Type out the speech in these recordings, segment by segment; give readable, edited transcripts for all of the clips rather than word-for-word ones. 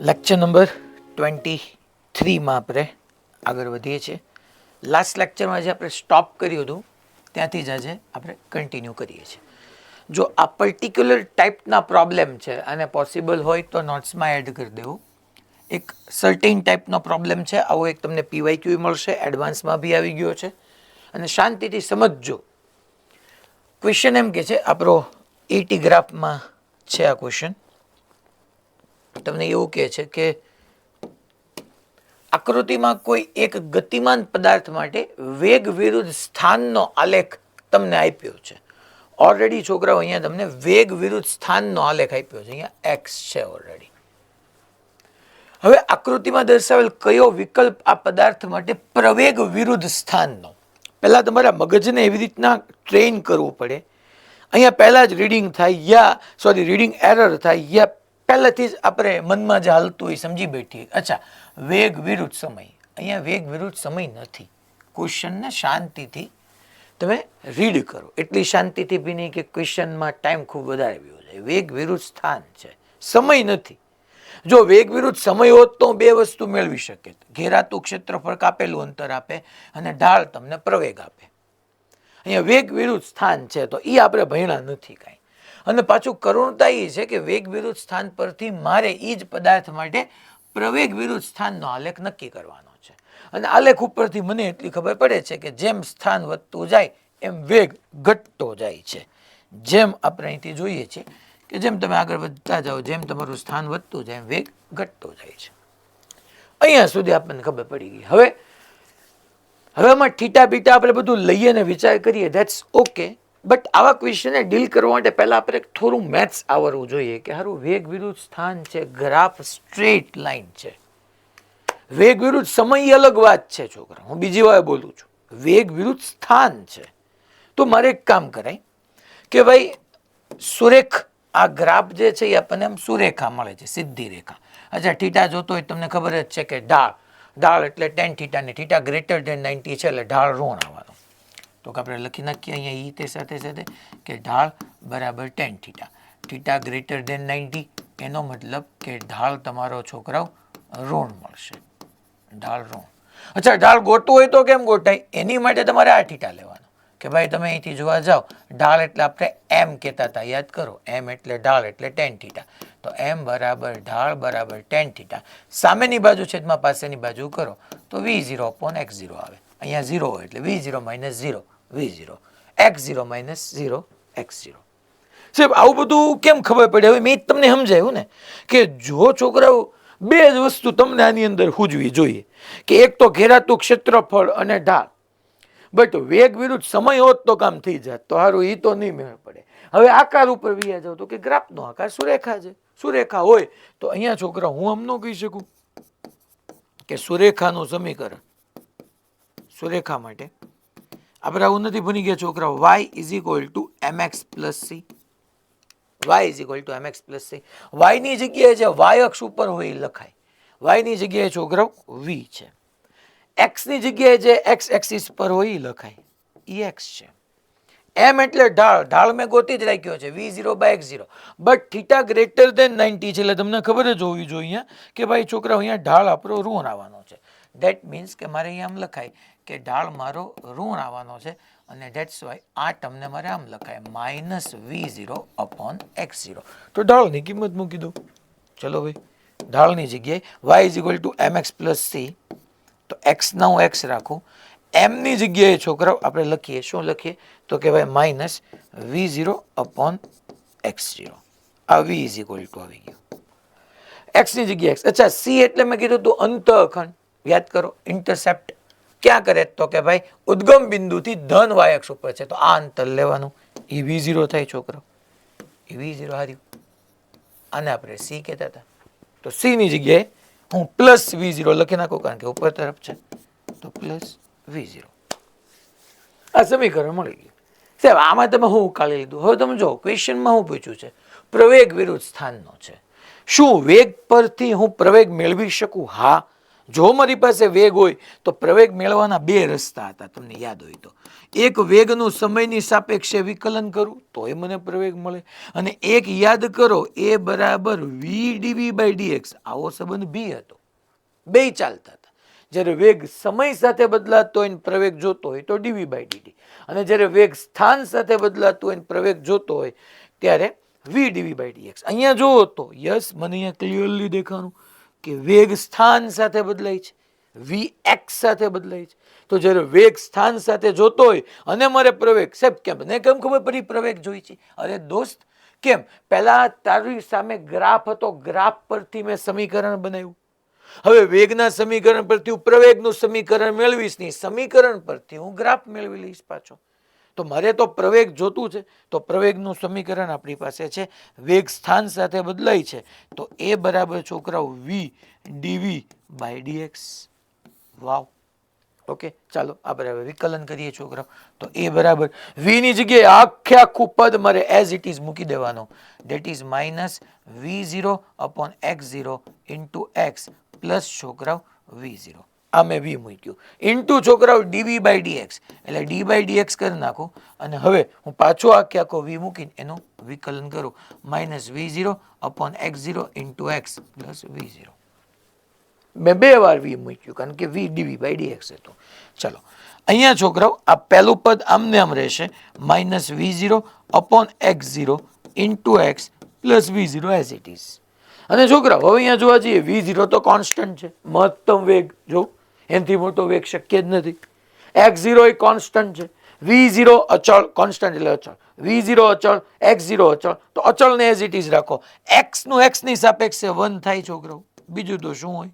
Lecture number 23માં આપણે આગળ વધીએ છીએ. લાસ્ટ લેક્ચરમાં જે આપણે સ્ટોપ કર્યું હતું ત્યાંથી જ આજે આપણે કન્ટિન્યુ કરીએ છીએ. જો આ પર્ટિક્યુલર ટાઈપના પ્રોબ્લેમ છે અને પોસિબલ હોય તો નોટ્સમાં એડ કરી દેવું. એક સર્ટેન ટાઈપનો પ્રોબ્લેમ છે, આવો એક તમને પીવાયક્યુ મળશે, એડવાન્સમાં બી આવી ગયો છે અને શાંતિથી સમજજો. ક્વેશ્ચન એમ કે છે, આપણો 80 ગ્રાફમાં છે આ ક્વેશ્ચન. તમને એવું કહે છે કે આકૃતિમાં કોઈ એક ગતિમાન પદાર્થ માટે વેગ વિરુદ્ધ સ્થાનનો આલેખ તમને આપ્યો છે. ઓલરેડી છોકરાઓ અહીંયા તમને વેગ વિરુદ્ધ સ્થાનનો આલેખ આપ્યો છે, અહીંયા એક્સ છે ઓલરેડી. હવે આકૃતિમાં દર્શાવેલ કયો વિકલ્પ આ પદાર્થ માટે પ્રવેગ વિરુદ્ધ સ્થાનનો? પહેલા તમારા મગજને એવી રીતના ટ્રેન કરવું પડે. અહીંયા પહેલા જ રીડિંગ થાય રીડિંગ એરર થાય પહેલાથી જ આપણે મનમાં જે હાલતું હોય સમજી બેઠીએ. અચ્છા, વેગ વિરુદ્ધ સમય, અહીંયા વેગ વિરુદ્ધ સમય નથી. ક્વેશ્ચનને શાંતિથી તમે રીડ કરો, એટલી શાંતિથી બી નહીં કે ક્વેશ્ચનમાં ટાઈમ ખૂબ વધારે વ્યૂ જાય. વેગ વિરુદ્ધ સ્થાન છે, સમય નથી. જો વેગ વિરુદ્ધ સમય હોત તો બે વસ્તુ મેળવી શકે. ઘેરાતું ક્ષેત્રફળ કાપેલું અંતર આપે અને ઢાળ તમને પ્રવેગ આપે. અહીંયા વેગ વિરુદ્ધ સ્થાન છે તો એ આપણે ભણ્યા નથી કાંઈ. અને પાછું કરુણતા એ છે કે વેગ વિરુદ્ધ સ્થાન પરથી મારે એ જ પદાર્થ માટે પ્રવેગ વિરુદ્ધ સ્થાનનો આલેખ નક્કી કરવાનો છે. અને આલેખ ઉપરથી મને એટલી ખબર પડે છે કે જેમ સ્થાન વધતું જાય એમ વેગ ઘટતો જાય છે. જેમ આપણે અહીંથી જોઈએ છીએ કે જેમ તમે આગળ વધતા જાઓ, જેમ તમારું સ્થાન વધતું જાય એમ વેગ ઘટતો જાય છે. અહીંયા સુધી આપણને ખબર પડી ગઈ. હવે આમાં થીટા બીટા આપણે બધું લઈએ ને વિચાર કરીએ, ધેટ્સ ઓકે. બટ આવા ક્વેશ્ચનને ડીલ કરવા માટે પહેલાં આપણે થોડું મેથ્સ આવડવું જોઈએ કે સારું વેગ વિરુદ્ધ સ્થાન છે, ગ્રાફ સ્ટ્રેટ લાઈન છે. વેગ વિરુદ્ધ સમય અલગ વાત છે છોકરા, હું બીજી વાર બોલું છું. વેગ વિરુદ્ધ સ્થાન છે તો મારે એક કામ કરાય કે ભાઈ સુરેખ આ ગ્રાફ જે છે એ આપણને આમ સુરેખા મળે છે, સીધી રેખા. અચ્છા, થીટા જોતો હોય તમને ખબર જ છે કે ઢાળ એટલે tan થીટા ને થીટા ગ્રેટર ધેન 90 છે એટલે ઢાળ ઋણ આવવાનો. તો આપણે લખી નાખીએ અહીંયા ઈ તે સાથે સાથે કે ઢાળ બરાબર tan theta, theta greater than 90, એનો મતલબ કે ઢાળ તમારો છોકરાઓ ઋણ મળશે, ઢાળ ઋણ. અચ્છા, ઢાળ ગોતવું હોય તો કેમ ગોટાય? એની માટે તમારે આ થીટા લેવાનો કે ભાઈ તમે અહીંથી જોવા જાઓ, ઢાળ એટલે આપણે એમ કહેતા હતા, યાદ કરો. એમ એટલે ઢાળ એટલે tan થીટા, તો એમ બરાબર ઢાળ બરાબર tan થીટા. સામેની બાજુ છેદમાં પાસેની બાજુ કરો તો V0/x0 આવે. અહીંયા 0 હોય એટલે V0 - 0 V0, x0 - 0 x0. સાહેબ આવું બધું કેમ ખબર પડે? હવે મેં તમને સમજાયું ને કે જો છોકરાઓ બે જ વસ્તુ તમને આની અંદર સૂઝવી જોઈએ કે એક તો ઘેરાતું ક્ષેત્રફળ અને ઢાળ. બટ વેગ વિરુદ્ધ સમય હોત તો કામ થઈ જાય તો સારું, એ તો નહીં મેળ પડે. હવે આકાર ઉપર વ્યા જાવ તો કે ગ્રાફનો આકાર સુરેખા છે. સુરેખા હોય તો અહીંયા છોકરા હું આમ ન કહી શકું કે સુરેખાનું સમીકરણ, સુરેખા માટે આપણે આવું નથી ભણી ગયા છોકરા. y = mx + c, y = mx + c. y ની જગ્યાએ જે y અક્ષ ઉપર હોય એ લખાય. y ની જગ્યાએ છોકરાઓ v છે. x ની જગ્યાએ જે x એક્સિસ પર હોય એ લખાય, એ x છે. m એટલે ઢાળ મેં ગોતી જ રાખ્યો છે V0/x0. But theta greater than 90 છે એટલે તમને ખબર જ હોવી જોઈએ કે ભાઈ છોકરાઓ અહીંયા ઢાળ આપણો ઋણ આવવાનો છે. ધેટ મીન્સ કે મારે અહીંયા આમ લખાય કે ઢાળ મારો ઋણ આવવાનો છે અને ધેટ્સ વાય આ ટર્મને મારે આમ લખાય -V0/x0. તો ઢાળની કિંમત મૂકી દો. ચલો ભાઈ, ઢાળની જગ્યાએ y = mx + c, તો x ના હું x રાખું. m ની જગ્યાએ છોકરાઓ આપણે લખીએ, શું લખીએ તો કે ભાઈ -V0/x0. આ v = આવી ગયું x ની જગ્યાએ x. અચ્છા, c એટલે મેં કીધું તું અંતઃખંડ, યાદ કરો. ઇન્ટરસેપ્ટ ક્યાં કરે તો કે ભાઈ ઉદ્ગમ બિંદુથી ધન y અક્ષ ઉપર છે તો આ અંતર લેવાનું, એ V0 થાય છોકરો, એ V0 હાર્યું. આને આપણે c કહેતા હતા તો c ની જગ્યાએ હું +V0 લખી નાખું કારણ કે ઉપર તરફ છે તો +V0. આ સમીકરણ મળી ગયું. સાહેબ આમાં તમે શું ઉકાળી લીધું? હવે તમે જો ક્વેશ્ચનમાં શું પૂછ્યું છે, પ્રવેગ વિરુદ્ધ સ્થાનનો છે. શું વેગ પરથી હું પ્રવેગ મેળવી શકું? હા. જો મારી પાસે વેગ હોય તો પ્રવેગ મેળવવાના બે રસ્તા હતા, તમને યાદ હોય તો. એક વેગનું સમયની સાપેક્ષે વિકલન કરું તો એ મને પ્રવેગ મળે, અને એક યાદ કરો એ બરાબર વી ડીવી બાય ડીએક્સ, આવો સંબંધ બી હતો. બે ચાલતા હતા. જ્યારે વેગ સમય સાથે બદલાતો હોય પ્રવેગ જોતો હોય તો ડીવી બાય ડીટી, અને જ્યારે વેગ સ્થાન સાથે બદલાતો હોય પ્રવેગ જોતો હોય ત્યારે વી ડીવી બાય ડીએક્સ. અહીંયા જોવો તો યસ, મને અહીંયા ક્લિયરલી દેખાણું કે વેગ સ્થાન સાથે બદલાય છે, વી એક્સ સાથે બદલાય છે. તો જ્યારે વેગ સ્થાન સાથે જોતો હોય અને મારે પ્રવેગ, સાહેબ કેમ ને કેમ ખબર પડી પ્રવેગ જોઈ છે? અરે દોસ્ત, કેમ? પહેલા તારી સામે ગ્રાફ હતો, ગ્રાફ પરથી મેં સમીકરણ બનાવ્યું. હવે વેગના સમીકરણ પરથી હું પ્રવેગનું સમીકરણ મેળવીશ નહીં, સમીકરણ પરથી હું ગ્રાફ મેળવી લઈશ પાછો. તો મારે તો પ્રવેગ જોતું છે, તો પ્રવેગનું સમીકરણ આપણી પાસે છે, વેગ સ્થાન સાથે બદલાય છે તો એ બરાબર છોકરાઓ v dv by dx. Wow, okay, ચાલો આ બરાબર વિકલન કરીએ છોકરાઓ. તો એ બરાબર વી ની જગ્યાએ આખે આખું પદ મારે એઝ ઇટ ઇઝ મૂકી દેવાનો, that is minus v0 upon x0 into x plus છોકરાઓ v0. આ મેં વી મૂક્યું ઇન્ટુ છોકરાઓ ડીવી બાય ડીએક્સ, એટલે ડી બાય ડીએક્સ કરી નાખો, અને હવે હું પાછો આખે આખો વી મૂકીને એનું વિકલન કરું, minus v0 upon x0 into x plus v0. મેં બે વાર વી મૂક્યું કારણ કે વી ડીવી બાય ડીએક્સ હતું. ચલો અહીંયા છોકરાઓ આ પહેલું પદ આમને આમ રહેશે, minus v0 upon x0 into x plus v0 as it is. અને છોકરાઓ હવે અહીંયા જોવા જઈએ, v0 તો કોન્સ્ટન્ટ છે, મહત્તમ વેગ, જો એનાથી મોટો વેગ શક્ય જ નથી. x0 એ કોન્સ્ટન્ટ છે, v0 અચળ, કોન્સ્ટન્ટ એટલે અચળ, v0 અચળ, x0 અચળ, તો અચળને એઝ ઇટ ઇઝ રાખો. x નું x ની સાપેક્ષે 1 થાય છોકરાઓ, બીજું તો શું હોય?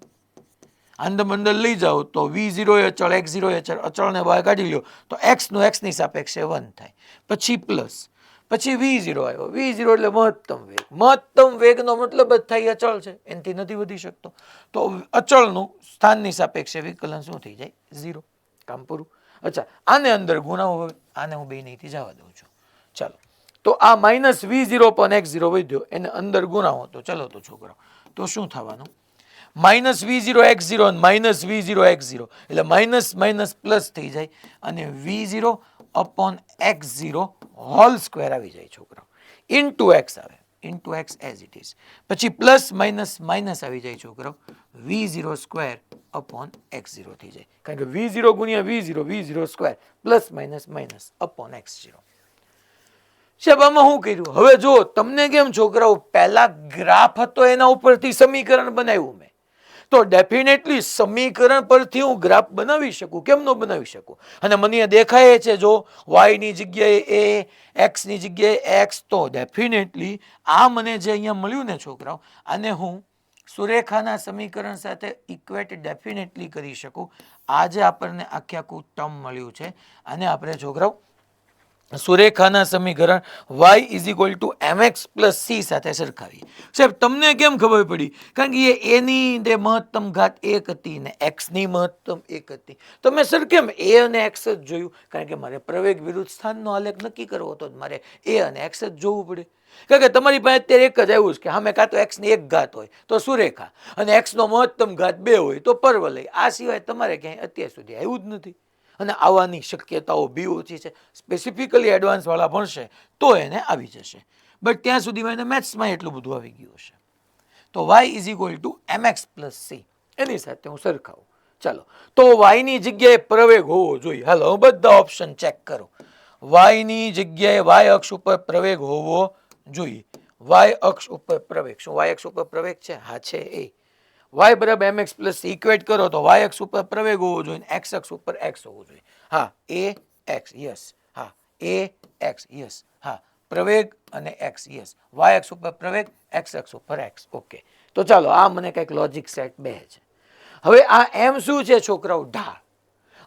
અંદર લઈ જાઓ તો v0 એ અચળ, x0 એ અચળ, અચળને બહાર કાઢી લો તો x નું x ની સાપેક્ષે 1 થાય, પછી પ્લસ, પછી v0 આવ્યો, v0 એટલે મહત્તમ વેગ, મહત્તમ વેગનો મતલબ જ થાય અચળ છે, એનાથી નથી વધી શકતો, તો અચળનું સ્થાનની સાપેક્ષે વિકલન શું થઈ જાય? 0. કામ પૂરું. અચ્છા, આને અંદર ગુણાવો, હવે આને હું બે નહીંથી જવા દઉં છું. ચાલો, તો આ માઇનસ v0 પણ x0 વધ્યો, એને અંદર ગુણાવો તો ચલો તો છોકરાઓ, તો શું થવાનું? માઇનસ v0 x0 અને માઇનસ v0 x0, એટલે માઇનસ માઇનસ પ્લસ થઈ જાય, અને v0 upon x0 whole square આવી જાય છોકરાઓ, ઇન્ટુ x આવે, into x as it is, પછી પ્લસ માઇનસ માઇનસ આવી જાય છોકરાઓ, v0 સ્ક્વેર અપોન x0 થઈ જાય, કારણ કે v0 ગુણ્યા v0, v0 square plus minus minus upon x0. સાહેબ આમાં શું કર્યું? હવે જો તમને કેમ છોકરાઓ, પહેલા ગ્રાફ હતો એના ઉપરથી સમીકરણ બનાવ્યું મેં, તો ડેફિનેટલી સમીકરણ પરથી હું ગ્રાફ બનાવી શકું, કેમ ન બનાવી શકું? અને મને અહીંયા દેખાય છે જો y ની જગ્યાએ a, x ની જગ્યાએ x, તો ડેફિનેટલી આ મને જે અહીંયા મળ્યું ને છોકરાઓ, આને હું સુરેખાના સમીકરણ સાથે ઇક્વેટ ડેફિનેટલી કરી શકું. આ જે આપણને આખે આખું ટર્મ મળ્યું છે આને આપણે છોકરાઓ સુરેખાના સમીકરણ y is equal two mx plus c સાથે સરખાવીએ. સાહેબ તમને કેમ ખબર પડી? કારણ કે એની જે મહત્તમ ઘાત 1 હતી ને x ની મહત્તમ 1 હતી, તો મેં સર કેમ a અને x જ જોયું? કારણ કે મારે પ્રવેગ વિરુદ્ધ સ્થાનનો આલેખ નક્કી કરવો હતો, મારે a અને x જ જોવું પડે. કારણ કે તમારી પાસે અત્યારે એક જ આવ્યું છે કે સામે કાં તો x ની એક ઘાત હોય તો સુરેખા, અને x નો મહત્તમ ઘાત 2 હોય તો પરવલય. આ સિવાય તમારે ક્યાંય અત્યાર સુધી આવ્યું જ નથી, અને આવવાની શક્યતાઓ બી ઓછી છે. સ્પેસિફિકલી એડવાન્સ વાળા ભણશે તો એને આવી જશે, બટ ત્યાં સુધીમાં એને મેથ્સમાં એટલું બધું આવી ગયું હશે. તો y is equal two mx plus c, એની સાથે હું સરખાવું. ચાલો, તો y ની જગ્યાએ પ્રવેગ હોવો જોઈએ. હાલો હું બધા ઓપ્શન ચેક કરો. y ની જગ્યાએ y અક્ષ ઉપર પ્રવેગ હોવો જોઈએ. y અક્ષ ઉપર પ્રવેગ, શું y અક્ષ ઉપર પ્રવેગ છે? હા છે. એ y બરાબર mx પ્લસ ઇક્વેટ કરો તો y અક્ષ ઉપર પ્રવેગ હોવો જોઈએ, x અક્ષ ઉપર x હોવો જોઈએ. હા, a x, યસ. હા, a x, યસ. હા, પ્રવેગ અને x, યસ. y અક્ષ ઉપર પ્રવેગ, x અક્ષ ઉપર x. ઓકે, તો ચાલો આ મને કંઈક લોજિક સેટ બે છે. હવે આ m શું છે છોકરાઓ? ઢાળ.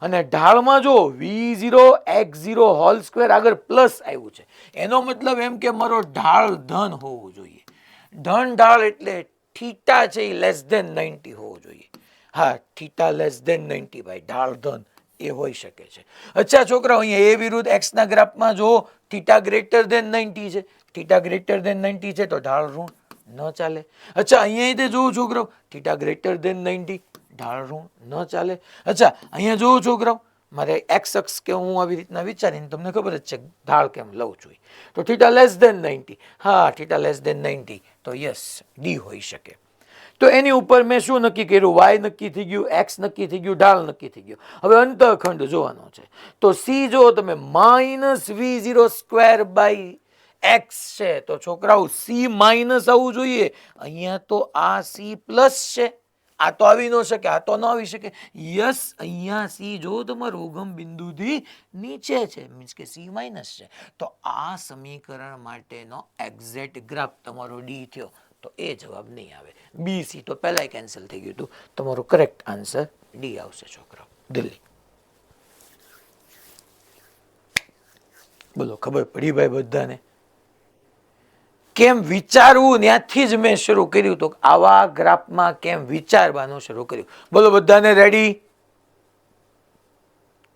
અને ઢાળમાં જો v0 x0 હોલ સ્ક્વેર આગળ પ્લસ આવ્યું છે, એનો મતલબ એમ કે મારો ઢાળ ધન હોવો જોઈએ. ધન ઢાળ એટલે થીટા છે એ લેસ ધેન 90 હોવો જોઈએ. હા, થીટા લેસ ધેન 90 ભાઈ, ઢાળ ધન એ હોઈ શકે છે. અચ્છા છોકરાઓ, અહીંયા a વિરુદ્ધ x ના ગ્રાફમાં જો થીટા ગ્રેટર ધેન 90 છે, થીટા ગ્રેટર ધેન 90 છે તો ઢાળ ઋણ ન ચાલે. અચ્છા અહીંયા તે જોવું છોકરાઓ, થીટા ગ્રેટર ધેન 90, ઢાળ ઋણ ન ચાલે. અચ્છા અહીંયા જોવો છોકરાઓ, મારે એક્સ અક્ષ કે હું આવી રીતના વિચારીને તમને ખબર જ છે ઢાળ કેમ લઉં છું. તો થીટા લેસ દેન 90, હા થીટા લેસ દેન 90, તો યસ ડી હોઈ શકે. તો એની ઉપર મેં શું નક્કી કર્યું? વાય નક્કી થઈ ગયું, એક્સ નક્કી થઈ ગયું, ઢાળ નક્કી થઈ ગયું. હવે અંતઃખંડ જોવાનો છે. તો સી જો તમે -v0² બાય એક્સ છે, તો છોકરાઓ સી માઇનસ આવવું જોઈએ. અહીંયા તો આ સી પ્લસ છે, આ તો આવી ન શકે, આ તો ન આવી શકે. યસ અહીંયા સી જો તમારું ઉગમ બિંદુથી નીચે છે, મીન્સ કે સી માઇનસ છે. તો આ સમીકરણ માટેનો એક્ઝેક્ટ ગ્રાફ તમારો ડી થયો. તો એ જવાબ નહીં આવે. બી સી તો પહેલા કેન્સલ થઈ ગયું હતું. તમારો કરેક્ટ આન્સર ડી આવશે છોકરાઓ, દિલ્હી. બોલો ખબર પડી ભાઈ બધાને? કેમ વિચારવું ત્યાંથી જ મેં શરૂ કર્યું તો આવા ગ્રાફમાં કેમ વિચારવાનું શરૂ કર્યું. બોલો બધાને રેડી?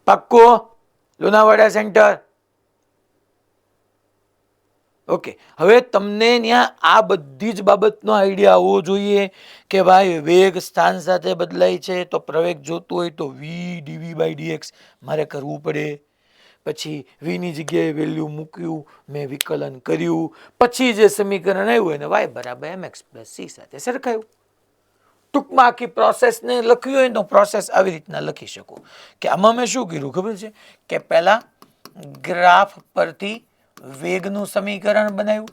પાક્કો? લુણાવાડા સેન્ટર. ઓકે, હવે તમને ત્યાં આ બધી જ બાબતનો આઈડિયા આવવો જોઈએ કે ભાઈ વેગ સ્થાન સાથે બદલાય છે, તો પ્રવેગ જોતું હોય તો વી ડીવી બાય ડીએક્સ મારે કરવું પડે. પછી વીની જગ્યાએ વેલ્યુ મૂક્યું, મેં વિકલન કર્યું, પછી જે સમીકરણ આવ્યું એને વાય બરાબર mx પ્લસ સી સાથે સરખાયું. ટૂંકમાં આખી પ્રોસેસને લખ્યું હોય તો પ્રોસેસ આવી રીતના લખી શકો કે આમાં મેં શું કર્યું ખબર છે કે પહેલા ગ્રાફ પરથી વેગનું સમીકરણ બનાવ્યું,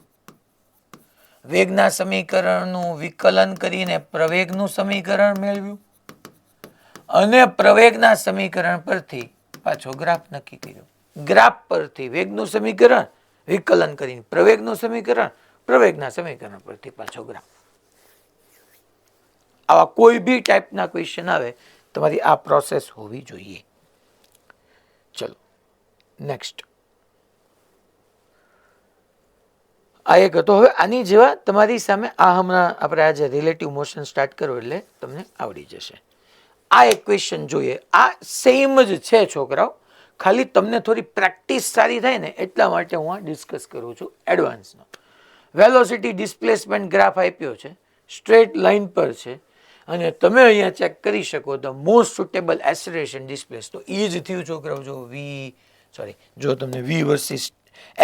વેગના સમીકરણનું વિકલન કરીને પ્રવેગનું સમીકરણ મેળવ્યું, અને પ્રવેગના સમીકરણ પરથી પાછો ગ્રાફ નક્કી કર્યો. ગ્રાફ પરથી વેગનું સમીકરણ વિકલન કરીને પ્રવેગનું સમીકરણ, પ્રવેગના સમીકરણ પરથી પાછો ગ્રાફ. આવા કોઈ બી ટાઈપના ક્વેશ્ચન આવે તમારી આ પ્રોસેસ હોવી જોઈએ. ચલો નેક્સ્ટ. આ એક હતો. હવે આની જેવા તમારી સામે આ હમણાં આપણે આજે રિલેટિવ મોશન સ્ટાર્ટ કરો એટલે તમને આવડી જશે. આ એક ક્વેશ્ચન જોઈએ. આ સેમ જ છે છોકરાઓ, ખાલી તમને થોડી પ્રેક્ટિસ સારી થાય ને એટલા માટે હું આ ડિસ્કસ કરું છું એડવાન્સનો. વેલોસિટી ડિસ્પ્લેસમેન્ટ ગ્રાફ આપ્યો છે, સ્ટ્રેટ લાઇન પર છે, અને તમે અહીંયા ચેક કરી શકો ધ મોસ્ટ સુટેબલ એસેલેરેશન ડિસ્પ્લેસ. તો એ જ થયું છોકરાઓ. જો તમને વી વર્સિસ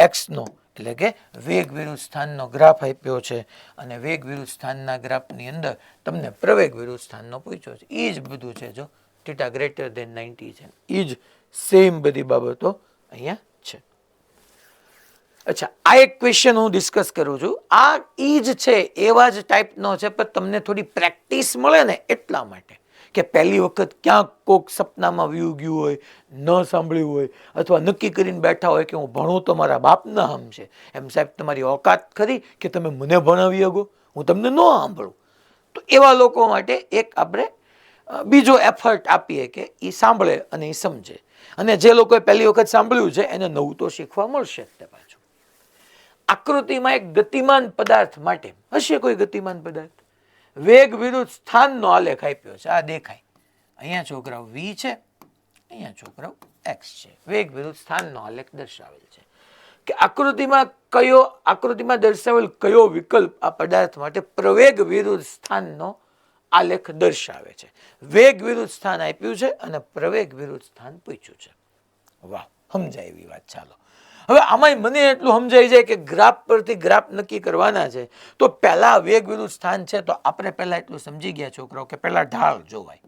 એક્સનો એટલે કે વેગ વિરુદ્ધ સ્થાનનો ગ્રાફ આપ્યો છે, અને વેગ વિરુદ્ધ સ્થાનના ગ્રાફની અંદર તમને પ્રવેગ વિરુદ્ધ સ્થાનનો પૂછ્યો છે. એ જ બધું છે. જો થીટા ગ્રેટર દેન 90 છે, એ જ સેમ બધી બાબતો અહીંયા છે. અચ્છા, આ એક ક્વેશ્ચન હું ડિસ્કસ કરું છું. આ ઈ જ છે, એવા જ ટાઈપનો છે, પણ તમને થોડી પ્રેક્ટિસ મળે ને એટલા માટે કે પહેલી વખત ક્યાંક કોક સપનામાં વ્યૂ ગયું હોય, ન સાંભળ્યું હોય, અથવા નક્કી કરીને બેઠા હોય કે હું ભણું તો મારા બાપના હમ છે. એમ સાહેબ તમારી ઓકાત ખરી કે તમે મને ભણાવી શકો? હું તમને ન સાંભળું. તો એવા લોકો માટે એક આપણે બીજો એફર્ટ આપીએ કે એ સાંભળે અને એ સમજે. અને જે લોકોએ પહેલી વખત સાંભળ્યું છે એને નવું તો શીખવા મળશે જ તે પાછું. આકૃતિમાં એક ગતિમાન પદાર્થ માટે હશે કોઈ ગતિમાન પદાર્થ, વેગ વિરુદ્ધ સ્થાનનો આલેખ આપ્યો છે. આ દેખાય અહીંયા છોકરાઓ વી છે, અહીંયા છોકરાઓ એક્સ છે. વેગ વિરુદ્ધ સ્થાનનો આલેખ દર્શાવેલ છે કે આકૃતિમાં દર્શાવેલ કયો વિકલ્પ આ પદાર્થ માટે પ્રવેગ વિરુદ્ધ સ્થાનનો આલેખ દર્શાવે છે. વેગ વિરુદ્ધ સ્થાન આપ્યું છે અને પ્રવેગ વિરુદ્ધ સ્થાન પૂછ્યું છે. વાહ, સમજાય એવી વાત. ચાલો હવે આમાં મને એટલું સમજાઈ જાય કે ગ્રાફ પરથી ગ્રાફ નક્કી કરવાના છે, તો પહેલા વેગ વિરુદ્ધ સ્થાન છે, તો આપણે પહેલા એટલું સમજી ગયા છોકરાઓ કે પહેલા ઢાળ જોવાય.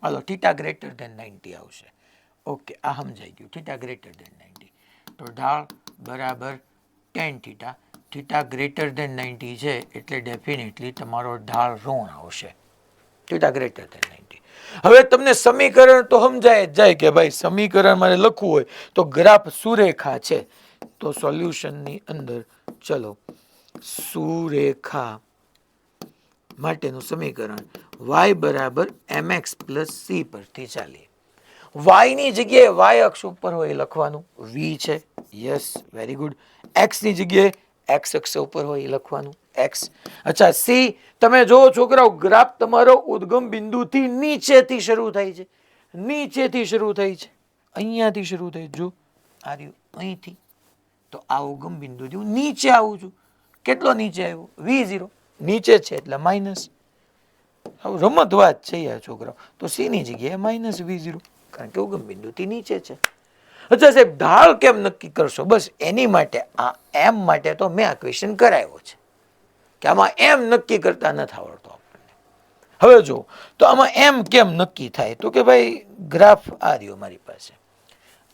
હાલો, થીટા ગ્રેટર દેન 90 આવશે. ઓકે, આ સમજાઈ ગયું. થીટા ગ્રેટર દેન 90, તો ઢાળ બરાબર tan theta. Theta greater than 90 છે એટલે ડેફિનેટલી તમારો ઢાળ ઋણ આવશે. Theta greater than 90. હવે તમને સમીકરણ તો સમજાય જ જાય કે ભાઈ સમીકરણ મારે લખવું હોય તો ગ્રાફ સુરેખા છે, તો સોલ્યુશનની અંદર ચલો સુરેખા માટેનું સમીકરણ y બરાબર mx પ્લસ સી પરથી ચાલીએ. y ની જગ્યાએ y અક્ષ ઉપર હોય લખવાનું, v છે. Yes, very good. x ની જગ્યાએ x અક્ષ ઉપર હોય લખવાનું, x. અચ્છા, સી તમે જો છોકરાઓ ગ્રાફ તમારો ઉદ્ગમ બિંદુથી નીચેથી શરૂ થાય છે, નીચેથી શરૂ થાય છે, અહીંયાથી શરૂ થાય. જો આ રહ્યું અહીંથી, તો આ ઉગમ બિંદુથી હું નીચે આવું છું. કેટલો નીચે આવ્યો? v0 નીચે છે એટલે માઇનસ. હવે રમતવાદ છે યાર છોકરાઓ. તો સી ની જગ્યાએ -v0, કારણ કે ઉગમ બિંદુથી નીચે છે. અચ્છા સાહેબ, ઢાળ કેમ નક્કી કરશો? બસ એની માટે આ એમ માટે તો મેં આ ક્વેશ્ચન કરાવ્યો છે કે આમાં એમ નક્કી કરતા નથી આવડતો આપણને. હવે જો તો આમાં એમ કેમ નક્કી થાય? તો કે ભાઈ ગ્રાફ આ રહ્યો મારી પાસે,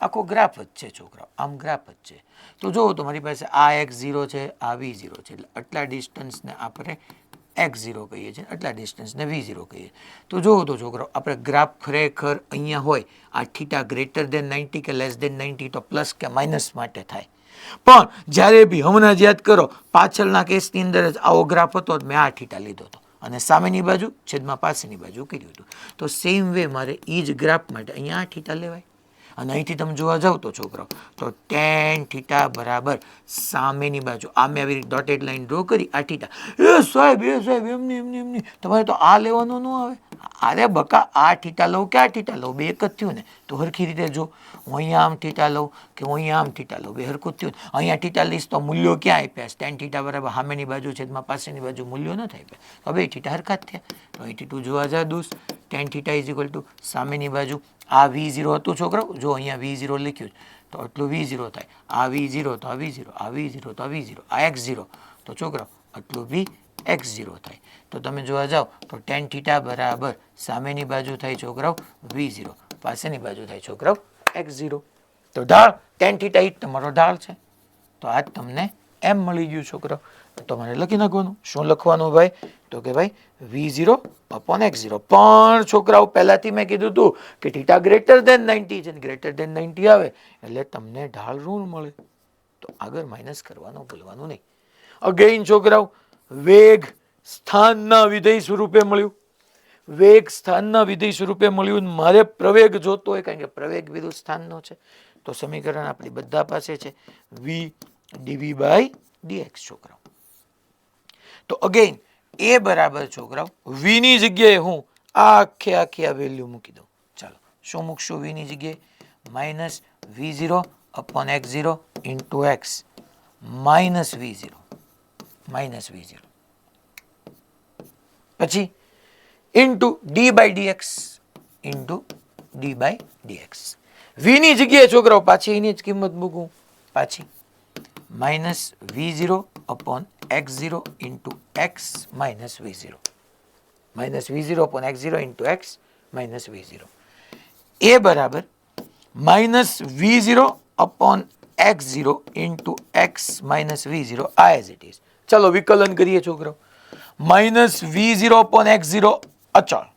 આખો ગ્રાફ જ છે છોકરાઓ, આમ ગ્રાફ જ છે. તો જુઓ તો મારી પાસે આ x0 છે, આ v0 છે, એટલે આટલા ડિસ્ટન્સને આપણે x0 કહીએ છીએ, આટલા ડિસ્ટન્સને v0 કહીએ. તો જુઓ તો છોકરાઓ, આપણે ગ્રાફ ખરેખર અહીંયા હોય આ થીટા ગ્રેટર દેન 90 કે લેસ દેન 90 તો પ્લસ કે માઇનસ માટે થાય. પણ જ્યારે બી હમણાં જ યાદ કરો, પાછળના કેસની અંદર જ આવો ગ્રાફ હતો, મેં આ થીટા લીધો હતો અને સામેની બાજુ છેદમાં પાછળની બાજુ કર્યું હતું. તો સેમ વે મારે એ જ ગ્રાફ માટે અહીંયા આ થીટા લેવાય. અને અહીંથી તમે જોવા જાવ તો છોકરાઓ, તો tan થીટા બરાબર સામેની બાજુ આ મેં આવી ડોટેડ લાઈન ડ્રો કરી, આ થીટા. એ સાહેબ એમની તમારે તો આ લેવાનો ન આવે. અરે બકા, આ થીટા લઉં કે આ થીટા લઉં, બે એક જ થયું ને. તો હરખી રીતે જો, હું અહીંયા આમ થીટા લઉં કે હું અહીંયા આમ થીટા લઉં, બે હરખું જ થયું ને. અહીંયા થીટા લઈશ તો મૂલ્યો ક્યાં આપ્યા? tan થીટા બરાબર સામેની બાજુ છેદમાં પાછળની બાજુ મૂલ્યો નથી આપ્યા. તો બે થીટા હરખા જ થયા. તો અહીંથી તું જોવા જા દોસ્ત, tan theta is equal two સામેની બાજુ આ v0 હતું છોકરાઓ, જો અહીંયા v0 લખ્યું તો આટલું v0 થાય. આ v0 તો આ v0, આ v0 તો આ v0, આ x0 તો છોકરાઓ આટલું vx0 થાય. તો તમે જોવા જાઓ તો tan થીટા બરાબર સામેની બાજુ થાય છોકરાઓ v0, પાછળની બાજુ થાય છોકરાઓ x0. તો ઢાળ tan થીટા એ તમારો ઢાળ છે. તો આ તમને એમ મળી ગયું છોકરાઓ. તમારે લખી નાખવાનું. શું લખવાનું ભાઈ? તો કે ભાઈ v0 upon x0. પણ છોકરાઓ પહેલાથી મેં કીધું હતું કે થીટા ગ્રેટર દેન 90 છે, ગ્રેટર દેન 90 આવે એટલે તમને ઢાળ ઋણ મળે. તો આગળ માઇનસ કરવાનું ભૂલવાનું નહીં. અગેઇન છોકરાઓ, વેગ સ્થાનના વિધેય સ્વરૂપે મળ્યું. વેગ સ્થાનના વિધેય સ્વરૂપે મળ્યું. મારે પ્રવેગ જોતો હોય, કારણ કે પ્રવેગ વિરુદ્ધ સ્થાનનો છે. તો સમીકરણ આપણી બધા પાસે છે, v dv by dx છોકરાઓ. તો અગેઇન એ બરાબર છોકરાઓ v ની જગ્યાએ હું આખે આ વેલ્યુ મૂકી દઉં. ચાલો શું મૂકશું v ની જગ્યાએ? Minus v0 upon x0 into x minus v0, minus v0 પછી into d by dx, into d by dx. v ની જગ્યાએ છોકરાઓ પાછી એની જ કિંમત મૂકું, પાછી minus v0 upon x0 into x minus v0, minus v0 upon x0 into x minus v0. એ બરાબર minus v0 upon x0 into x minus v0 as it is. ચલો વિકલન કરીએ છોકરાઓ. માઇનસ v0 upon x0 અચળ,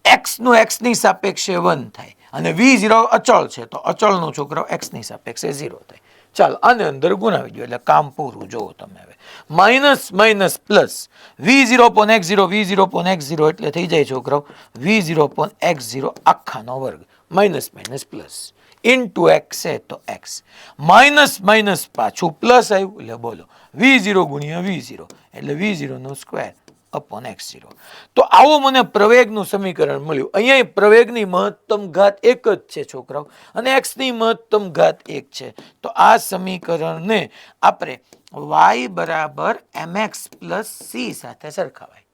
x નું x ની સાપેક્ષે 1 થાય અને v0 અચળ છે તો અચળનું છોકરાઓ x ની સાપેક્ષે 0 થાય. ચાલ આને અંદર ગુણાવી દો એટલે કામ પૂરું. જોવો તમે હવે minus minus plus v0 upon x0, v0 upon x0 એટલે થઈ જાય છોકરાઓ v0 upon x0 આખાનો વર્ગ, minus minus plus into x છે તો x, માઇનસ માઇનસ પાછું પ્લસ આવ્યું એટલે બોલો v0 ગુણ્યા v0 એટલે v0 નો સ્ક્વેર upon x0. તો આવું મને પ્રવેગનું સમીકરણ મળ્યું. અહીંયા પ્રવેગની મહત્તમ ઘાત એક જ છે છોકરાઓ અને x ની મહત્તમ ઘાત 1 છે. તો આ સમીકરણને આપણે y બરાબર mx પ્લસ c સાથે સરખાવાય.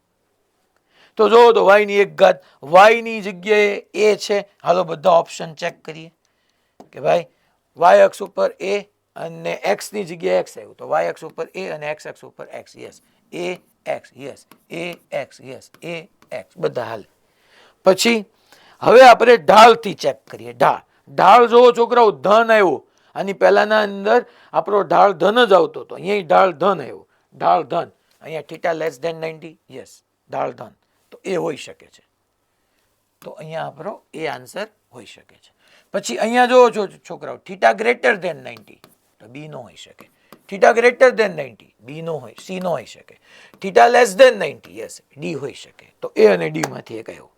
તો જો તો y ની એક ઘાત, y ની જગ્યાએ a છે. હાલો બધા ઓપ્શન ચેક કરીએ કે ભાઈ y અક્ષ ઉપર a અને x ની જગ્યાએ x આવ્યું તો y અક્ષ ઉપર a અને x અક્ષ ઉપર x. Yes, a x, yes, a x, yes, a x બધા હાલ. પછી હવે આપણે ઢાળથી ચેક કરીએ. ઢાળ જોવો છોકરાઓ ધન આવ્યો. આની પહેલાના અંદર આપણો ઢાળ ધન જ આવતો હતો, અહીંયા ઢાળ ધન આવ્યો. ઢાળ ધન, અહીંયા થીટા લેસ ધેન 90. યસ, ઢાળ ધન તો એ હોઈ શકે છે. તો અહીંયા આપણો એ આન્સર હોઈ શકે છે. પછી અહીંયા જોવો છો છોકરાઓ થીટા ગ્રેટર ધેન 90 તો બી નો હોઈ શકે. થીટા ગ્રેટર ધેન 90 બી નો હોય, સી નો હોઈ શકે. Theta less than 90 yes D હોઈ શકે. તો એ અને ડી માંથી એક આવ્યો.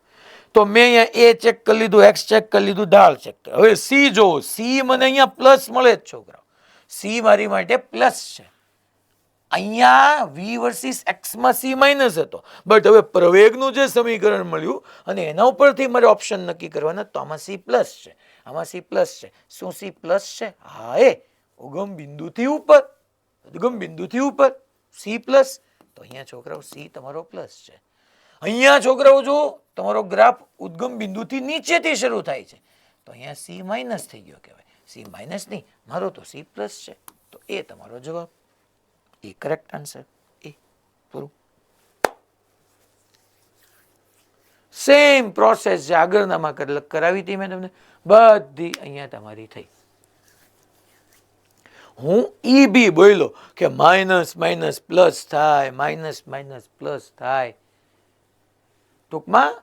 તો મેં અહીંયા એ ચેક કરી લીધું, એક્સ ચેક કરી લીધું, ઢાળ ચેક કરી. હવે સી જો, સી મને અહીંયા પ્લસ મળે જ છોકરાઓ. સી મારી માટે પ્લસ છે. અહીંયા v વર્સિસ x માં c માઇનસ હતો, બટ હવે પ્રવેગનું જે સમીકરણ મળ્યું અને એના ઉપરથી મારે ઓપ્શન નક્કી કરવાના, તો આમાં c પ્લસ છે, આમાં c પ્લસ છે. શું c પ્લસ છે? હા, એ ઉગમ બિંદુથી ઉપર, ઉગમ બિંદુથી ઉપર c પ્લસ. તો અહીંયા છોકરાઓ c તમારો પ્લસ છે. અહીંયા છોકરાઓ જો તમારો ગ્રાફ ઉદ્ગમ બિંદુથી નીચેથી શરૂ થાય છે, તો અહીંયા સી માઇનસ થઈ ગયો કહેવાય. સી માઇનસ નહીં, મારો તો સી પ્લસ છે. તો એ તમારો જવાબ, એ કરેક્ટ આન્સર. એ પૂરું. સેમ પ્રોસેસ જે આગળનામાં કરાવી હતી મેં તમને, બધી અહીંયા તમારી થઈ. હું ઈ બી બોલ્યો કે માઇનસ માઇનસ પ્લસ થાય, માઇનસ માઇનસ પ્લસ થાય. ટૂંકમાં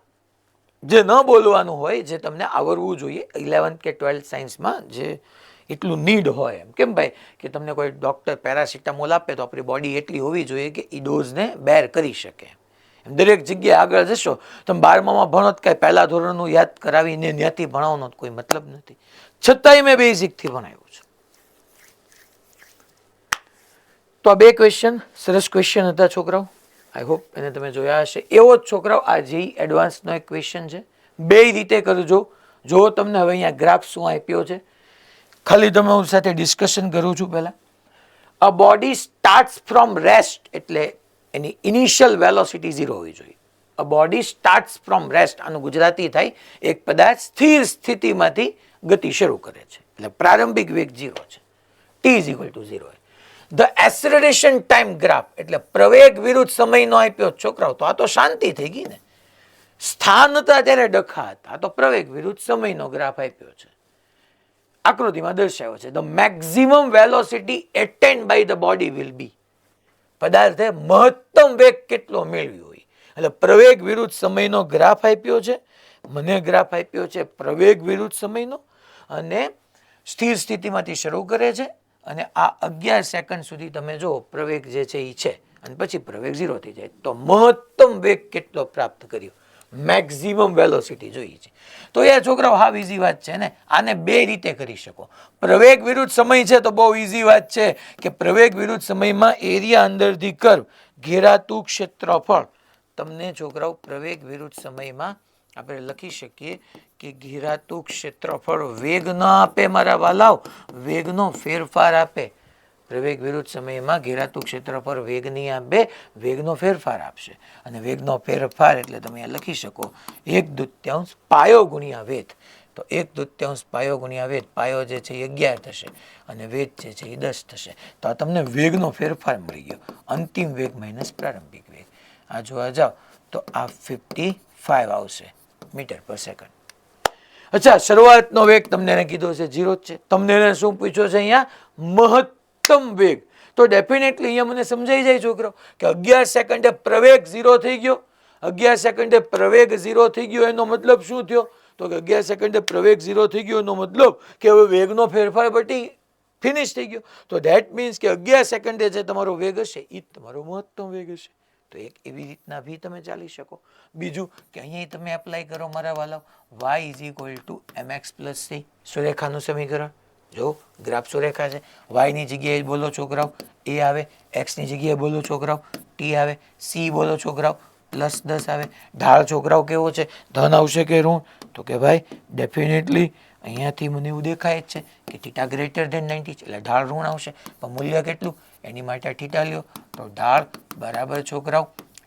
જે ન બોલવાનું હોય, જે તમને આવડવું જોઈએ 11th કે 12th સાયન્સમાં, જે એટલું નીડ હોય. એમ કેમ ભાઈ કે તમને કોઈ ડૉક્ટર પેરાસિટામોલ આપે તો આપણી બોડી એટલી હોવી જોઈએ કે એ ડોઝને બેર કરી શકે. એમ દરેક જગ્યાએ આગળ જશો, તમે 12મામાં ભણો કાંઈ પહેલા ધોરણનું યાદ કરાવીને ત્યાંથી ભણાવવાનો કોઈ મતલબ નથી. છતાંય મેં બેઝિકથી ભણાવ્યું છે. તો આ 2 ક્વેશ્ચન સરસ ક્વેશ્ચન હતા છોકરાઓ. આઈ હોપ એને તમે જોયા હશે. એવો જ છોકરાઓ આ જેઈ એડવાન્સનો એક ક્વેશ્ચન છે. 2 રીતે કરજો. જો તમને હવે અહીંયા ગ્રાફ શું આપ્યો છે, ખાલી તમે હું સાથે ડિસ્કશન કરું છું. પહેલા અ બોડી સ્ટાર્ટ્સ ફ્રોમ રેસ્ટ, એટલે એની ઇનિશિયલ વેલોસિટી 0 હોવી જોઈએ. અ બોડી સ્ટાર્ટ્સ ફ્રોમ રેસ્ટ, આનું ગુજરાતી થાય એક પદાર્થ સ્થિર સ્થિતિમાંથી ગતિ શરૂ કરે છે, એટલે પ્રારંભિક વેગ 0 છે. t is equal to 0. The acceleration time graph, એટલે પ્રવેગ વિરુદ્ધ સમયનો આપ્યો છોકરાઓ. તો આ તો શાંતિ થઈ ગઈ ને. સ્થાન હતા ત્યારે ડખા હતા, આ તો પ્રવેગ વિરુદ્ધ સમયનો ગ્રાફ આપ્યો છે. આકૃતિમાં દર્શાવ્યો છે. The maximum velocity attend by the body will be, પદાર્થે મહત્તમ વેગ કેટલો મેળવ્યો હોય. એટલે પ્રવેગ વિરુદ્ધ સમયનો ગ્રાફ આપ્યો છે, મને ગ્રાફ આપ્યો છે પ્રવેગ વિરુદ્ધ સમયનો, અને સ્થિર સ્થિતિમાંથી શરૂ કરે છે, અને આ 11 સેકન્ડ સુધી તમે જો પ્રવેગ જે છે એ છે, અને પછી પ્રવેગ 0 થઈ જાય. તો મહત્તમ વેગ કેટલો પ્રાપ્ત કર્યો, મેક્સિમમ વેલોસિટી જોઈએ છે. તો એ છોકરાઓ હાવ ઇઝી વાત છે ને. આને 2 રીતે કરી શકો. પ્રવેગ વિરુદ્ધ સમય છે તો બહુ ઇઝી વાત છે કે પ્રવેગ વિરુદ્ધ સમયમાં એરિયા અંદરથી કર્વ, ઘેરાતું ક્ષેત્રફળ. તમને છોકરાઓ પ્રવેગ વિરુદ્ધ સમયમાં આપણે લખી શકીએ કે ઘેરાતું ક્ષેત્રફળ વેગ ન આપે મારા વાલાઓ, વેગનો ફેરફાર આપે. પ્રવેગ વિરુદ્ધ સમયમાં ઘેરાતું ક્ષેત્રફળ વેગ નહીં આપે, વેગનો ફેરફાર આપશે. અને વેગનો ફેરફાર એટલે તમે અહીંયા લખી શકો 1/2 પાયો ગુણ્યા વેગ. તો 1/2 પાયો ગુણ્યા વેગ, પાયો જે છે એ 11 થશે અને વેગ જે છે એ 10 થશે. તો આ તમને વેગનો ફેરફાર મળી ગયો. અંતિમ વેગ માઇનસ પ્રારંભિક વેગ. આ જોવા જાઓ તો આ 55 આવશે મીટર પર સેકન્ડ. અચ્છા, શરૂઆતનો વેગ તમને એને કીધો છે 0 જ છે. તમને એને શું પૂછ્યો છે અહીંયા, મહત્તમ વેગ. તો ડેફિનેટલી અહીંયા મને સમજાઈ જાય છોકરો કે 11 સેકન્ડે પ્રવેગ 0 થઈ ગયો. 11 સેકન્ડે પ્રવેગ 0 થઈ ગયો એનો મતલબ શું થયો, તો કે 11 સેકન્ડે પ્રવેગ 0 થઈ ગયો એનો મતલબ કે હવે વેગનો ફેરફાર બટી ફિનિશ થઈ ગયો. તો ધેટ મીન્સ કે 11 સેકન્ડે જે તમારો વેગ હશે એ તમારો મહત્તમ વેગ હશે. તો એક એવી રીતના બી તમે ચાલી શકો. બીજું કે અહીંયા તમે એપ્લાય કરો મારા વાલાઓ, y is equal two mx plus c, સુરેખાનું સમીકરણ. જો ગ્રાફ સુરેખા છે, y ની જગ્યાએ બોલો છોકરાઓ a આવે, x ની જગ્યાએ બોલો છોકરાઓ t આવે, c બોલો છોકરાઓ +10 આવે. ઢાળ છોકરાઓ કેવો છે, ધન આવશે કે ઋણ, તો કે ભાઈ ડેફિનેટલી અહીંયાથી મને એવું દેખાય જ છે કે થીટા ગ્રેટર ધેન 90 છે, એટલે ઢાળ ઋણ આવશે. પણ મૂલ્ય કેટલું, એની માટે થીટા લ્યો તો ઢાળ બરાબર છોકરાઓ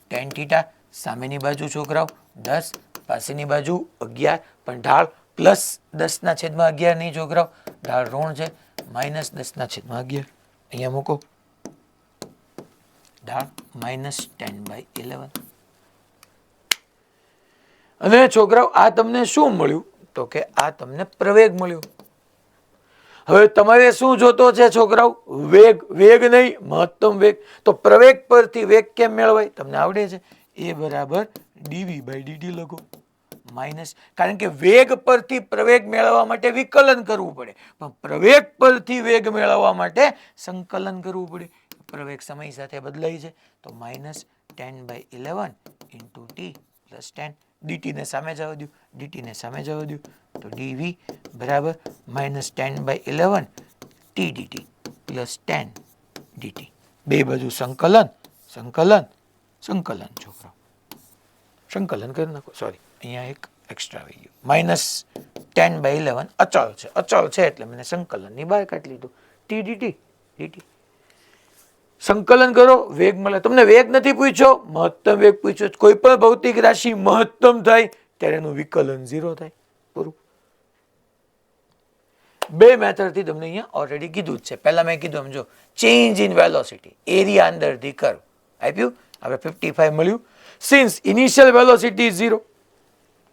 tan થીટા. સામેની બાજુ છોકરાઓ 10, પાસેની બાજુ 11, પણ ઢાળ +10/11 નહીં છોકરાઓ, ઢાળ ઋણ છે -10/11. અહીંયા મૂકો, ઢાળ -10/11. અને છોકરાઓ આ તમને શું મળ્યું, તો કે આ તમને પ્રવેગ મળ્યો. હવે તમારે શું જોતો છે છોકરાઓ, વેગ. વેગ નહીં, મહત્તમ વેગ. તો પ્રવેગ પરથી વેગ કેમ મેળવાય, તમને આવડે છે. એ બરાબર dv/dt લખો માઇનસ, કારણ કે વેગ પરથી પ્રવેગ મેળવવા માટે વિકલન કરવું પડે, પણ પ્રવેગ પરથી વેગ મેળવવા માટે સંકલન કરવું પડે. પ્રવેગ સમય સાથે બદલાય છે, તો -10/11 × t + 10. dt ને સામે જવા દો, dt ને સામે જવા દો, તો dv બરાબર -10/11 t dt + 10 dt. બે બાજુ સંકલન સંકલન સંકલન. છોકરો સંકલન કરી નાખો. સોરી, અહીંયા એક એક્સ્ટ્રા આવી ગયું. -10/11 અચળ છે, અચળ છે એટલે મને સંકલનની બહાર કાઢી લીધું. t dt dt સંકલન કરો, વેગ મળે. તમને વેગ નથી પૂછ્યો, મહત્તમ વેગ પૂછ્યો. કોઈ પણ ભૌતિક રાશિ મહત્તમ થાય ત્યારે એનું વિકલન 0 થાય. પૂરું. બે મેથડથી તમને અહીંયા ઓલરેડી કીધું જ છે. પહેલા મેં કીધું સમજો, change in velocity, area under the curve આપ્યું. હવે 55 મળ્યું. સિન્સ ઇનિશિયલ વેલોસિટી 0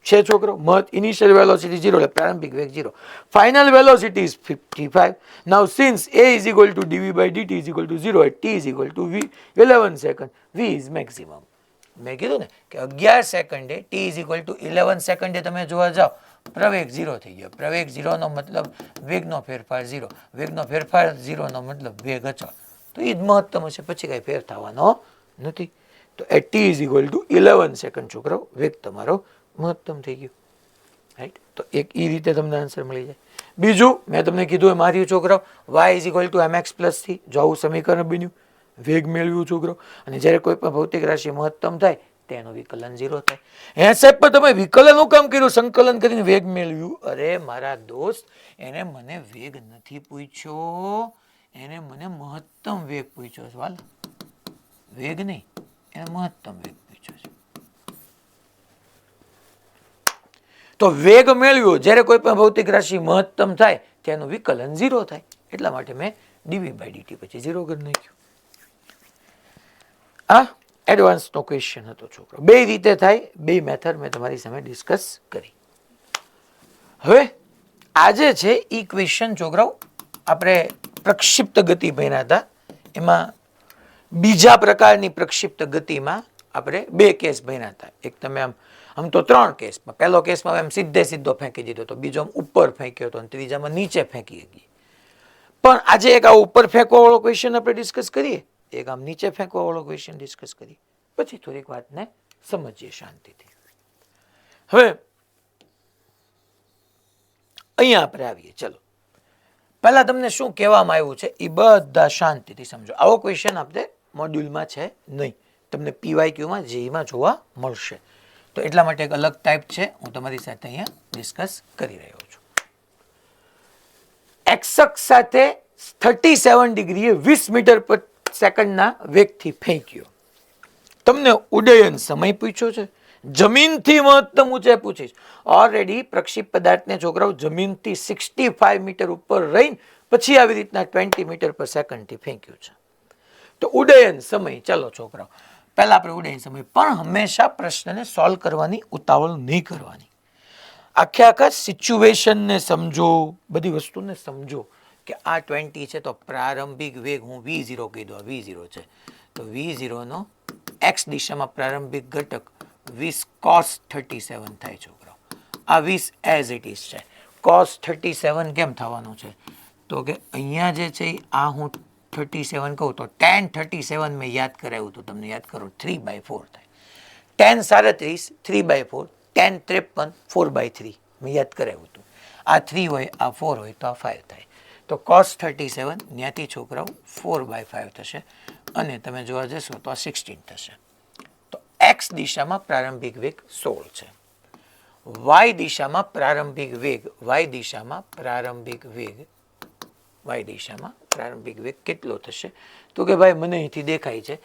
છે છોકરો, ઇનિશિયલ વેલોસિટી 0 એટલે પ્રારંભિક વેગ 0. Final velocity is 55. Now since a is equal to dv by dt is equal to 0 at t is equal to v 11 second, v is maximum. મેં કીધું ને કે 11 સેકન્ડે t is equal to 11 સેકન્ડે તમે જોવા જાઓ, પ્રવેગ 0 થઈ ગયો. પ્રવેગ 0 નો મતલબ વેગનો ફેરફાર 0, વેગનો ફેરફાર 0 નો મતલબ વેગ અચળ. તો એ જ મહત્તમ હશે, પછી કઈ ફેર થવાનો નથી. તો at t is equal to 11 second છોકરો વેગ તમારો મહત્તમ થઈ ગયું. રાઈટ. તો એક એ રીતે તમને આન્સર મળી જાય. બીજું મેં તમને કીધું એ માર્યું છોકરો, y is equal to mx plus c, જો આવું સમીકરણ બન્યું, વેગ મેળવ્યું છોકરો. અને જ્યારે કોઈ પણ ભૌતિક રાશિ મહત્તમ થાય તેનું વિકલન 0 થાય. હે સાહેબ પણ તમે વિકલનનું કામ કર્યું, સંકલન કરીને વેગ મેળવ્યું? અરે મારા દોસ્ત, એને મને વેગ નથી પૂછ્યો, એને મને મહત્તમ વેગ પૂછ્યો છે. વાલ, વેગ નહીં, એને મહત્તમ વેગ પૂછ્યો છે. તો વેગ મેળવ્યો જ્યારે કોઈ પણ ભૌતિક રાશિ મહત્તમ થાય તેનું વિકલન 0 થાય. એટલા માટે મેં dv by dt પછી 0 કરી નાખ્યું. આ એડવાન્સ નો ક્વેશ્ચન હતો છોકરો. બે રીતે થાય, બે મેથડ મેં તમારી સામે ડિસ્કસ કરી. હવે આજે છે ઈ ક્વેશ્ચન છોકરાઓ આપણે પ્રક્ષિપ્ત ગતિ ભણ્યા હતા, એમાં બીજા પ્રકારની પ્રક્ષિપ્ત ગતિમાં આપણે બે કેસ ભણ્યા હતા. એક તમે આમ તો ત્રણ કેસમાં, પહેલો કેસમાં એમ સીધો ફેંકી દીધો તો, બીજો ઉપર ફેંક્યો હતો, ત્રીજામાં નીચે ફેંકી ગઈ. પણ આજે એક આ ઉપર ફેંકવા વાળો ક્વેશ્ચન આપણે ડિસ્કસ કરીએ, એક આમ નીચે ફેંકવા વાળો ક્વેશ્ચન ડિસ્કસ કરીએ, પછી થોડીક વાતને સમજીએ શાંતિથી. હવે અહીંયા આપણે આવીએ. ચલો, પહેલા તમને શું કહેવામાં આવ્યું છે એ બધા શાંતિથી સમજો. આવો ક્વેશ્ચન આપણે મોડ્યુલમાં છે નહીં, તમને PYQમાં જેઈમાં જોવા મળશે. તો એટલા માટે એક અલગ ટાઈપ છે, હું તમારી સાથે અહીંયા ડિસ્કસ કરી રહ્યો છું. એક્સ અક્ષ સાથે 37 ડિગ્રીએ 20 મીટર પર સેકન્ડના વેગથી ફેંક્યો. તમને ઉડ્ડયન સમય પૂછ્યો છે, જમીનથી મહત્તમ ઊંચાઈ પૂછીશ. ઓલરેડી પ્રક્ષિપ્ત પદાર્થને છોકરાઓ જમીનથી 65 મીટર ઉપર રહીને પછી આવી રીતના 20 મીટર પર સેકન્ડથી ફેંક્યું છે. તો ઉડ્ડયન સમય, ચાલો છોકરાઓ પહેલા આપણે ઉડ્ડયન સમય, પણ હંમેશા પ્રશ્નને સોલ્વ કરવાની ઉતાવળ નહીં કરવાની. આખા સિચ્યુએશનને સમજો, બધી વસ્તુને સમજો કે આ 20 છે તો પ્રારંભિક વેગ હું v0 કહી દઉં, v0 છે તો v0 નો x દિશામાં પ્રારંભિક ઘટક 20 cos 37 થાય છોકરાઓ. આ 20 એઝ ઇટ ઇઝ છે. cos 37 કેમ થવાનું છે તો કે અહીંયા જે છે આ હું 37 કહું તો tan 37 મેં યાદ કરાવ્યું તો તમને યાદ કરો 3/4 થાય. tan 37 3/4, tan 53 4/3 મેં યાદ કરાવ્યું હતું. આ 3 હોય, આ 4 હોય તો આ 5 થાય. તો cos 37 ત્યાંથી છોકરાઓ 4/5 થશે અને તમે જોવા જશો તો આ 16 થશે. તો x દિશામાં પ્રારંભિક વેગ 16 છે. y દિશામાં પ્રારંભિક વેગ, y દિશામાં પ્રારંભિક વેગ કેટલો થશે તો કે ભાઈ મને અહીંથી દેખાય છે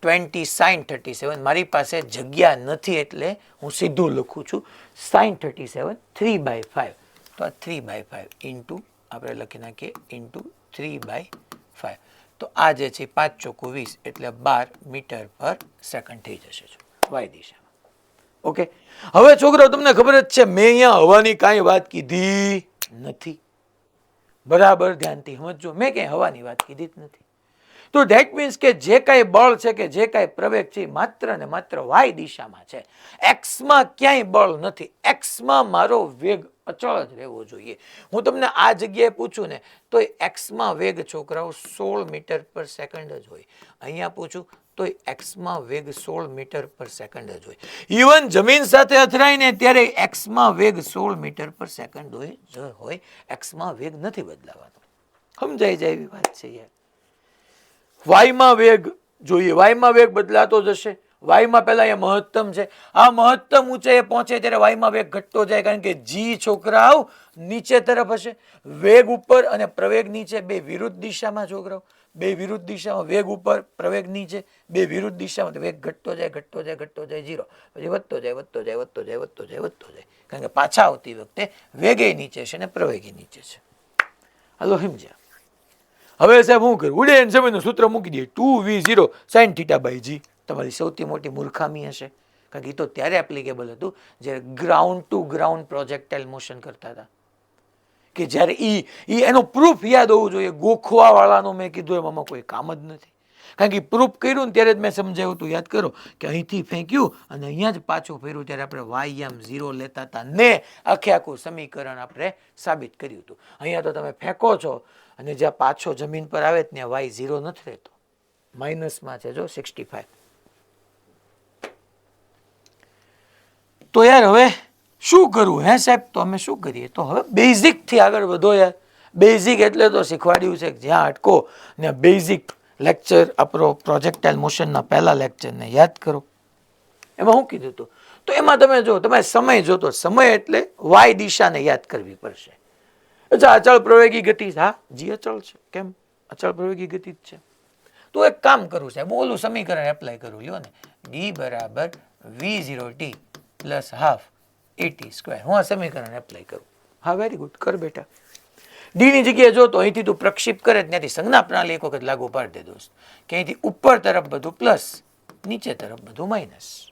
20 sin 37, મારી પાસે જગ્યા નથી એટલે હું સીધું લખું છું sin 37 3/5. તો આ 3/5 ઇન્ટુ આપણે લખી નાખીએ ઇન્ટુ 3/5. તો આ જે છે 5 ચોકુ 20 એટલે 12 મીટર પર સેકન્ડ થઈ જશે y દિશામાં. ઓકે, હવે છોકરો તમને ખબર જ છે મેં અહીંયા હવાની કાંઈ વાત કીધી નથી. બરાબર ધ્યાનથી સમજો, મેં ક્યાંય હવાની વાત કીધી જ નથી. તો ધેટ મીન્સ કે જે કાંઈ બળ છે કે જે કાંઈ પ્રવેગ છે માત્ર ને માત્ર y દિશામાં છે, એક્સમાં ક્યાંય બળ નથી. એક્સમાં મારો વેગ અચળ જ રહેવો જોઈએ. હું તમને આ જગ્યાએ પૂછું ને તો એક્સમાં વેગ છોકરાઓ 16 મીટર પર સેકન્ડ જ હોય. અહીંયા પૂછું તો એક્સમાં વેગ 16 મીટર પર સેકન્ડ જ હોય. ઇવન જમીન સાથે અથડાઈને ત્યારે એક્સમાં વેગ 16 મીટર પર સેકન્ડ હોય. એક્સમાં વેગ નથી બદલાવાનો. સમજાઈ જાય એવી વાત છે યાર. વાયમાં વેગ જોઈએ, વાયમાં વેગ બદલાતો જશે. વાયમાં પહેલા અહીંયા મહત્તમ છે, આ મહત્તમ ઊંચાઈએ પહોંચે ત્યારે વાયમાં વેગ ઘટતો જાય, કારણ કે જી છોકરાઓ નીચે તરફ હશે, વેગ ઉપર અને પ્રવેગ નીચે, બે વિરુદ્ધ દિશામાં છોકરાઓ. બે વિરુદ્ધ દિશામાં, વેગ ઉપર પ્રવેગ નીચે, બે વિરુદ્ધ દિશામાં તો વેગ ઘટતો જાય ઘટતો જાય ઘટતો જાય 0, પછી વધતો જાય વધતો જાય વધતો જાય વધતો જાય વધતો જાય, કારણ કે પાછા આવતી વખતે વેગે નીચે છે ને પ્રવેગે નીચે છે. હાલો સમજ્યા? હવે સાહેબ શું કરું? ઉડ્ડયન સમયનું સૂત્ર મૂકી દઈએ 2v0 sin θ/g. તમારી સૌથી મોટી મૂર્ખામી હશે, કારણ કે એ તો ત્યારે એપ્લિકેબલ હતું જ્યારે ગ્રાઉન્ડ ટુ ગ્રાઉન્ડ પ્રોજેક્ટાઇલ મોશન કરતા હતા, કે જ્યારે એનો પ્રૂફ યાદ હોવું જોઈએ. ગોખવા વાળાનો મેં કીધું એમાં કોઈ કામ જ નથી, કારણ કે પ્રૂફ કર્યું ને ત્યારે જ મેં સમજાવ્યું હતું. યાદ કરો કે અહીંથી ફેંક્યું અને અહીંયા જ પાછું ફેર્યું ત્યારે આપણે વાય એમ 0 લેતા હતા ને આખે આખું સમીકરણ આપણે સાબિત કર્યું હતું. અહીંયા તો તમે ફેંકો છો અને જ્યાં પાછો જમીન પર આવે ત્યાં વાય 0 નથી રહેતો, માઇનસમાં છે જો 65. તો યાર હવે શું કરવું હે સાહેબ? તો અમે શું કરીએ? તો હવે બેઝિકથી આગળ વધો યાર. બેઝિક એટલે તો શીખવાડ્યું છે કે જ્યાં અટકો ને બેઝિક લેક્ચર આપણો પ્રોજેક્ટાઇલ મોશનના પહેલા લેક્ચરને યાદ કરો. એમાં શું કીધું હતું? તો એમાં તમે જો તમે સમય જોતો, સમય એટલે વાય દિશાને યાદ કરવી પડશે. અચ્છા, અચળ પ્રવેગી ગતિ, હા જી અચળ છે, કેમ અચળ પ્રવેગી ગતિ જ છે. તો એક કામ કરું સાહેબ, ઓલું સમીકરણ એપ્લાય કરું. લ્યો ને, d બરાબર v0t પ્લસ હાફ at². હું આ સમીકરણ એપ્લાય કરું. હા વેરી ગુડ, કર બેટા. ડી ની જગ્યાએ જો તો અહીંથી તું પ્રક્ષેપ કરે ત્યાંથી સંજ્ઞા પ્રણાલી એક વખત લાગુ પાડી દે દોસ્ત, કે અહીંથી ઉપર તરફ બધું પ્લસ, નીચે તરફ બધું માઇનસ.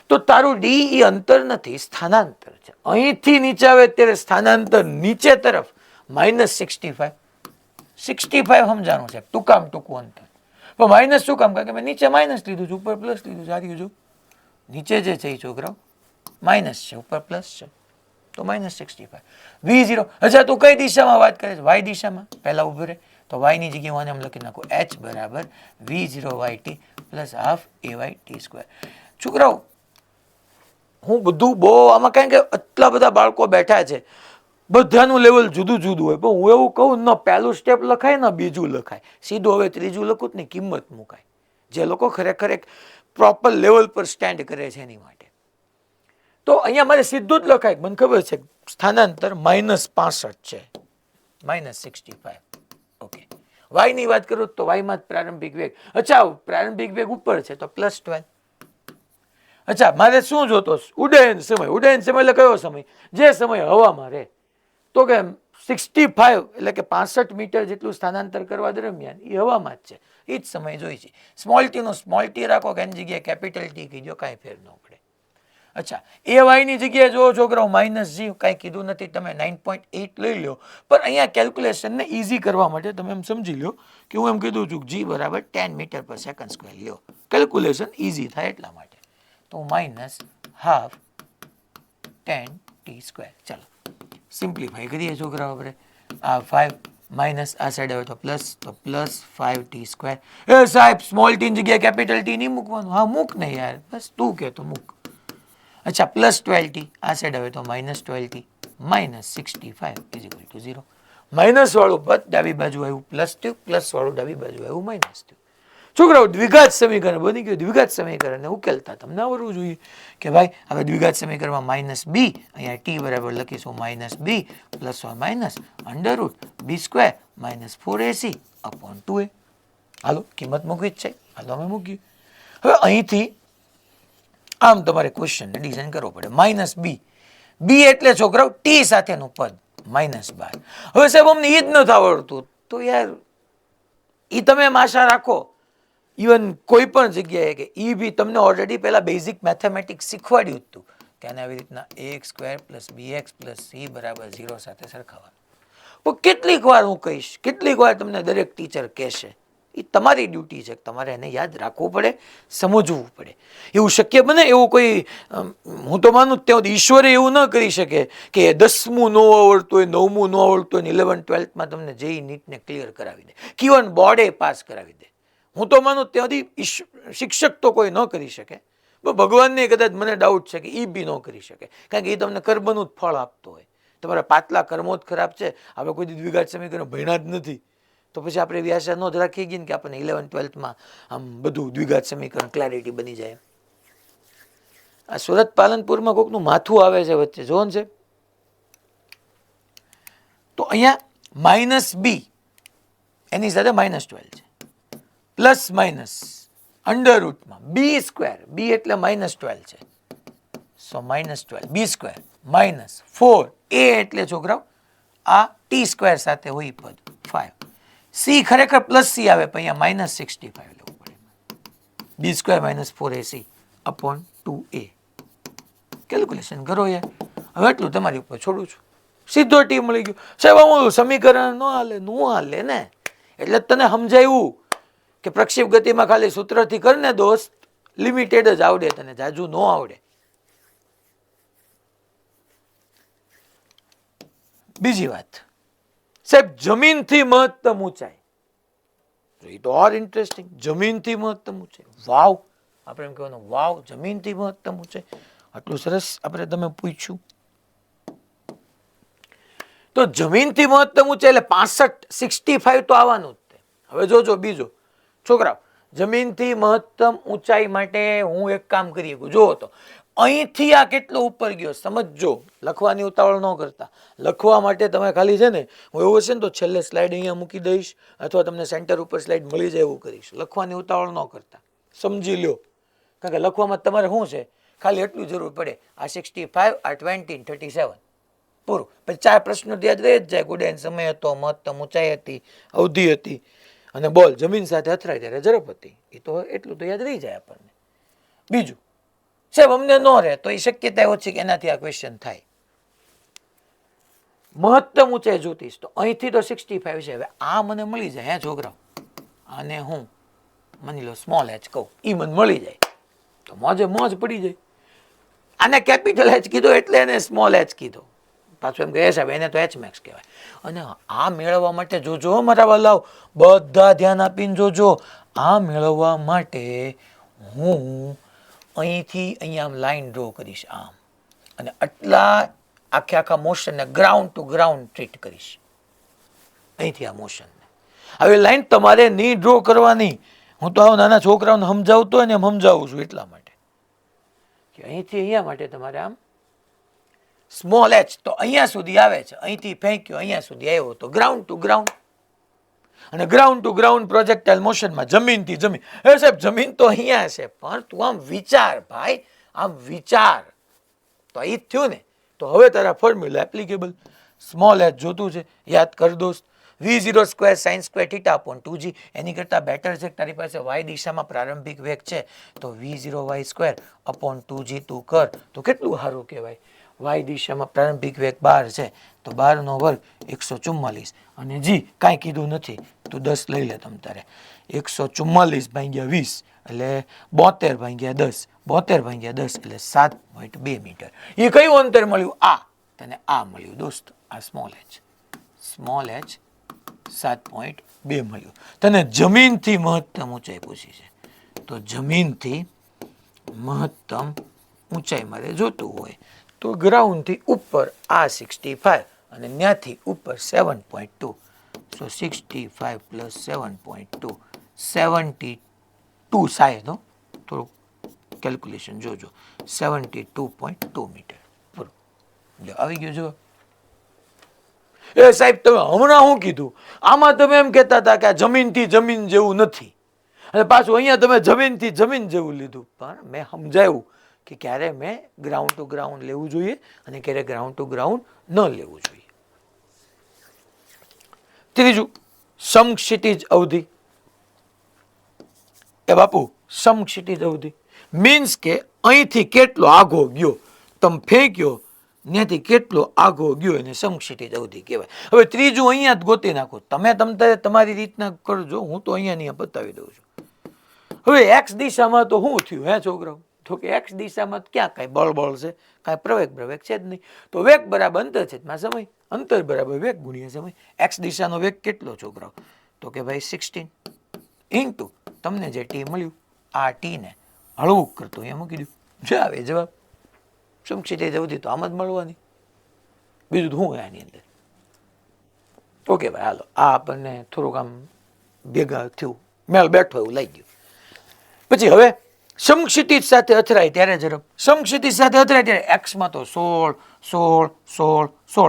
તો તારું ડી એ અંતર નથી, સ્થાનાંતર છે. અહીંથી નીચે આવે ત્યારે સ્થાનાંતર નીચે તરફ -65. 65 સમજાણું છે, ટૂંકામ ટૂંકું અંતર. પણ માઇનસ શું કામ? કારણ કે મેં નીચે માઇનસ લીધું છે, ઉપર પ્લસ લીધું છે. સારી જો નીચે જે છે એ છોકરાઓ માઇનસ છે, ઉપર પ્લસ છે, તો -65 v0. અચ્છા, તું કઈ દિશામાં વાત કરે છે? વાય દિશામાં. પહેલા ઉભું રહે તો વાય ની જગ્યાએ હું આને એમ લખી નાખું, h બરાબર v0yt પ્લસ હાફ ayt². છોકરાઓ હું બધું બહુ આમાં, કારણ કે આટલા બધા બાળકો બેઠા છે, બધાનું લેવલ જુદું જુદું હોય. પણ હું એવું કહું, ન પહેલું સ્ટેપ લખાય ને બીજું લખાય, સીધું હવે ત્રીજું લખું ને કિંમત મુકાય. જે લોકો ખરેખર એક પ્રોપર લેવલ પર સ્ટેન્ડ કરે છે એની માટે. તો અહીંયા મારે સીધું જ લખાય, મને ખબર છે સ્થાનાંતર -65 છે, -65. ઓકે, વાય ની વાત કરું તો વાયમાં પ્રારંભિક વેગ. અચ્છા, પ્રારંભિક વેગ ઉપર છે તો +12. અચ્છા, મારે શું જોતો? ઉડ્ડયન સમય. ઉડ્ડયન સમય એટલે કયો સમય? જે સમય હવામાં રહે. તો કે 65 એટલે કે 65 મીટર જેટલું સ્થાનાંતર કરવા દરમિયાન એ હવામાં જ છે, એ જ સમય જોઈ છે. સ્મોલ ટી નો સ્મોલ ટી રાખો કે એની જગ્યાએ કેપિટલ ટી કીધો, કાંઈ ફેર ન પડે. અચ્છા, એ વાય ની જગ્યાએ જો છોકરાઓ -g, કાંઈ કીધું નથી, તમે 9.8 લઈ લો. પણ અહીંયા કેલ્ક્યુલેશનને ઇઝી કરવા માટે તમે એમ સમજી લો કે હું એમ કીધું છું g બરાબર 10 મીટર પર સેકન્ડ સ્ક્વેર લ્યો, કેલ્ક્યુલેશન ઇઝી થાય એટલા માટે. તો -half 10t². ચાલો સિમ્પ્લિફાઈ કરીએ છોકરાઓ આપણે. આ 5 માઇનસ આ સાઈડ આવે તો પ્લસ, તો +5t². એ સાહેબ સ્મોલ ટી ની જગ્યાએ કેપિટલ ટી નહીં મૂકવાનું? હા મૂક ને યાર, બસ તું કે તો મૂક. અચ્છા, +12t આ સાઈડ આવે તો -12t -65 = 0. માઇનસ વાળું પદ ડાબી બાજુ આવ્યું પ્લસ થયું, પ્લસ વાળું ડાબી બાજુ આવ્યું માઇનસ થયું. છોકરાઓ દ્વિઘાત સમીકરણ બની ગયું. દ્વિઘાત સમીકરણને ઉકેલતા તમને આવડવું જોઈએ કે ભાઈ હવે દ્વિઘાત સમીકરણમાં -b, અહીંયા t બરાબર લખીશું -b plus or minus √b² -4ac/2a. હાલો કિંમત મૂકવી જ છે, હાલો અમે મૂકીએ. હવે અહીંથી આમ તમારે ક્વેશ્ચનને ડિઝાઇન કરવો પડે. -b, b એટલે છોકરાઓ t સાથેનું પદ -12. હવે સાહેબ અમને એ જ નથી આવડતું, તો યાર એ તમે એમ આશા રાખો ઇવન કોઈ પણ જગ્યાએ કે એ બી તમને ઓલરેડી પહેલા બેઝિક મેથેમેટિક્સ શીખવાડ્યું હતું કે આને આવી રીતના ax² + bx + c = 0 સાથે સરખાવવાનું. પણ કેટલીક વાર હું કહીશ, કેટલીક વાર તમને દરેક ટીચર કહેશે, એ તમારી ડ્યુટી છે, તમારે એને યાદ રાખવું પડે, સમજવું પડે. એવું શક્ય બને એવું કોઈ, હું તો માનું ત્યાં ઈશ્વરે એવું ન કરી શકે કે 10મું ન આવડતું હોય, 9મું ન આવડતું હોય, 11th 12thમાં તમને જેઈ નીટને ક્લિયર કરાવી દે, ઇવન બોર્ડે પાસ કરાવી દે. હું તો માનું ત્યાંથી શિક્ષક તો કોઈ ન કરી શકે, પણ ભગવાનને કદાચ મને ડાઉટ છે કે એ બી ન કરી શકે, કારણ કે એ તમને કર્મનું જ ફળ આપતો હોય. તમારા પાછલા કર્મો જ ખરાબ છે. આપણે કોઈ દ્વિઘાત સમીકરણ ભણ્યા જ નથી, તો પછી આપણે એવી આશા ન જ રાખી ગઈ ને કે આપણને 11th 12thમાં આમ બધું દ્વિઘાત સમીકરણ ક્લેરિટી બની જાય. આ સુરત પાલનપુરમાં કોઈકનું માથું આવે છે વચ્ચે, જોન છે. તો અહીંયા -b એની સાથે -12 છે. પ્લસ માઇનસ અંડર રૂટમાં બી સ્ક્વેર, બી એટલે -12 છે, સો -12 બી સ્ક્વેર માઇનસ 4 એ એટલે છોકરાઓ આ ટી સ્ક્વેર સાથે હોય પદ 5, સી ખરેખર પ્લસ સી આવે પણ અહીંયા -65 લેવું પડે, બી square -4ac upon 2a. Calculation કરો યાર. હવે એટલું તમારી ઉપર છોડું છું. સીધો ટી મળી ગયો. સાહેબ હું સમીકરણ નો હાલે ને, એટલે તને સમજાયું કે પ્રક્ષેપ ગતિમાં ખાલી સૂત્રથી કર ને દોસ્ત, લિમિટેડ જ આવડે તને, જાજુ ન આવડે. બીજી વાત, સાહેબ જમીનથી મહત્તમ ઊંચાઈ, એ તો ઓર ઇન્ટરેસ્ટિંગ. જમીનથી મહત્તમ ઊંચાઈ, વાવ, આપણે એમ કહેવાનું વાવ, જમીનથી મહત્તમ ઊંચાઈ, આટલું સરસ આપણે તમે પૂછ્યું. તો જમીનથી મહત્તમ ઊંચાઈ એટલે 65 તો આવવાનું જ તે. હવે જોજો બીજો છોકરાઓ, જમીનથી મહત્તમ ઊંચાઈ માટે હું એક કામ કરી શકું. જો તો અહીંથી આ કેટલો ઉપર ગયો સમજજો, લખવાની ઉતાવળ ન કરતા. લખવા માટે તમે ખાલી છે ને, હું એવું હશે ને તો છેલ્લે સ્લાઇડ અહીંયા મૂકી દઈશ, અથવા તમને સેન્ટર ઉપર સ્લાઇડ મળી જાય એવું કરીશ. લખવાની ઉતાવળ ન કરતા, સમજી લ્યો. કારણ કે લખવામાં તમારે શું છે, ખાલી એટલું જરૂર પડે, આ 65, આ 20, 37 પૂરું. પછી 4 પ્રશ્નો યાદ રહી જ જાય. ગુડેન સમય હતો, મહત્તમ ઊંચાઈ હતી, અવધિ હતી, અને બોલ જમીન સાથે અથડાય ત્યારે ઝડપ હતી. એ તો એટલું તો યાદ રહી જાય આપણને. બીજું સાહેબ અમને ન રહે તો એ શક્યતા ઓછી કે એનાથી આ ક્વેશ્ચન થાય. મહત્તમ ઊંચાઈ જોતીશ તો અહીંથી તો 65 છે. હવે આ મને મળી જાય હે છોકરાઓ, અને હું માની લો સ્મોલ h કહું, એ મને મળી જાય તો મોજે મોજ પડી જાય. આને કેપિટલ h કીધો એટલે એને સ્મોલ h કીધો. પાછું એમ કહે સાહેબ એને તો h મેક્સ કહેવાય. અને આ મેળવવા માટે જોજો મારા વાલાઓ, બધા ધ્યાન આપીને જોજો. આ મેળવવા માટે હું અહીંથી અહીંયા આમ લાઈન ડ્રો કરીશ આમ, અને આટલા આખા મોશનને ગ્રાઉન્ડ ટુ ગ્રાઉન્ડ ટ્રીટ કરીશ અહીંથી આ મોશનને. હવે લાઈન તમારે નહીં ડ્રો કરવાની, હું તો આવું નાના છોકરાઓને સમજાવતો હોય ને એમ સમજાવું છું એટલા માટે કે અહીંથી અહીંયા માટે તમારે આમ સ્મોલ h તો અહીંયા સુધી આવે છે, અહીંથી ફેંક્યો અહીંયા સુધી આવ્યો તો ગ્રાઉન્ડ ટુ ગ્રાઉન્ડ. અને ગ્રાઉન્ડ ટુ ગ્રાઉન્ડ પ્રોજેક્ટાઇલ મોશનમાં જમીનથી જમીન. હે સાહેબ જમીન તો અહીંયા છે, પણ તું આમ વિચાર ભાઈ, આમ વિચાર. તો એ જ થયું ને. તો હવે તારા ફોર્મ્યુલા એપ્લિકેબલ. સ્મોલ h જોતું છે, યાદ કર દોસ્ત, v0 square sine square theta upon 2g. એની કરતાં બેટર છે કે તારી પાસે y દિશામાં પ્રારંભિક વેગ છે તો v0 y square upon 2g તું કર તો કેટલું સારું કહેવાય. y દિશામાં પ્રારંભિક વેગ 12 છે તો 12 નો વર્ગ 144, અને જી કાંઈ કીધું નથી તું 10 લઈ લે તમ તારે. 144 ભાગ્યા 20 એટલે 72 ભાગ્યા 10, 72 ભાગ્યા 10 એટલે 7.2 મીટર. એ કયું અંતર મળ્યું? આ તને આ મળ્યું દોસ્ત, આ સ્મોલ h. સ્મોલ h 7.2 મળ્યું. તને જમીનથી મહત્તમ ઊંચાઈ પૂછી છે, તો જમીનથી મહત્તમ ઊંચાઈ મારે જોતું હોય તો ગ્રાઉન્ડથી ઉપર આ 65 અને ત્યાંથી ઉપર 7.2. સો 65 પ્લસ 7.2 72 સાહેબ થોડું કેલ્ક્યુલેશન જોજો, 72.2 મીટર પૂરું. આવી ગયું જો. એ સાહેબ તમે હમણાં શું કીધું? આમાં તમે એમ કહેતા હતા કે આ જમીનથી જમીન જેવું નથી, અને પાછું અહીંયા તમે જમીનથી જમીન જેવું લીધું. પણ મેં સમજાયું કે ક્યારે મેં ગ્રાઉન્ડ ટુ ગ્રાઉન્ડ લેવું જોઈએ અને ક્યારે ગ્રાઉન્ડ ટુ ગ્રાઉન્ડ ન લેવું જોઈએ. ત્રીજું, સમક્ષિતિજ અવધિ. એ બાપુ સમક્ષિતિજ અવધિ મીન્સ કે અહીંથી કેટલો આઘો ગયો, તમે ફેંક્યો ત્યાંથી કેટલો આઘો ગયો એને સમક્ષિતિજ અવધિ કહેવાય. હવે ત્રીજું અહીંયા જ ગોતી નાખો તમે, તમારી રીતના કરજો, હું તો અહીંયા બતાવી દઉં છું. હવે એક્સ દિશામાં તો શું થયું હે છોકરાઓ? તો કે એક્સ દિશામાં ક્યાં કાંઈ બળ છે, કાંઈ પ્રવેગ છે જ નહીં. તો વેગ બરાબર અંતર છેદમાં સમય, અંતર બરાબર વેગ ગુણ્યા સમય. એક્સ દિશાનો વેગ કેટલો છોકરાઓ? તો કે ભાઈ 16 ઇન્ટુ તમને જે ટી મળ્યું, આ ટી ને હળવું કરતો અહીંયા મૂકી દઉં, જે આવે જવાબ. સમક્ષિતિજ અવધિ તો આમ જ મળવાની, બીજું તો શું આની અંદર. ઓકે ભાઈ હાલો, આ આપણને થોડુંક આમ ભેગા થયું, મેળ બેઠો એવું લાગી ગયું. પછી હવે સમક્ષિતિજ સાથે અથડાય ત્યારે ઝડપ. સમક્ષિતિજ સાથે અથડાય ત્યારે એક્સમાં તો 16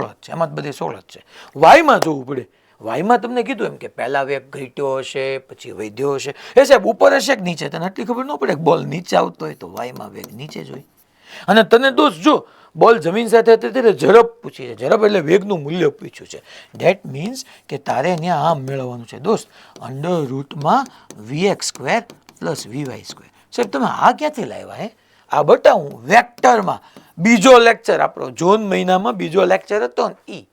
જ છે, એમાં જ બધે 16 જ છે. વાયમાં જોવું પડે. વાયમાં તમને કીધું એમ કે પહેલા વેગ ઘટ્યો હશે પછી વધ્યો હશે. એ સાહેબ ઉપર હશે કે નીચે? તને આટલી ખબર ન પડે કે બોલ નીચે આવતો હોય તો વાયમાં વેગ નીચે જ હોય. અને તને દોસ્ત જો બોલ જમીન સાથે હતી ત્યારે ઝડપ પૂછી છે. ઝડપ એટલે વેગનું મૂલ્ય પૂછ્યું છે. ધેટ મીન્સ કે તારે ત્યાં આમ મેળવવાનું છે દોસ્ત, √માં vx² + vy². સાહેબ તમે આ ક્યાંથી લાવ્યા હે? આ બતાવું વેક્ટરમાં. બીજો લેક્ચર આપણો જૂન મહિનામાં બીજો લેક્ચર હતો ને ઈ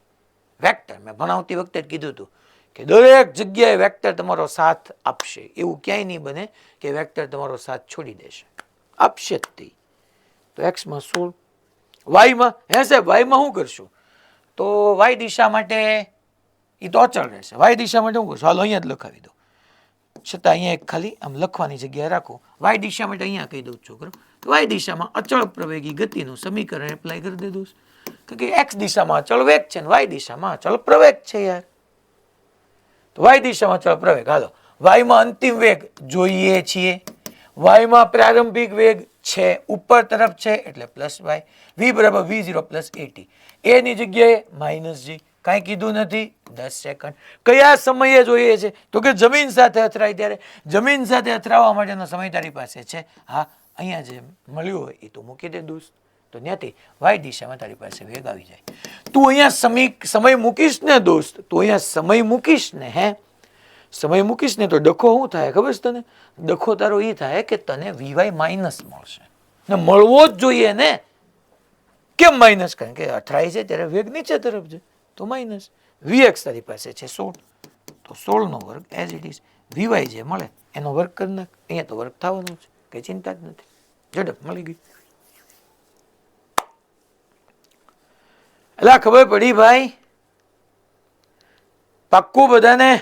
વેક્ટર. મેં ભણાવતી વખતે જ કીધું હતું કે દરેક જગ્યાએ વેક્ટર તમારો સાથ આપશે. એવું ક્યાંય નહીં બને કે વેક્ટર તમારો સાથ છોડી દેશે, આપશે જ તે. તો એક્સમાં 16, વાયમાં હે સાહેબ વાયમાં શું કરશું? તો વાય દિશા માટે એ તો અચળ રહેશે. વાય દિશા માટે શું કરશું? હાલો અહીંયા જ લખાવી દો. છતાં અહીંયા એક ખાલી આમ લખવાની જગ્યાએ રાખો. વાય દિશા માટે અહીંયા કહી દઉં છોકરો, વાય દિશામાં અચળ પ્રવેગી ગતિનું સમીકરણ એપ્લાય કરી દે દોસ્ત. કે એક્સ દિશામાં અચળ વેગ છે ને વાય દિશામાં અચળ પ્રવેગ છે યાર. તો વાય દિશામાં અચળ પ્રવેગ. હાલો વાયમાં અંતિમ વેગ જોઈએ છીએ. વાયમાં પ્રારંભિક વેગ છે ઉપર તરફ છે એટલે +y. v = v0 + at. એની જગ્યાએ -g. કાંઈ કીધું નથી. 10 સેકન્ડ. કયા સમયે જોઈએ છે? તો કે જમીન સાથે અથડાય ત્યારે. જમીન સાથે અથડાવવા માટેનો સમય તારી પાસે છે. હા અહીંયા જે મળ્યું હોય એ તો મૂકી દે દોસ્ત. તો ત્યાંથી વાય દિશામાં તારી પાસે વેગ આવી જાય. તું અહીંયા સમય મૂકીશ ને દોસ્ત, તું અહીંયા સમય મૂકીશ ને સમય મૂકીશ ને તો ડખો શું થાય ખબર છે તને? ડખો તારો એ થાય કે તને vy માઇનસ મળશે ને મળવો જ જોઈએ ને. કેમ માઇનસ? કારણ કે અથડાય છે ત્યારે વેગ નીચે તરફ છે તો માઇનસ. vx તારી પાસે છે 16, તો 16 નો વર્ગ એઝ ઇટ ઇઝ. vy જે મળે એનો વર્ગ કરી નાખ. અહીંયા તો વર્ગ થવાનો છે, કઈ ચિંતા જ નથી. ઝડપ મળી ગઈ. એટલે ખબર પડી ભાઈ? પાક્કું બધાને?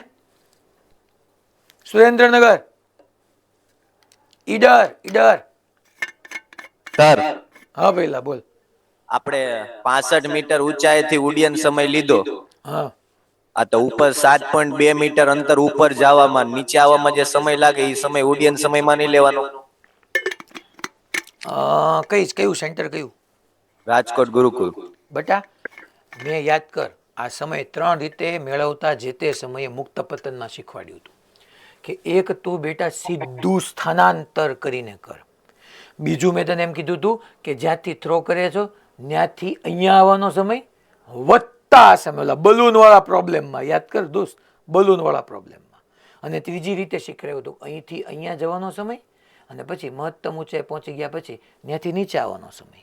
સુરેન્દ્રનગર, ઈડર સર હા પેલા બોલ. આપણે 65 મીટર ઊંચાઈથી ઉડ્ડયન સમય લીધો. હા આ તો ઉપર 7.2 મીટર અંતર ઉપર જવામાં નીચે આવવામાં જે સમય લાગે એ સમય ઉડ્ડયન સમયમાં નહીં લેવાનો. કયું સેન્ટર કયું? રાજકોટ ગુરુકુળ. બટા મેં યાદ કર, આ સમય 3 રીતે મેળવતા જે તે સમયે મુક્ત પતનમાં શીખવાડ્યું હતું કે એક તું બેટા સીધું સ્થાનાંતર કરીને કર. બીજું મેં તને એમ કીધું હતું કે જ્યાંથી થ્રો કરે છો ત્યાંથી અહીંયા આવવાનો સમય વધતા સમય, ઓલા બલૂન વાળા પ્રોબ્લેમમાં યાદ કર દોસ્ત, બલૂન વાળા પ્રોબ્લેમમાં. અને ત્રીજી રીતે શીખવાડ્યું હતું અહીંથી અહીંયા જવાનો સમય અને પછી મહત્તમ ઊંચાઈ પહોંચી ગયા પછી ત્યાંથી નીચે આવવાનો સમય.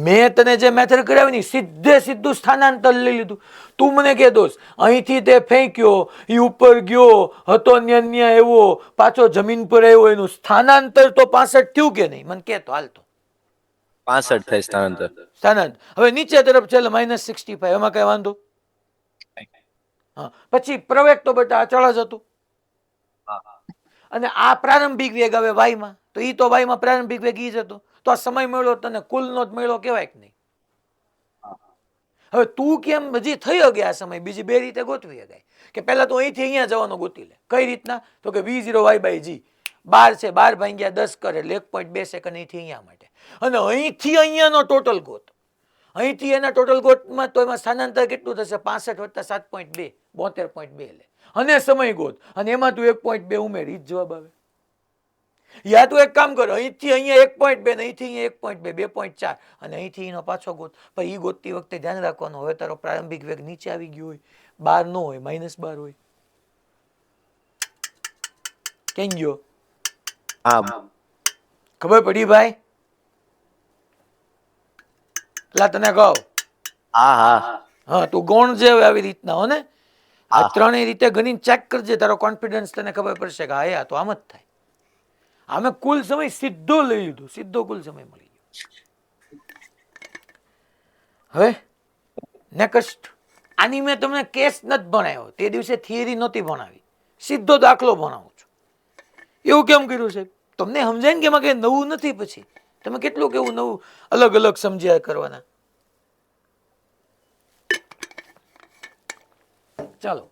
મેં તને જે મેથડ કરાવી ને સીધું સ્થાનાંતર લઈ લીધું. તું મને કે દોસ્ત અહીંથી તે ફેંક્યો, એ ઉપર ગયો હતો, ન્યા એવો પાછો જમીન પર આવ્યો, એનું સ્થાનાંતર તો 65 થયું કે નહીં? મને કે તો હાલતો 65 થાય સ્થાનાંતર. હવે નીચે તરફ છે -65, એમાં કઈ વાંધો? હા પછી પ્રવેગ તો બેટા અચળ જ હતું. અને આ પ્રારંભિક વેગ આવે વાયમાં, તો ઈ તો વાયમાં પ્રારંભિક વેગ ઈ જ હતો. તો આ સમય મળ્યો તને કુલનો જ મળ્યો કહેવાય કે નહીં? હવે તું કેમ હજી થઈ ગયા સમય બીજી બે રીતે ગોઠવી શકાય કે પહેલા તો અહીંથી અહીંયા જવાનો ગોતી લે. કઈ રીતના? તો કે v0y/g 12 છે, 12 ભાગ્યા 10 કરે એટલે 1.2 સેકન્ડ અહીંથી અહીંયા માટે. અને અહીંથી અહીંયાનો ટોટલ ગોત. અહીંથી એના ટોટલ ગોતમાં તો એમાં સ્થાનાંતર કેટલું થશે? 65 + 7.2 72.2 લે. અને સમય ગોત અને એમાં તું 1.2 ઉમેરી, જ જવાબ આવે. યા તું એક કામ કર, અહીંથી અહીંયા 1.2 ને અહીંથી અહીંયા 1.2 2.4 અને અહીંથી એનો પાછો ગોત. પણ એ ગોતતી વખતે ધ્યાન રાખવાનું, હવે તારો પ્રારંભિક વેગ નીચે આવી ગયો હોય, 12 નો હોય, -12 હોય. કેમ ગયો? ખબર પડી ભાઈ? લા તને કહો. હા તું ગૌણ જે આવી રીતના હો ને, આ ત્રણેય રીતે ગણી ચેક કરજે, તારો કોન્ફિડન્સ તને ખબર પડશે કે હા તો આમ જ થાય. આમે કુલ સમય સીધો લઈ લીધો, સીધો કુલ સમય મળી ગયો. હવે નેક્સ્ટ, આની મેં તમને કેસ નથી ભણાવ્યો, તે દિવસે થિયરી નહોતી ભણાવી, સીધો દાખલો ભણાવું છું. એવું કેમ કર્યું છે? તમને સમજાય ને કે એમાં કઈ નવું નથી. પછી તમે કેટલું કેવું નવું અલગ અલગ સમજ્યા કરવાના. ચાલો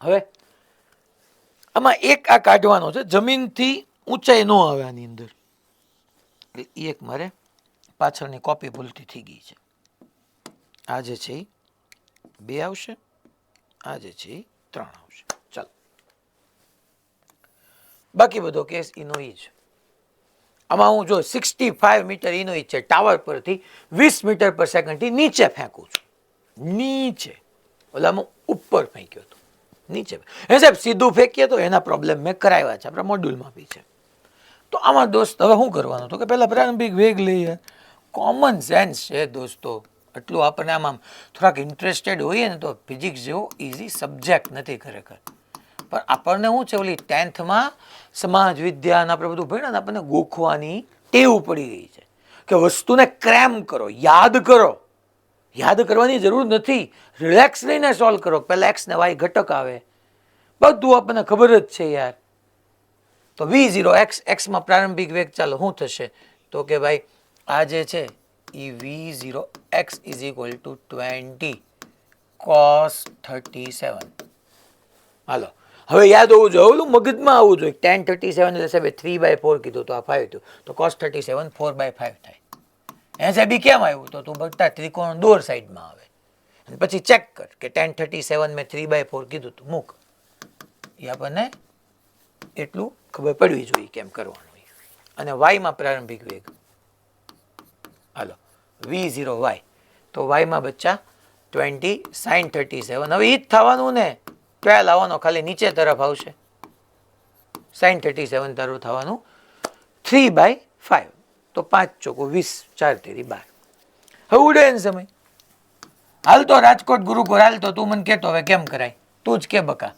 હવે આમાં એક આ કાઢવાનો છે, જમીનથી ઊંચાઈ ન આવે આની અંદર. એક મારે પાછળની કોપી ભૂલતી થઈ ગઈ છે. આ જે છે એ 2 આવશે આ જે છે એ 3 આવશે. ચાલો, બાકી બધો કેસ એનો ઈ છે. આમાં હું જો 65 મીટર એનો ઈ છે, ટાવર પરથી 20 મીટર પર સેકન્ડથી નીચે ફેંકું છું. નીચે, ઓલામાં ઉપર ફેંક્યો હતો, નીચે. હે સાહેબ, સીધું ફેંકીએ તો એના પ્રોબ્લેમ મેં કરાવ્યા છે, આપણા મોડ્યુલમાં બી છે. તો આમાં દોસ્ત હવે શું કરવાનું, તો કે પહેલાં પ્રારંભિક વેગ લઈએ. કોમન સેન્સ છે દોસ્તો. એટલું આપણને આમાં થોડાક ઇન્ટરેસ્ટેડ હોઈએ ને તો ફિઝિક્સ જેવો ઇઝી સબ્જેક્ટ નથી ખરેખર. પણ આપણને શું છે, ઓલી 10થમાં સમાજ વિજ્ઞાન આપણે બધું ભણ્યા ને, આપણને ગોખવાની ટેવ પડી ગઈ છે કે વસ્તુને ક્રેમ કરો, યાદ કરો. યાદ કરવાની જરૂર નથી, રિલેક્સ લઈને સોલ્વ કરો. પહેલાં એક્સ ને વાય ઘટક આવે, બધું આપણને ખબર જ છે યાર. તો v0 x, એક્સમાં પ્રારંભિક વેગ, ચાલો શું થશે, તો કે ભાઈ આ જે છે એ v0 x is equal two 20 cos 37. હાલો, હવે યાદ હોવું જોઈએ, ઓલું મગજમાં આવવું જોઈએ. tan 37 એટલે સાહેબ 3/4 કીધું તો આ 5 થયું, તો cos 37 4/5 થાય. એ સાહેબ કેમ આવ્યું, તો તું બટા ત્રિકોણ દોર સાઈડમાં આવે, અને પછી ચેક કર કે tan 37 મેં 3/4 કીધું તું, મૂક. એ આપણને એટલું ખબર પડવી જોઈએ કેમ કરવાનું. અને વાયમાં પ્રારંભિક વેગ, હાલો v0 y, તો વાયમાં બચ્ચા 20 sin 37. હવે એ જ થવાનું ને, ક્યાં લાવવાનો, ખાલી નીચે તરફ આવશે. sin 37 તારું થવાનું 3/5, તો 5 ચોકો 20, 4 તેરી 12. હવે ઉડે સમય હાલતો રાજકોટ ગુરુકુળ હાલતો, તું મને કહેતો હવે કેમ કરાય, તું જ કે બકા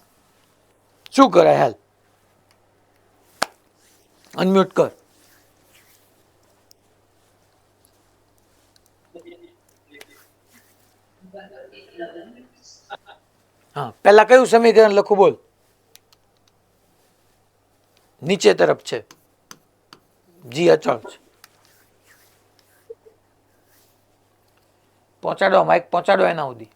શું કરાય, હાલ અનમ્યુટ કર. હા, પેલા કયું સમીકરણ લખું બોલ, નીચે તરફ છે, જી અચળ છે. પહોંચાડો માઇક, પહોંચાડો એના સુધી.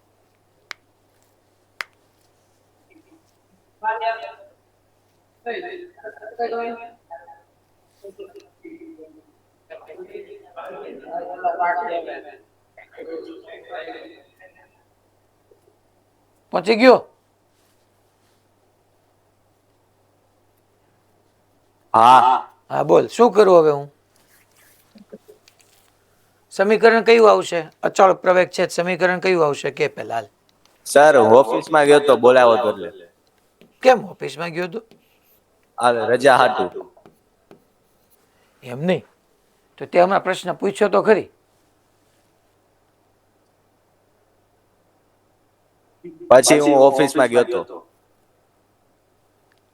પહોંચી ગયો? હા. હા બોલ, શું કરું હવે હું? સમીકરણ કયું આવશે? અચળ પ્રવેગ છે, સમીકરણ કયું આવશે કે પહેલા? હાલ. સર ઓફિસમાં ગયો તો બોલાવો તો એટલે. કેમ ઓફિસમાં ગયો તો? રજા હાટું. એમ નહીં, તો તે હમણાં પ્રશ્ન પૂછ્યો તો ખરી. પછી હું ઓફિસમાં ગયો તો.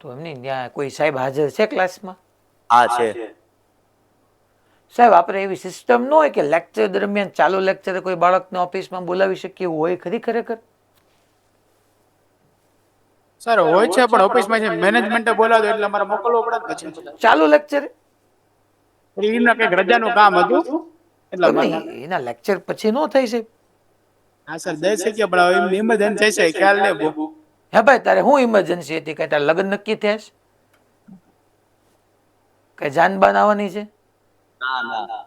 તો એમ નહીં, ત્યાં કોઈ સાહેબ હાજર છે ક્લાસમાં? હા છે. સાહેબ આપણે એવી સિસ્ટમ ન હોય કે લેક્ચર દરમિયાન ચાલુ લેક્ચરે કોઈ બાળકને ઓફિસમાં બોલાવી શકીએ, એવું હોય ખરી ખરેખર? સર હોય છે, પણ ઓફિસમાં મેનેજમેન્ટે બોલાવ્યો એટલે અમારે મોકલવો પડે જ પછી. ચાલુ લેક્ચરે એમના કઈક રજાનું કામ હતું એટલા માટે. એના લેક્ચર પછી ન થઈ સાહેબ? હા સર દઈ શકીએ, પણ એમની ઇમરજન્સી છે, ખ્યાલ નહીં બહુ. હે ભાઈ, તારે શું ઇમરજન્સી હતી? કઈ તારે લગ્ન નક્કી થયા છે? કઈ જાન બાન આવવાની છે? ના ના.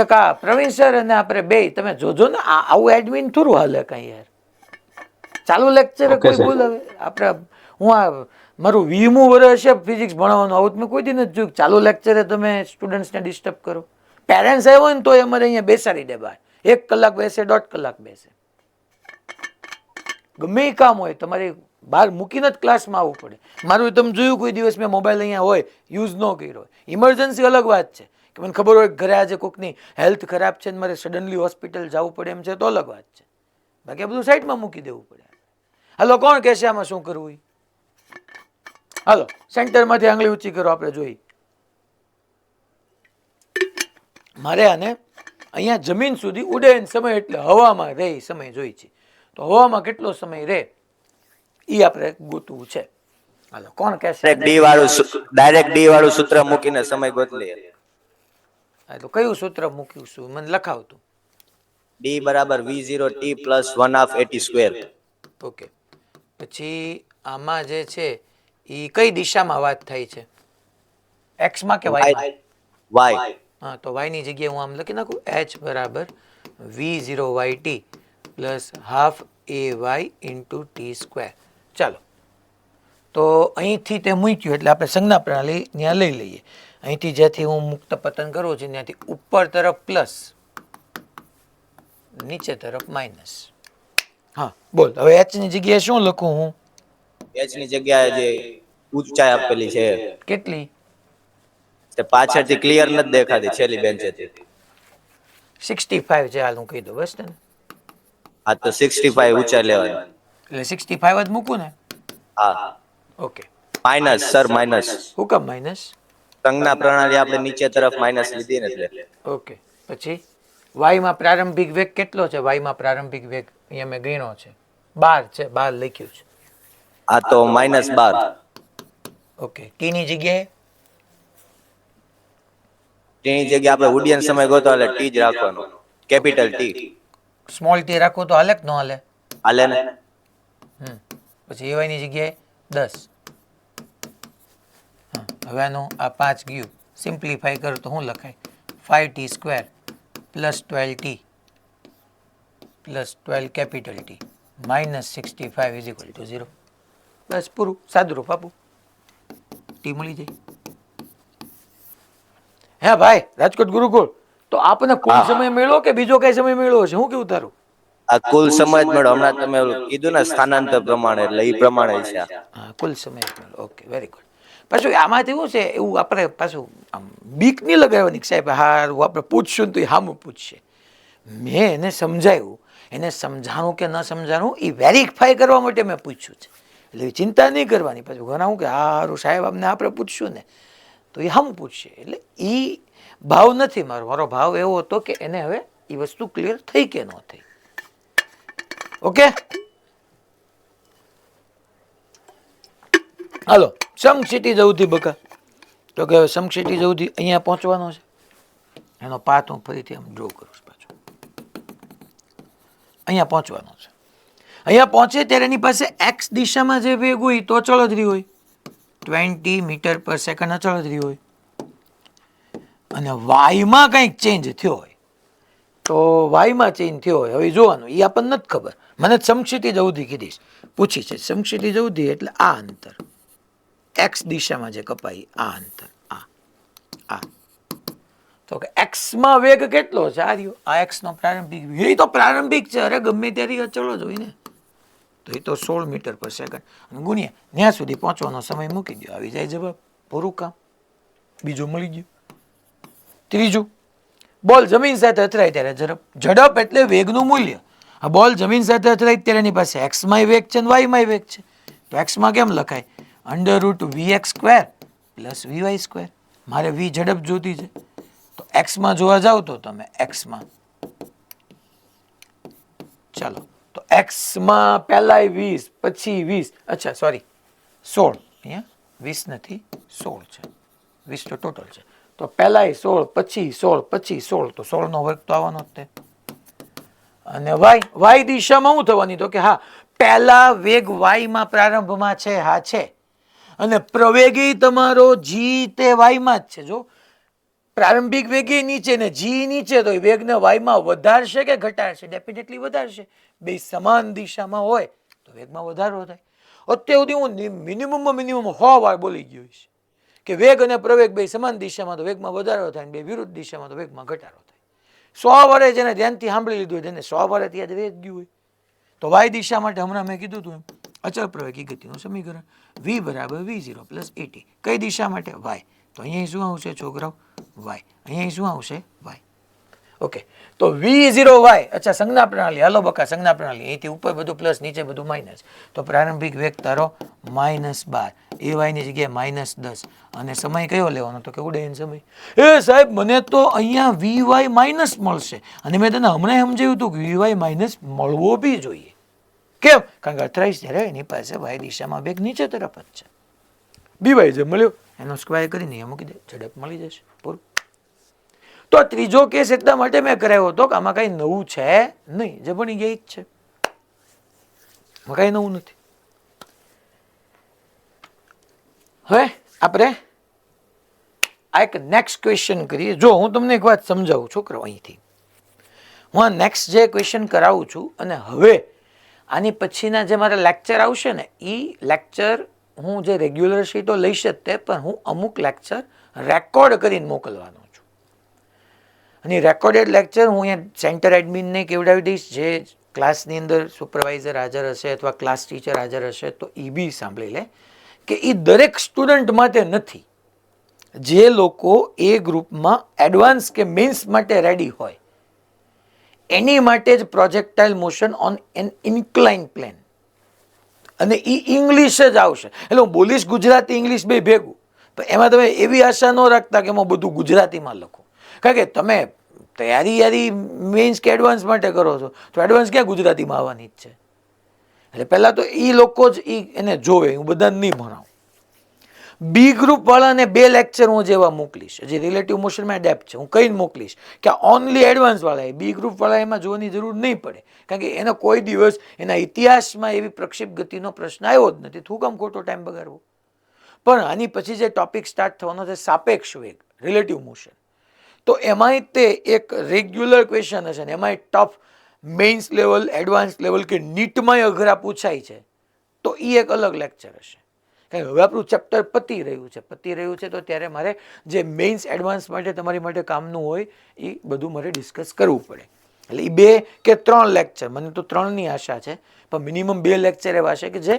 એક આ પ્રવીણ સર અને આપણે બે તમે જોજો ને, આવું એડમિન થોડું હાલે કઈ યાર. ચાલુ લેક્ચરે કોઈ બોલાવે? આપણે હું આ મારું 20મું વર્ષ છે ફિઝિક્સ ભણાવવાનું, આવું મેં કોઈ દી નથી જોયું. ચાલુ લેક્ચરે તમે સ્ટુડન્ટ્સને ડિસ્ટર્બ કરો. પેરેન્ટ્સ આવ્યો ને તો અમારે અહીંયા બેસાડી દે બહાર, 1 કલાક બેસે, 1.5 કલાક બેસે. ગમે એ કામ હોય તમારે બહાર મૂકીને જ ક્લાસમાં આવવું પડે. મારું તમે જોયું કોઈ દિવસ મેં મોબાઈલ અહીંયા હોય યુઝ ન કર્યો હોય, ઇમરજન્સી અલગ વાત છે કે મને ખબર હોય ઘરે આજે કોઈકની હેલ્થ ખરાબ છે ને મારે સડનલી હોસ્પિટલ જવું પડે એમ છે તો અલગ વાત છે. બાકી આ બધું સાઈડમાં મૂકી દેવું પડે. હાલો, કોણ કહેશે આમાં શું કરવું? હાલો સેન્ટરમાંથી આંગળી ઊંચી કરો, આપણે જોઈ. મારે આને અહીંયા જમીન સુધી ઉડે સમય એટલે હવામાં રહે સમય જોઈ છે, તો હવામાં કેટલો સમય રહે એ આપણે ગોતવું છે. હાલો, કોણ કહેશે? ડાયરેક્ટ ડી વાળું સૂત્ર મૂકીને સમય ગોતલી. હા, તો કયું સૂત્ર મૂક્યું છું મને લખાવતું? ડી બરાબર v0 t plus 1/2 square. Okay, પછી આમાં જે છે એ કઈ દિશામાં વાત થાય છે? એક્સમાં કે વાયમાં? વાય. હા, તો વાયની જગ્યાએ હું આમ લખી નાખું h બરાબર v0 yt plus half a y into t square. ચાલો, તો અહીંથી તે મૂક્યું એટલે આપણે સંજ્ઞા પ્રણાલી ત્યાં લઈ લઈએ. અહીંથી જ્યાંથી હું મુક્ત પતન કરું છું ત્યાંથી ઉપર તરફ પ્લસ, નીચે તરફ માઇનસ. હા બોલ, હવે એચ ની જગ્યાએ શું લખું હું? એચ ની જગ્યાએ જે ઊંચાઈ આપેલી છે કેટલી? તે પાછળથી ક્લિયર નથી દેખાતી છેલ્લી બેન્ચેથી. 65 છે, હાલ હું કહી દઉં બસ ને. આ તો 65 ઊંચાઈ લેવાની. એટલે 65 જ મૂકું ને? હા, ઓકે. Minus sir, minus. હું કામ માઇનસ? સંજ્ઞા પ્રણાલી આપણે નીચે તરફ માઇનસ લીધી ને એટલે. ઓકે, પછી વાયમાં પ્રારંભિક વેગ કેટલો છે? વાયમાં પ્રારંભિક વેગ અહીંયા મેં ગણ્યો છે 12 છે, 12 લખ્યું છે. આ તો -12. ઓકે, ટી ની જગ્યાએ? તેની જગ્યાએ આપણે ઉડ્ડયન સમય ગોતો એટલે ટી જ રાખવાનો, કેપિટલ ટી. સ્મોલ ટી રાખો તો હાલે કે ન હાલે? હાલે ને? પછી એવાય ની જગ્યાએ 10. હવે આનું આ 5 ગયું, સિમ્પ્લિફાઈ કરું તો શું લખાય? 5t² plus 12t plus 12 capital T minus 65 is equal to 0. બસ પૂરું, સાદુરૂપ આપું, ટી મળી જાય. હે ભાઈ રાજકોટ ગુરુકુળ, તો આપણને કુલ સમય મળ્યો કે બીજો કઈ સમય મળ્યો છે? શું કેવું તારું? આ કુલ સમય જ મળ્યો. હમણાં તમે ઓલું કીધું ને સ્થાનાંતર પ્રમાણે, એટલે એ પ્રમાણે છે. હા, કુલ સમય મળ્યો. Okay, very good. પાછું આમાં એવું છે, એવું આપણે પાછું આમ બીક નહીં લગાવવાની કે સાહેબ હારું આપણે પૂછશું ને તો એ સામું પૂછશે. મેં એને સમજાવ્યું, એને સમજાણું કે ન સમજાણું એ વેરીફાઈ કરવા માટે મેં પૂછ્યું છે. એટલે ચિંતા નહીં કરવાની. પછી ઘણા હું કે હારું સાહેબ અમને આપણે પૂછશું ને તો એ સામું પૂછશે. એટલે એ ભાવ નથી મારો. મારો ભાવ એવો હતો કે એને હવે એ વસ્તુ ક્લિયર થઈ કે ન થઈ. ઓકે, હાલો સમ સિટી જવું બકા. તો કે હવે સમ સિટી જવું અહીંયા પહોંચવાનો છે. એનો પાથ હું ફરીથી આમ ડ્રો કરું છું પાછો. અહીંયા પહોંચવાનો છે. અહીંયા પહોંચે ત્યારે એની પાસે એક્સ દિશામાં જે વેગ હોય તો અચળ જ રહી હોય, 20 મીટર પર સેકન્ડ અચળ જ રહી હોય. અને વાયમાં કંઈક ચેન્જ થયો હોય તો વાયમાં ચેન્જ થયો હોય, હવે જોવાનું, એ આપણને નથી ખબર. મને સમક્ષિતિ જવધી કીધીશ, પૂછી છે સમક્ષિતિ જવધી એટલે આ અંતર એક્સ દિશામાં જે કપાય આ અંતર, આ તો કે એક્સમાં વેગ કેટલો છે? આ રહ્યો, આ એક્સનો પ્રારંભિક વેગ. એ તો પ્રારંભિક છે, અરે ગમે ત્યારે અચળો જ હોય ને. તો એ તો 16 મીટર પર સેકન્ડ અને ગુણ્યા ત્યાં સુધી પહોંચવાનો સમય મૂકી દો, આવી જાય જવાબ. પૂરું કામ. બીજું મળી ગયું. ત્રીજું, બોલ જમીન સાથે અથડાય ત્યારે ઝડપ. ઝડપ એટલે વેગનું મૂલ્ય. આ બોલ જમીન સાથે અથડાય ત્યારે એની પાસે એક્સમાં વેગ છે ને વાયમાં વેગ છે. તો એક્સમાં કેમ લખાય? √vx² plus vy². મારે v ઝડપ જોતી છે તો એક્સમાં જોવા જાવ તો તમે એક્સમાં, ચાલો તો એક્સમાં પહેલા 20 પછી 20, અચ્છા સોરી 16, અહીંયા 20 નથી 16 છે, 20 તો ટોટલ છે. તો પહેલા 16 પછી 16 પછી 16, તો 16 નો વર્ગ તો આવવાનો જ તે. અને વાય દિશામાં શું થવાની? તો કે હા પહેલા વેગ વાયમાં પ્રારંભમાં છે, હા છે, અને પ્રવેગી તમારો જી તે વાયમાં જ છે. જો પ્રારંભિક વેગે નીચે ને જી નીચે, તો એ વેગને વાયમાં વધારશે કે ઘટાડશે? ડેફિનેટલી વધારશે. બે સમાન દિશામાં હોય તો વેગમાં વધારો થાય. અત્યાર સુધી હું મિનિમમમાં મિનિમમ 100 વાર બોલી ગયો છે કે વેગ અને પ્રવેગ બે સમાન દિશામાં તો વેગમાં વધારો થાય, બે વિરુદ્ધ દિશામાં તો વેગમાં ઘટાડો થાય. 100 વારે જેને ધ્યાનથી સાંભળી લીધું હોય તેને 100 વારે યાદ રહી ગયું હોય. તો વાય દિશા માટે હમણાં મેં કીધું હતું એમ અચળ પ્રવેગી ગતિનું સમીકરણ v = v0 + at. કઈ દિશા માટે? વાય. તો અહીંયા શું આવશે છોકરાઓ? વાય. અહીંયા શું આવશે? વાય. ઓકે, તો v0y. અચ્છા, સંજ્ઞા પ્રણાલી. હાલો બકા, સંજ્ઞા પ્રણાલી. અહીંથી ઉપર બધું પ્લસ, નીચે બધું માઇનસ. તો પ્રારંભિક વેગ તારો -12, એ વાય ની જગ્યાએ -10. અને સમય કયો લેવાનો? તો કે ઉડ્ડયન સમય. એ સાહેબ મને તો અહીંયા vy માઇનસ મળશે, અને મેં તને હમણાં સમજાવ્યું હતું કે vy માઇનસ મળવો બી જોઈએ. કેમ? કારણ કે અથડાઈશ ત્યારે એની પાસે વાય દિશામાં વેગ નીચે તરફ જ છે. by જે મળ્યો એનો સ્ક્વેર કરીને અહીંયા મૂકી દે, ઝડપ મળી જશે. પૂરું. તો ત્રીજો કેસ એટલા માટે મેં કરાવ્યો હતો કે આમાં કઈ નવું છે નહીં, જે ભણી ગયા જ છે, કઈ નવું નથી. હવે આપણે આ એક નેક્સ્ટ ક્વેશ્ચન કરીએ. જો હું તમને એક વાત સમજાવું છોકરો, અહીંથી હું આ નેક્સ્ટ જે ક્વેશ્ચન કરાવું છું અને હવે આની પછીના જે મારા લેક્ચર આવશે ને એ લેક્ચર હું જે રેગ્યુલર છે તો લઈશ જ તે, પણ હું અમુક લેક્ચર રેકોર્ડ કરીને મોકલવાનો છું. અને રેકોર્ડેડ લેક્ચર હું અહીંયા સેન્ટર એડમિનને કેવડાવી દઈશ, જે ક્લાસની અંદર સુપરવાઇઝર હાજર હશે અથવા ક્લાસ ટીચર હાજર હશે તો એ બી સાંભળી લે કે એ દરેક સ્ટુડન્ટ માટે નથી. જે લોકો એ ગ્રુપમાં એડવાન્સ કે મેન્સ માટે રેડી હોય એની માટે જ projectile motion on an incline plane, અને એ ઇંગ્લિશ જ આવશે. એટલે હું બોલીશ ગુજરાતી ઇંગ્લિશ બે ભેગું, પણ એમાં તમે એવી આશા ન રાખતા કે એમાં બધું ગુજરાતીમાં લખો, કારણ કે તમે તૈયારી મેન્સ કે એડવાન્સ માટે કરો છો તો એડવાન્સ ક્યાં ગુજરાતીમાં આવવાની જ છે. એટલે પહેલાં તો એ લોકો જ એને જોવે, હું બધાને નહીં ભણાવું. બી ગ્રુપ વાળાને 2 લેક્ચર હું જેવા મોકલીશ, જે રિલેટિવ મોશનમાં એડેપ્ટ છે, હું કહીને મોકલીશ કે ઓનલી એડવાન્સ વાળા, બી ગ્રુપ વાળા એમાં જોવાની જરૂર નહીં પડે, કારણ કે એનો કોઈ દિવસ એના ઇતિહાસમાં એવી પ્રક્ષેપ ગતિનો પ્રશ્ન આવ્યો જ નથી, શું કામ ખોટો ટાઈમ બગાડવો. પણ આની પછી જે ટોપિક સ્ટાર્ટ થવાનો છે સાપેક્ષ વેગ, રિલેટિવ મોશન, તો એમાંય તે એક રેગ્યુલર ક્વેશ્ચન હશે ને એમાંય tough mains level, advance level કે નીટમાંય અઘરા પૂછાય છે, તો એ એક અલગ લેક્ચર હશે. કારણ કે હવે આપણું ચેપ્ટર પતી રહ્યું છે તો ત્યારે મારે જે મેઇન્સ એડવાન્સ માટે તમારી માટે કામનું હોય એ બધું મારે ડિસ્કસ કરવું પડે. એટલે એ 2 કે 3 લેક્ચર, મને તો 3ની આશા છે, પણ મિનિમમ 2 લેક્ચર એવા છે કે જે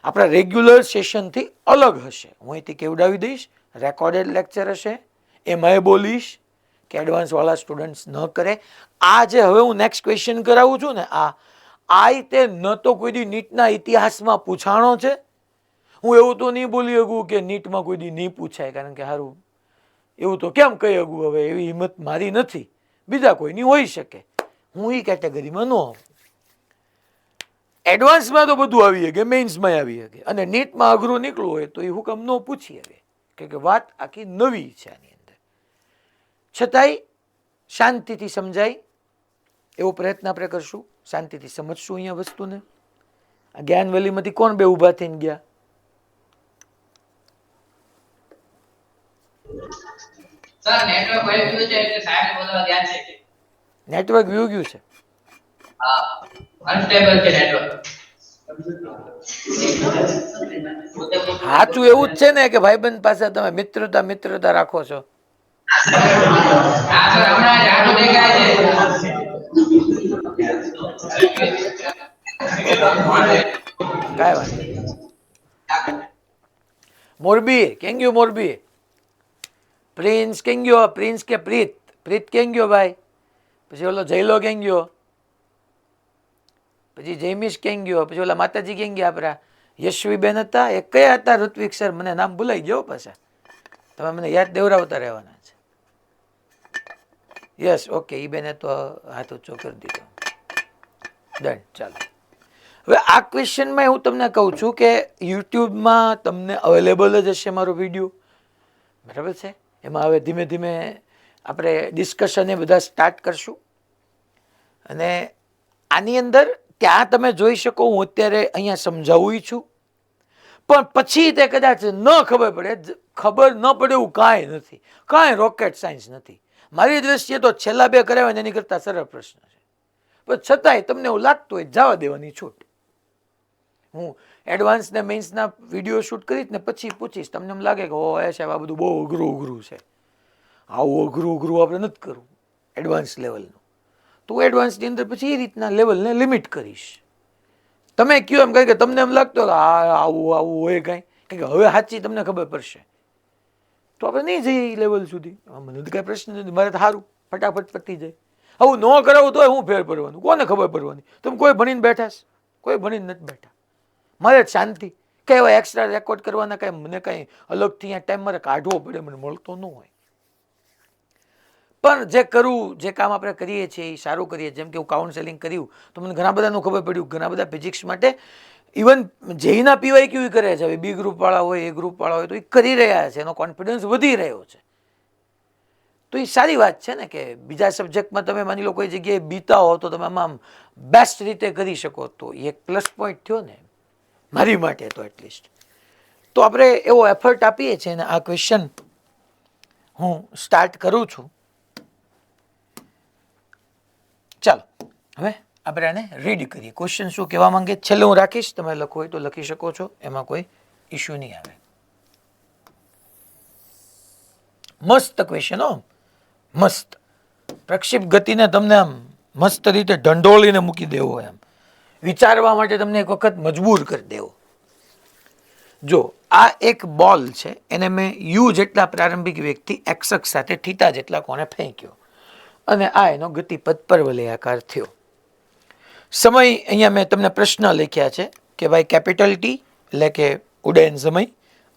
આપણા રેગ્યુલર સેશનથી અલગ હશે. હું અહીંથી કેવડાવી દઈશ, રેકોર્ડેડ લેક્ચર હશે, એમાંય બોલીશ કે એડવાન્સવાળા સ્ટુડન્ટ્સ ન કરે. આ જે હવે હું નેક્સ્ટ ક્વેશ્ચન કરાવું છું ને આ તે ન તો કોઈ દી નીટના ઇતિહાસમાં પૂછાણો છે. હું એવું તો નહીં બોલી શકું કે નીટમાં કોઈ દી નહીં પૂછાય, કારણ કે સારું એવું તો કેમ કહી શકું, હવે એવી હિંમત મારી નથી, બીજા કોઈની હોઈ શકે, હું એ કેટેગરીમાં ન આવું. એડવાન્સમાં તો બધું આવી શકે, મેઇન્સમાં આવી શકે, અને નીટમાં અઘરું નીકળવું હોય તો એ હુકમ ન પૂછી શકે, કે વાત આખી નવી છે આની અંદર. છતાંય શાંતિથી સમજાય એવો પ્રયત્ન આપણે કરશું, શાંતિથી સમજશું અહીંયા વસ્તુને. આ જ્ઞાનવેલીમાંથી કોણ બે ઊભા થઈને ગયા? સર નેટવર્ક વહી ગયું છે એટલે સાહેબ બોલવા ધ્યાન છે. નેટવર્ક વ્યુ ગયું છે? હા, અનસ્ટેબલ છે નેટવર્ક. સાચું એવું જ છે ને કે ભાઈબંધ પાસે તમે મિત્રતા રાખો છો? હા સર, હમણાં જ આટલું દેખાય છે. કાંઈ વાંધો નહીં. મોરબી કેમ ગયો? મોરબી પ્રિન્સ કેમ ગયો? પ્રિન્સ કે પ્રીત કેમ ગયો ભાઈ? પછી ઓલો જયલો કેમ ગયો? પછી જયમીશ કેમ ગયો? પછી ઓલા માતાજી કેમ ગયા આપણા? યશવીબેન હતા, એ કયા હતા? ઋત્વિક સર, મને નામ ભૂલાઈ ગયો પાછા, તમે મને યાદ દેવરાવતા રહેવાના છે. યસ, ઓકે, એ બેને તો હાથ ઊંચો કરી દીધો. ડન, ચાલો. હવે આ ક્વેશ્ચનમાં હું તમને કહું છું કે યુટ્યુબમાં તમને અવેલેબલ જ હશે મારો વિડીયો, બરાબર છે? એમાં હવે ધીમે ધીમે આપણે ડિસ્કશન એ બધા સ્ટાર્ટ કરશું, અને આની અંદર ત્યાં તમે જોઈ શકો હું અત્યારે અહીંયા સમજાવું છું, પણ પછી તે કદાચ ન ખબર પડે, ખબર ન પડે એવું કાંઈ નથી, કાંઈ રોકેટ સાયન્સ નથી. મારી દ્રષ્ટિએ તો છેલ્લા 2 કરાવે ને એની કરતાં સરળ પ્રશ્ન છે, પણ છતાંય તમને એવું લાગતું હોય જવા દેવાની છૂટ. હું એડવાન્સ ને મેઇન્સના વિડીયો શૂટ કરીશ ને પછી પૂછીશ, તમને એમ લાગે કે ઓ સાહેબ આ બધું બહુ અઘરું છે, આવું અઘરું આપણે નથી કરવું એડવાન્સ લેવલનું, તો એડવાન્સની અંદર પછી એ રીતના લેવલને લિમિટ કરીશ. તમે કહો એમ કહે કે તમને એમ લાગતો કે આવું હોય કાંઈ, કારણ કે હવે સાચી તમને ખબર પડશે તો આપણે નહીં જઈએ એ લેવલ સુધી. મને તો કાંઈ પ્રશ્ન નથી, મારે તો સારું ફટાફટ પતી જાય. આવું ન કરાવું તો હું ફેર પડવાનું, કોને ખબર પડવાની? તમે કોઈ ભણીને બેઠા છે? કોઈ ભણીને નથી બેઠા. મારે શાંતિ કે એવા એક્સ્ટ્રા રેકોર્ડ કરવાના કાંઈ મને કાંઈ અલગથી અહીંયા ટાઈમ મારે કાઢવો પડે, મને મળતો ન હોય. પણ જે કરવું, જે કામ આપણે કરીએ છીએ એ સારું કરીએ. જેમ કે હું કાઉન્સેલિંગ કર્યું તો મને ઘણા બધાનું ખબર પડ્યું, ઘણા બધા ફિઝિક્સ માટે ઇવન જેઈના પીવાય કેવી કરે છે, હવે બી ગ્રુપવાળા હોય, એ ગ્રુપવાળા હોય, તો એ કરી રહ્યા છે, એનો કોન્ફિડન્સ વધી રહ્યો છે. તો એ સારી વાત છે ને, કે બીજા સબ્જેક્ટમાં તમે માની લો કોઈ જગ્યાએ બીતા હો તો તમે આમાં બેસ્ટ રીતે કરી શકો, તો એ એક પ્લસ પોઈન્ટ થયો ને મારી માટે તો એટલીસ્ટ. તો આપણે એવો એફર્ટ આપીએ છીએ અને આ ક્વેશ્ચન હું સ્ટાર્ટ કરું છું. ચાલો હવે આપણે આને રીડ કરીએ. ક્વેશ્ચન શું કહેવા માંગે છેલ્લે હું રાખીશ, તમે લખવું હોય તો લખી શકો છો, એમાં કોઈ ઇશ્યુ નહીં આવે. મસ્ત ક્વેશ્ચન હો, મસ્ત. પ્રક્ષેપ ગતિને તમને આમ મસ્ત રીતે ઢંઢોળીને મૂકી દેવો, એમ વિચારવા માટે તમને એક વખત મજબૂર કરી દેવો. જો આ એક બોલ છે, એને મેં યુ જેટલા પ્રારંભિક વેગથી એક્સ અક્ષ સાથે થીટા જેટલા કોણે ફેંક્યો અને આ એનો ગતિપથ પરવલયાકાર થયો. સમય અહીંયા મેં તમને પ્રશ્ન લખ્યા છે કે ભાઈ કેપિટલ ટી એટલે કે ઉડ્ડયન સમય,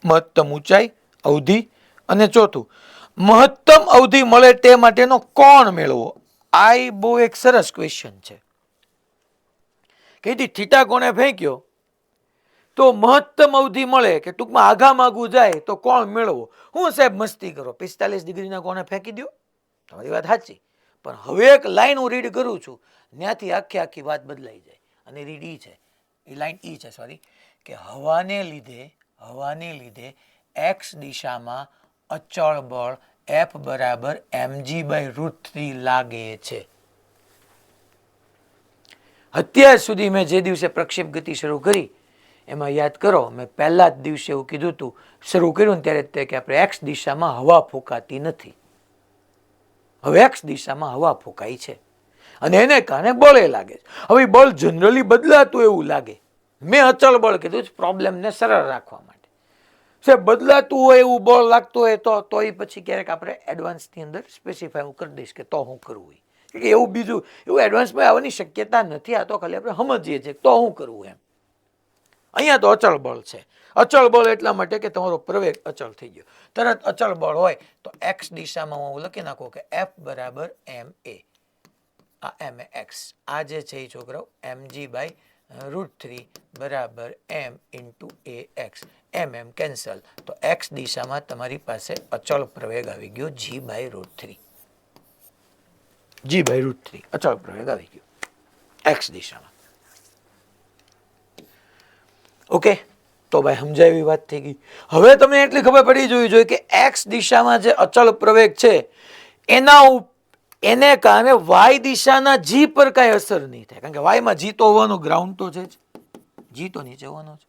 મહત્તમ ઊંચાઈ, અવધિ, અને ચોથું મહત્તમ અવધિ મળે તે માટેનો કોણ મેળવો. આ બહુ એક સરસ ક્વેશ્ચન છે કે થીટા કોણે ફેંક્યો તો મહત્તમ અવધિ મળે કે ટૂંકમાં આઘામ આગું જાય તો કોણ મેળવો. હું સાહેબ મસ્તી કરો, 45 ડિગ્રીના કોણે ફેંકી દો, તમારી વાત સાચી, પણ હવે એક લાઈન હું રીડ કરું છું, ત્યાંથી આખી વાત બદલાઈ જાય. અને રીડ ઈ છે, એ લાઈન ઈ છે સોરી, કે હવાને લીધે એક્સ દિશામાં અચળ બળ F બરાબર mg/√3 લાગે છે. અત્યાર સુધી મેં જે દિવસે પ્રક્ષેપ ગતિ શરૂ કરી એમાં યાદ કરો, મેં પહેલા જ દિવસે એવું કીધું હતું શરૂ કર્યું ને ત્યારે કે આપણે એક્સ દિશામાં હવા ફૂંકાતી નથી. હવે એક્સ દિશામાં હવા ફૂંકાય છે અને એને કારણે બળે લાગે છે. હવે બળ જનરલી બદલાતું એવું લાગે, મેં અચળ બળ કીધું પ્રોબ્લેમને સરળ રાખવા માટે. સાહેબ બદલાતું હોય એવું બળ લાગતું હોય તો એ પછી ક્યારેક આપણે એડવાન્સની અંદર સ્પેસિફાય હું કરી દઈશ કે તો હું કરવું હોય, કે એવું બીજું એવું એડવાન્સમાં આવવાની શક્યતા નથી. આ તો ખાલી આપણે સમજીએ છીએ તો હું કરવું એમ. અહીંયા તો અચળ બળ છે. અચળ બળ એટલા માટે કે તમારો પ્રવેગ અચળ થઈ ગયો. તરત અચળ બળ હોય તો એક્સ દિશામાં હું લખી નાખું કે F બરાબર ma, આ ma x, આ જે છે એ છોકરાઓ mg/√3 બરાબર m into ax, mm cancel, તો x દિશામાં તમારી પાસે અચળ પ્રવેગ આવી ગયો g/√3. g/√3 અચળ પ્રવેગ આવી ગયો x દિશામાં. ઓકે, તો ભાઈ સમજાય એવી વાત થઈ ગઈ. હવે તમને એટલી ખબર પડી જોવી જોઈએ કે એક્સ દિશામાં જે અચળ પ્રવેગ છે એને કારણે વાય દિશાના જી પર કઈ અસર નહીં થાય, કારણ કે વાયમાં જી તો હોવાનો, ગ્રાઉન્ડ તો છે જ, જી તો નીચે હોવાનો છે.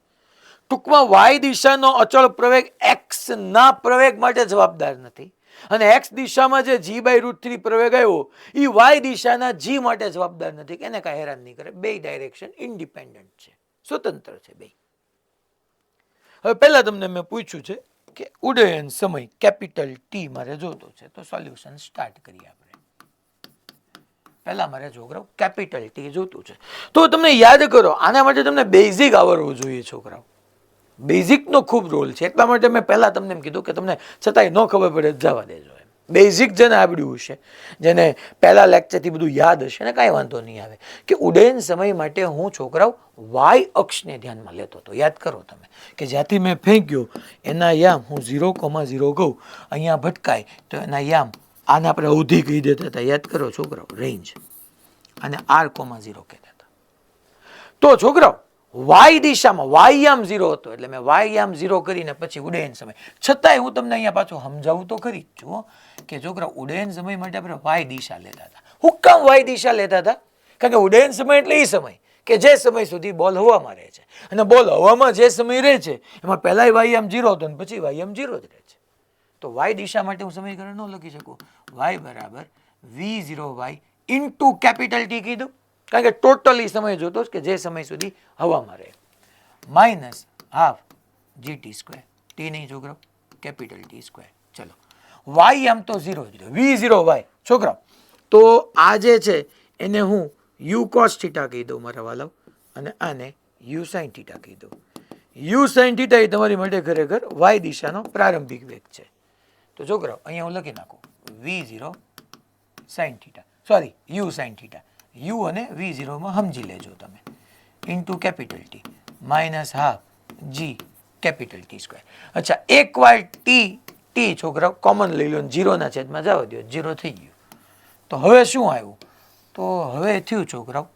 ટૂંકમાં વાય દિશાનો અચળ પ્રવેગ એક્સ ના પ્રવેગ માટે જવાબદાર નથી અને એક્સ દિશામાં જે g/√3 પ્રવેગ આવ્યો એ વાય દિશાના જી માટે જવાબદાર નથી, કે એને કાંઈ હેરાન નહીં કરે. બે ડાયરેક્શન ઇન્ડિપેન્ડન્ટ છે, સ્વતંત્ર છે બે. હવે પહેલા તમને મેં પૂછ્યું છે કે ઉડ્ડયન સમય કેપિટલ ટી મારે જોતો છે, તો સોલ્યુશન સ્ટાર્ટ કરીએ આપણે. પહેલા મારે છોકરાઓ કેપિટલ ટી જોતું છે, તો તમને યાદ કરો આના માટે તમને બેઝિક આવડવું જોઈએ છોકરાઓ. બેઝિકનો ખૂબ રોલ છે, એટલા માટે મેં પહેલા તમને એમ કીધું કે તમને છતાંય ન ખબર પડે જવા દેજો એમ. બેઝિક જેને આવડ્યું હશે, જેને પહેલા લેક્ચરથી બધું યાદ હશે ને કાંઈ વાંધો નહીં આવે, કે ઉડ્ડયન સમય માટે હું છોકરાઓ વાય અક્ષને ધ્યાનમાં લેતો હતો. યાદ કરો તમે કે જ્યાંથી મેં ફેંક્યો એના યામ હું 0,0 કહું, અહીંયા ભટકાય તો એના યામ, આને આપણે અવધિ કહી દેતા હતા, યાદ કરો છોકરાઓ, રેન્જ, અને r,0 કહેતા હતા. તો છોકરાઓ વાય દિશામાં વાયયામ 0 હતો એટલે મેં વાયયામ 0 કરીને પછી ઉડ્ડયન સમય. છતાંય હું તમને અહીંયા પાછું સમજાવું તો ખરી જ છું કે છોકરા ઉડ્ડયન સમય માટે આપણે વાય દિશા લેતા હતા. હું કામ વાય દિશા લેતા હતા? કારણ કે ઉડ્ડયન સમય એટલે એ સમય કે જે સમય સુધી બોલ હવામાં રહે છે, અને બોલ હવામાં જે સમય રહે છે એમાં પહેલાંય વાયયામ 0 હતો અને પછી વાયયામ 0 જ રહે છે. તો વાય દિશા માટે હું સમીકરણ ન લખી શકું. વાય બરાબર v0y ઇન્ટુ કેપિટલ ટી કીધું, કારણ કે ટોટલી સમય જોતો કે જે સમય સુધી હવામાં રહે, માઇનસ હાફ GT², ટી નહીં છોકરાઓ, કેપિટલ T². ચલો વાય આમ તો 0 v0y છોકરાઓ, તો આ જે છે એને હું u cos θ કહી દઉં મારા વાલાઓ, અને આને u sin θ કહી દઉં. u sin θ એ તમારી માટે ખરેખર વાય દિશાનો પ્રારંભિક વેગ છે. તો છોકરાઓ અહીંયા હું લખી નાખું v0 sin θ, sorry u sin θ, u અને v0 માં સમજી લેજો તમે, into capital T minus half g capital T². અચ્છા, એક વાર ટી છોકરાઓ કોમન લઈ લો, 0 ના છેદમાં જવા દો, 0 થઈ ગયું. તો હવે શું આવ્યું? તો હવે થયું છોકરાઓ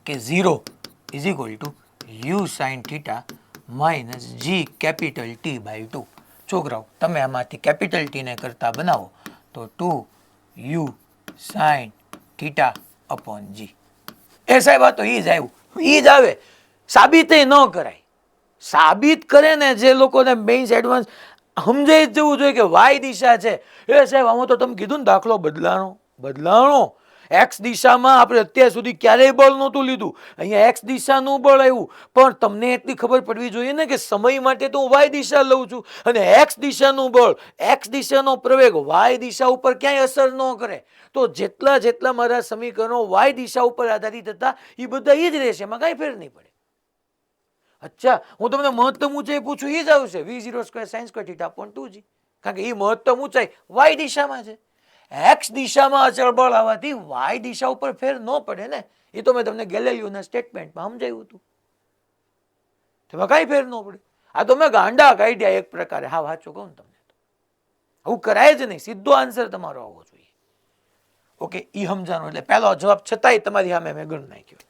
કે 0 is equal to u sin θ minus g capital T/2. છોકરાઓ તમે આમાંથી કેપિટલ ટીને કરતા બનાવો તો 2u sin theta upon g. એ સાહેબ આ તો ઈ જ આવ્યું, ઈ જ આવે. સાબિત ન કરાય. સાબિત કરે ને જે લોકોને મેઇન્સ એડવાન્સ સમજાઈ જ જવું જોઈએ કે વાય દિશા છે. એ સાહેબ આમાં તો તમે કીધું ને દાખલો બદલાણો. એક્સ દિશામાં આપણે અત્યાર સુધી ક્યારેય બળ નહોતું લીધું, અહીંયા એક્સ દિશાનું બળ આવ્યું. પણ તમને એટલી ખબર પડવી જોઈએ ને કે સમય માટે તો હું વાય દિશા લઉં છું, અને એક્સ દિશાનું બળ, એક્સ દિશાનો પ્રવેગ વાય દિશા ઉપર ક્યાંય અસર ન કરે. તો જેટલા મારા સમીકરણો વાય દિશા ઉપર આધારિત હતા એ બધા એ જ રહેશે, એમાં કાંઈ ફેર નહીં પડે. અચ્છા, હું તમને મહત્તમ ઊંચાઈ પૂછું, એ જ આવશે v0² sin² θ upon 2g. કારણ કે એ મહત્તમ ઊંચાઈ વાય દિશામાં છે. એક્સ દિશામાં અચળ બળ આવવાથી વાય દિશા ઉપર ફેર ન પડે ને. એ તો મેં તમને ગેલેલિયોના સ્ટેટમેન્ટમાં સમજાવ્યું હતું. તેમાં કાંઈ ફેર ન પડે. આ તો મેં ગાંડા કાઢ્યા એક પ્રકારે. હા, વાંચો કહું ને તમને, આવું કરાય જ નહીં. સીધો આન્સર તમારો આવવો જોઈએ. ઓકે, ઈ સમજાણું. એટલે પહેલો જવાબ છતાંય તમારી સામે મેં ગણ નાખ્યો.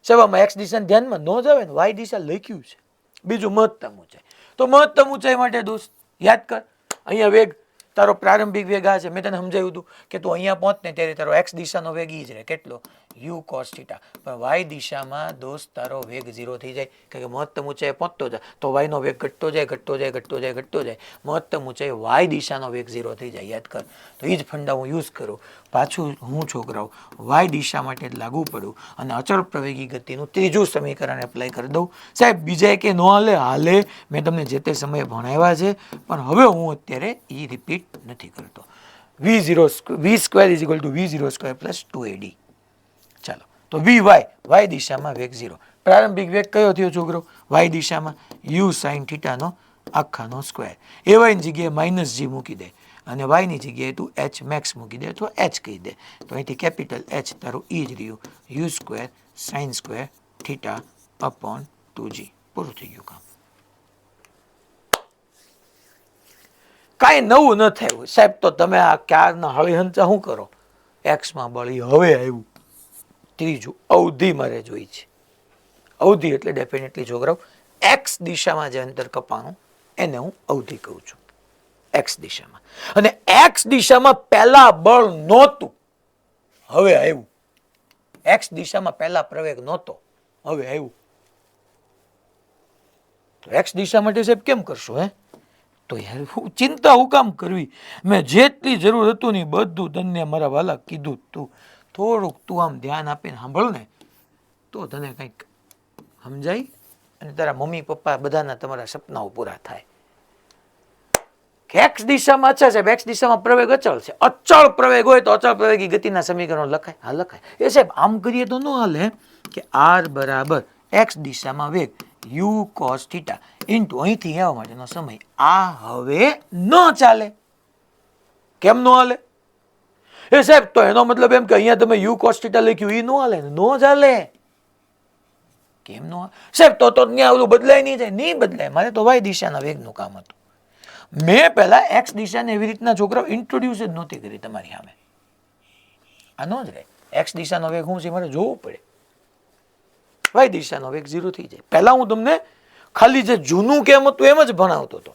સેવામાં એક્સ દિશા ધ્યાનમાં ન જ આવે ને, વાય દિશા લખ્યું છે. બીજું મહત્તમ ઊંચાઈ. તો મહત્તમ ઊંચાઈ માટે દોસ્ત યાદ કર, અહીંયા વેગ તારો પ્રારંભિક વેગ આ છે. મેં તને સમજાવ્યું હતું કે તું અહીંયા પહોંચ ને ત્યારે તારો એક્સ દિશાનો વેગ ઈ જ રહે. કેટલો? You cos theta. પણ વાય દિશામાં દોસ્ત તારો વેગ 0 થઈ જાય, કારણ કે મહત્તમ ઊંચાઈ પહોંચતો જાય તો વાયનો વેગ ઘટતો જાય. મહત્તમ ઊંચાઈ વાય દિશાનો વેગ 0 થઈ જાય. યાદ કર. તો એ જ ફંડા હું યુઝ કરું. પાછું હું છોકરાઓ વાય દિશા માટે જ લાગુ પડું અને અચળ પ્રવેગી ગતિનું ત્રીજું સમીકરણ એપ્લાય કરી દઉં. સાહેબ બીજા કે ન હાલે, મેં તમને જે તે સમયે ભણાવ્યા છે, પણ હવે હું અત્યારે એ રિપીટ નથી કરતો. v² = v0² + 2ad. ચાલો, તો વાય દિશામાં વેગ 0. પ્રારંભિક વેગ કયો થયો છોકરો? વાય દિશામાં u sin θ નો આખાનો સ્ક્વેર. એવાયની જગ્યાએ -g મૂકી દે અને વાયની જગ્યાએ તું h મેક્સ મૂકી દે અથવા h કહી દે. તો અહીંથી કેપિટલ H તારું ઈ જ રહ્યું, u² sin² θ upon 2g. પૂરું થઈ ગયું કામ. કાંઈ નવું ન થયું સાહેબ. તો તમે આ ક્યારના હળી હંચા શું કરો? એક્સમાં બળી હવે આવ્યું. ત્રીજું અવધિ મારે જોઈ છે. અવધિ એટલે ડેફિનેટલી છોકરાઓ એક્સ દિશામાં જે અંતર કપાણું એને હું અવધિ કહું છું. એક્સ દિશામાં. અને એક્સ દિશામાં પહેલા બળ નહોતું, હવે આવ્યું. એક્સ દિશામાં પહેલા પ્રવેગ નહોતો, હવે આવ્યું. તો એક્સ દિશા માટે સાહેબ કેમ કરશો? તો યાર ચિંતા હું કામ કરવી? મેં જેટલી જરૂર હતું ને બધું તને મારા વાલા કીધું. તું થોડુંક તું આમ ધ્યાન આપીને સાંભળ ને તો તને કંઈક સમજાય અને તારા મમ્મી પપ્પા બધાના તમારા સપનાઓ પૂરા થાય. એક્સ દિશામાં અચ્છા સાહેબ, એક્સ દિશામાં પ્રવેગ અચળ છે. અચળ પ્રવેગ હોય તો અચળ પ્રવેગી ગતિના સમીકરણો લખાય? હા લખાય. એ સાહેબ આમ કરીએ તો ન હાલે કે r બરાબર એક્સ દિશામાં વેગ u cos θ ઇન્ટુ અહીંથી આવવા માટેનો સમય. આ હવે ન ચાલે. કેમ ન હાલે? એ સાહેબ તો એનો મતલબ એમ કે અહીંયા તમે u cos θ લખ્યું એ ન હાલે ને? ન ચાલે. કેમ ન હાલે સાહેબ? તો ત્યાં ઓલું બદલાય નહીં જાય? નહીં બદલાય. મારે તો વાય દિશાના વેગનું કામ હતું. મેં પહેલા એક્સ દિશાને એવી રીતના છોકરાઓ ઇન્ટ્રોડ્યુસ જ નહોતી કરી તમારી સામે. આ ન જ રહે. એક્સ દિશાનો વેગ શું છે મારે જોવું પડે. વાય દિશાનો વેગ 0 થઈ જાય. પહેલા હું તમને ખાલી જે જૂનું કેમ હતું એમ જ ભણાવતો હતો,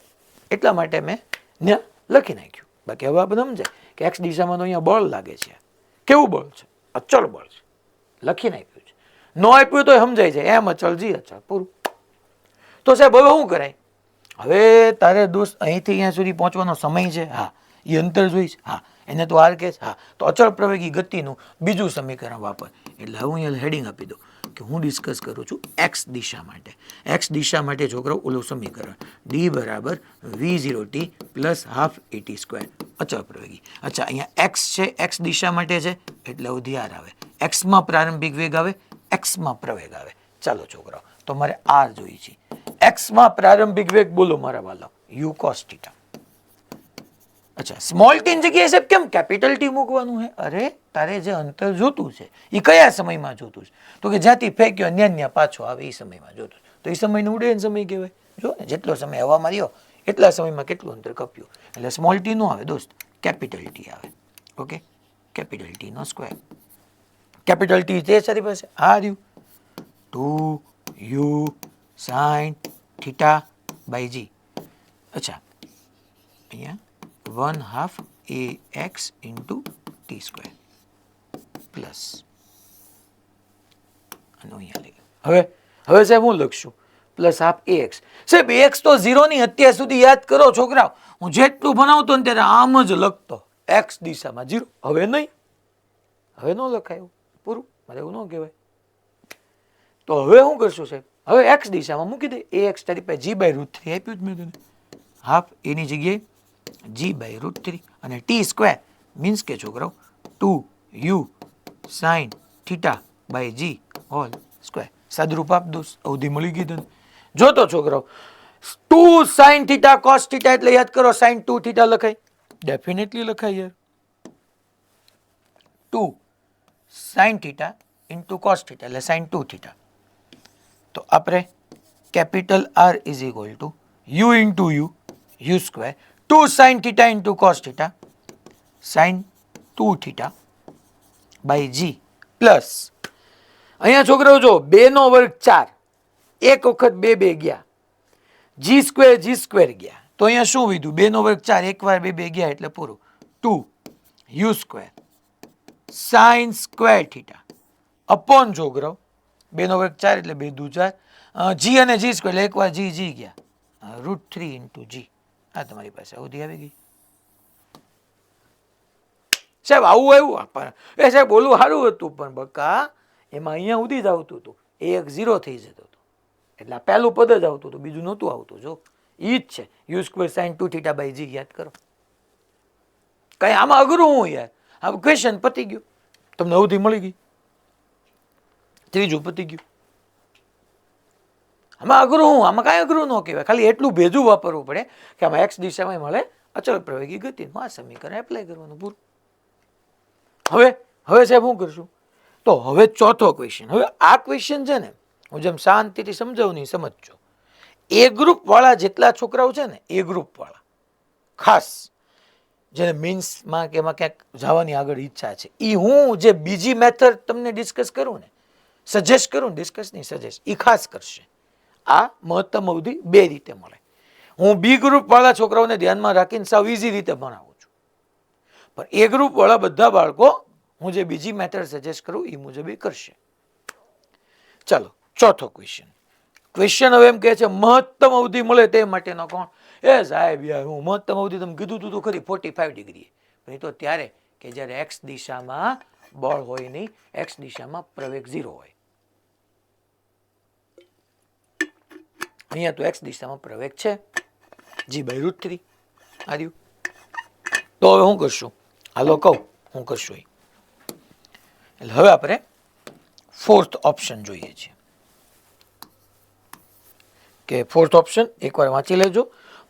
એટલા માટે મેં ત્યાં લખી નાખ્યું. બાકી હવે આપણે સમજાય કે એક્સ દિશામાં તો અહીંયા બળ લાગે છે. કેવું બળ છે? અચળ બળ છે. લખી નાખ્યું છે. ન આપ્યું તો સમજાય જાય એમ અચળ જી અચળ. પૂરું. તો સાહેબ હવે શું કરાય? હવે તારે દોસ્ત અહીંથી અહીંયા સુધી પહોંચવાનો સમય છે. હા, એ અંતર જોઈશ. હા, એને તો આર કે છે. હા, તો અચળ પ્રવેગી ગતિનું બીજું સમીકરણ વાપર. એટલે હું અહીંયા હેડિંગ આપી દઉં કે હું ડિસ્કસ કરું છું એક્સ દિશા માટે. એક્સ દિશા માટે છોકરો ઓલું સમીકરણ d બરાબર v0t + ½ at². અચળ પ્રવેગી. અચ્છા, અહીંયા એક્સ છે, એક્સ દિશા માટે છે એટલે અવધિ r આવે. એક્સમાં પ્રારંભિક વેગ આવે, એક્સમાં પ્રવેગ આવે. ચાલો છોકરાઓ, તો મારે r જોઈએ છે. એક્સમાં પ્રારંભિક વેગ બોલો મારા વાલા, u cos θ. અચ્છા, સ્મોલ ટી જગ્યાએ સાહેબ કેમ કેપિટલ ટી મૂકવાનું છે? અરે તારે જે અંતર જોતું છે એ કયા સમયમાં જોતું છે? તો કે જ્યાંથી ફેંક્યો ન્યા પાછો આવે એ સમયમાં જોતું છે. તો એ સમયનો ઉડ્ડયન સમય કહેવાય. જો ને, જેટલો સમય હવામાં રહ્યો એટલા સમયમાં કેટલું અંતર કપ્યું. એટલે સ્મોલ ટી નો આવે દોસ્ત, કેપિટલ ટી આવે. ઓકે, કેપિટલ ટી નો સ્ક્વેર. કેપિટલ ટી તે સારી પાસે આ રહ્યું 2u sin θ/g. અચ્છા, અહીંયા 1/2 ax × t². પ્લસ અને અહીંયા લઈ હવે સાહેબ હું લખશું પ્લસ હાફ ax. સાહેબ ax તો 0 ની અત્યાર સુધી યાદ કરો છોકરાઓ, હું જેટલું ભણાવતો ને ત્યારે આમ જ લખતો x દિશામાં 0. હવે નહીં, હવે ન લખાયું, પૂરું, મારે એવું ન કહેવાય. તો હવે શું કરશું સાહેબ, હવે x દિશામાં મૂકી દે, ax તારી પાસે g/√3 આપ્યું જ મેં તને, હાફ એની જગ્યાએ g/√3 અને t² મીન્સ કે છોકરાઓ 2u sin θ/g whole square. સાદુરૂપ આપ દો, અવધિ મળી ગઈ તને. જો તો છોકરાઓ 2 sin θ cos θ એટલે યાદ કરો sin 2θ લખાય, ડેફિનેટલી લખાય યાર. 2 sin θ into cos θ એટલે sin 2θ. તો આપણે capital R is equal to u into u square 2 sin θ into cos θ sin 2θ by g plus અહીંયા છોકરાઓ જો 2 નો વર્ગ 4, એક વખત 2 ગયા, g સ્ક્વેર ગયા, તો અહીંયા શું વિધું 2 નો વર્ગ 4, એક વાર 2 ગયા એટલે પૂરું, 2 u square sin square θ upon છોકરાઓ 2 નો વર્ગ 4 એટલે 2 દુ 4, g અને g સ્ક્વેર એટલે એક વાર g ગયા, √3 into g. આ તમારી પાસે અવધિ આવી ગઈ સાહેબ. આવું આવ્યું એ સાહેબ બોલવું સારું હતું, પણ બકા એમાં અહીંયા સુધી જ આવતું હતું, ax 0 થઈ જતો હતો એટલે આ પહેલું પદ જ આવતું હતું, બીજું નહોતું આવતું. જો ઈ જ છે u² sin 2θ/g, યાદ કરો. કઈ આમાં અઘરું હું યાર, આ ક્વેશ્ચન પતી ગયું, તમને અવધિ મળી ગઈ, ત્રીજું પતી ગયું. આમાં અઘરું હું, આમાં કાંઈ અઘરું ન કહેવાય, ખાલી એટલું ભેજું વાપરવું પડે કે આમાં x દિશામાં મળે અચળ પ્રવેગી ગતિ, આ સમીકરણ એપ્લાય કરવાનું, પૂરું. હવે સાહેબ શું કરશું, તો હવે ચોથો ક્વેશ્ચન. હવે આ ક્વેશ્ચન છે ને હું જેમ શાંતિથી સમજાવું નહીં સમજજો. એ ગ્રુપ વાળા જેટલા છોકરાઓ છે ને, એ ગ્રુપ વાળા ખાસ જેને મીન્સમાં કે એમાં ક્યાંક જવાની આગળ ઈચ્છા છે, એ હું જે બીજી મેથડ તમને ડિસ્કસ કરું ને, સજેસ્ટ કરું ને, ડિસ્કસ નહીં સજેસ્ટ, એ ખાસ કરશે. આ મહત્તમ અવધિ 2 રીતે મળે. હું બી ગ્રુપ વાળા છોકરાઓને ધ્યાનમાં રાખીને સાવ ઇઝી રીતે ભણાવું છું, પણ એ ગ્રુપ વાળા બધા બાળકો હું જે બીજી મેથડ સજેસ્ટ કરું એ મુજબ એ કરશે. ચાલો ચોથો ક્વેશ્ચન. ક્વેશ્ચન હવે એમ કહે છે મહત્તમ અવધિ મળે તે માટેનો કોણ. એ સાહેબ યાર હું મહત્તમ અવધિ તમે કીધું તું તો ખરી 45 ડિગ્રી, પણ એ તો ત્યારે કે જ્યારે એક્સ દિશામાં બળ હોય નહીં, એક્સ દિશામાં પ્રવેગ 0 હોય. અહીંયા તો એક્સ દિશામાં પ્રવેગ છે g/√3 આવ્યું. તો હવે શું કરશું, હાલો કહું હું કરશું એટલે હવે આપણે ફોર્થ ઓપ્શન જોઈએ છીએ કે ફોર્થ ઓપ્શન એકવાર વાંચી લેજો.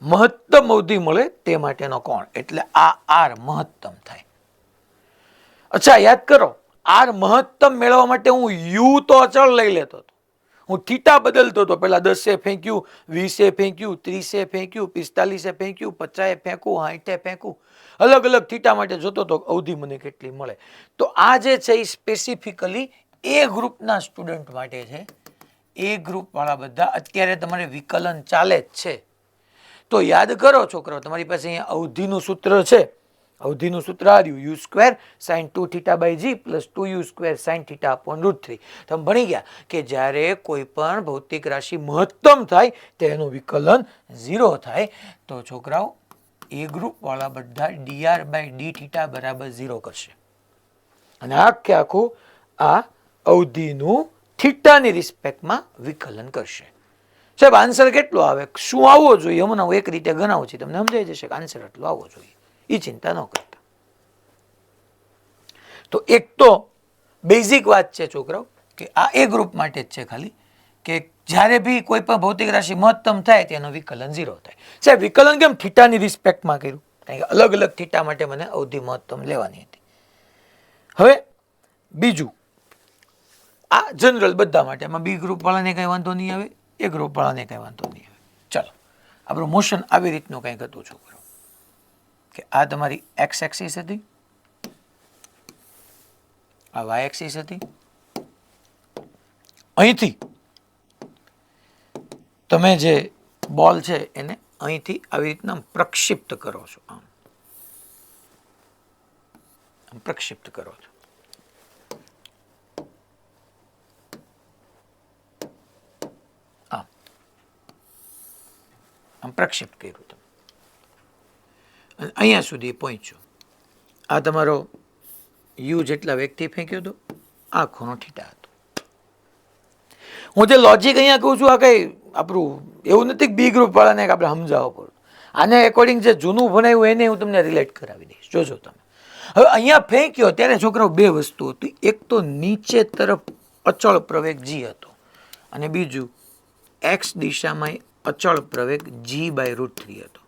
મહત્તમ અવધિ મળે તે માટેનો કોણ, એટલે આ આર મહત્તમ થાય. અચ્છા યાદ કરો, આર મહત્તમ મેળવવા માટે હું યુ તો અચળ લઈ લેતો હતો, હું થીટા બદલતો હતો. પેલા 10 ફેંક્યું, 20 ફેંક્યું, 30 ફેંક્યું, 45 ફેંક્યું, 50 ફેંકું, 60 ફેંકું, અલગ અલગ થીટા માટે જોતો તો અવધિ મને કેટલી મળે. તો આ જે છે એ સ્પેસિફિકલી એ ગ્રુપના સ્ટુડન્ટ માટે છે. એ ગ્રુપ વાળા બધા અત્યારે તમારે વિકલન ચાલે જ છે. તો યાદ કરો છોકરાઓ, તમારી પાસે અહીંયા અવધિનું સૂત્ર છે. અવધિનું સૂત્ર આવ્યું u² sin 2θ/g plus 2u² sin θ/√3. તમે ભણી ગયા કે જ્યારે કોઈ પણ ભૌતિક રાશિ મહત્તમ થાય તેનું વિકલન 0 થાય. તો છોકરાઓ એ ગ્રુપ વાળા બધા dr/dθ બરાબર 0 કરશે અને આખે આખું આ અવધિનું થીટાની રિસ્પેક્ટમાં વિકલન કરશે. સાહેબ આન્સર કેટલો આવે, શું આવવો જોઈએ, હમણાં હું એક રીતે ગણાવું છું, તમને સમજાઈ જશે કે આન્સર એટલો આવવો જોઈએ, એ ચિંતા ન કરતા. તો એક તો બેઝિક વાત છે છોકરાઓ કે આ એ ગ્રુપ માટે જ છે ખાલી, કે જ્યારે બી કોઈ પણ ભૌતિક રાશિ મહત્તમ થાય તેનું વિકલન 0 થાય. સાહેબ વિકલન કેમ થીટાની રિસ્પેક્ટમાં કર્યું, કારણ કે અલગ અલગ થીટા માટે મને અવધિ મહત્તમ લેવાની હતી. હવે બીજું આ જનરલ બધા માટે, એમાં બી ગ્રુપ વાળાને કઈ વાંધો નહીં આવે, એ ગ્રુપ વાળાને કઈ વાંધો નહીં આવે. ચાલો આપણું મોશન આવી રીતનું કંઈક હતું છોકરો કે આ તમારી એક્સ એક્સિસ હતી, આ વાય એક્સિસ હતી, અહીંથી તમે જે બોલ છે એને અહીંથી આવી રીતના પ્રક્ષિપ્ત કરો છો, આમ પ્રક્ષિપ્ત કરો છો. આમ પ્રક્ષેપ કર્યું તમે અને અહીંયા સુધી પહોંચ્યો. આ તમારો યુ જેટલા વ્યક્તિ ફેંક્યો હતો, આ ખૂણો થીટા હતો. હું જે લોજિક અહીંયા કહું છું, આ કંઈ આપણું એવું નથી કે બી ગ્રુપ વાળાને આપણે સમજાવવો પડે. આને એકોર્ડિંગ જે જૂનું ભણાવ્યું એને હું તમને રિલેટ કરાવી દઈશ, જોજો તમે. હવે અહીંયા ફેંક્યો ત્યારે છોકરાઓ બે વસ્તુ હતી. એક તો નીચે તરફ અચળ પ્રવેગ જી હતો અને બીજું એક્સ દિશામાં અચળ પ્રવેગ g/√3 હતો.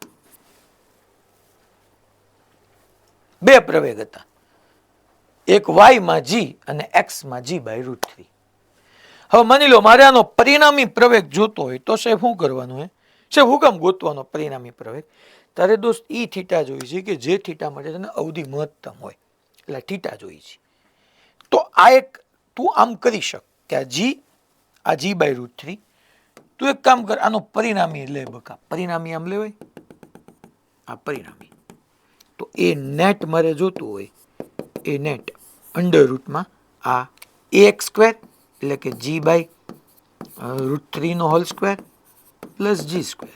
બે પ્રવેગ હતા, એક વાયમાં જી અને એક્સમાં g/√3. હવે માની લો મારે આનો પરિણામી પ્રવેગ જોતો હોય તો સાહેબ શું કરવાનું હે? સાહેબ હું કામ ગોતવાનો પરિણામી પ્રવેગ? તારે દોસ્ત ઈ થીટા જોઈ છે કે જે થીટા માટે તને અવધિ મહત્તમ હોય, એટલે થીટા જોઈ છે. તો આ એક તું આમ કરી શક કે આ g/√3. તું એક કામ કર, આનો પરિણામી લે બકા. પરિણામી આમ લેવાય, આ પરિણામી. તો એ નેટ મારે જોતું હોય, એ નેટ અંડર રૂટમાં આ ax² એટલે કે g/√3 નો હોલ સ્ક્વેર પ્લસ g².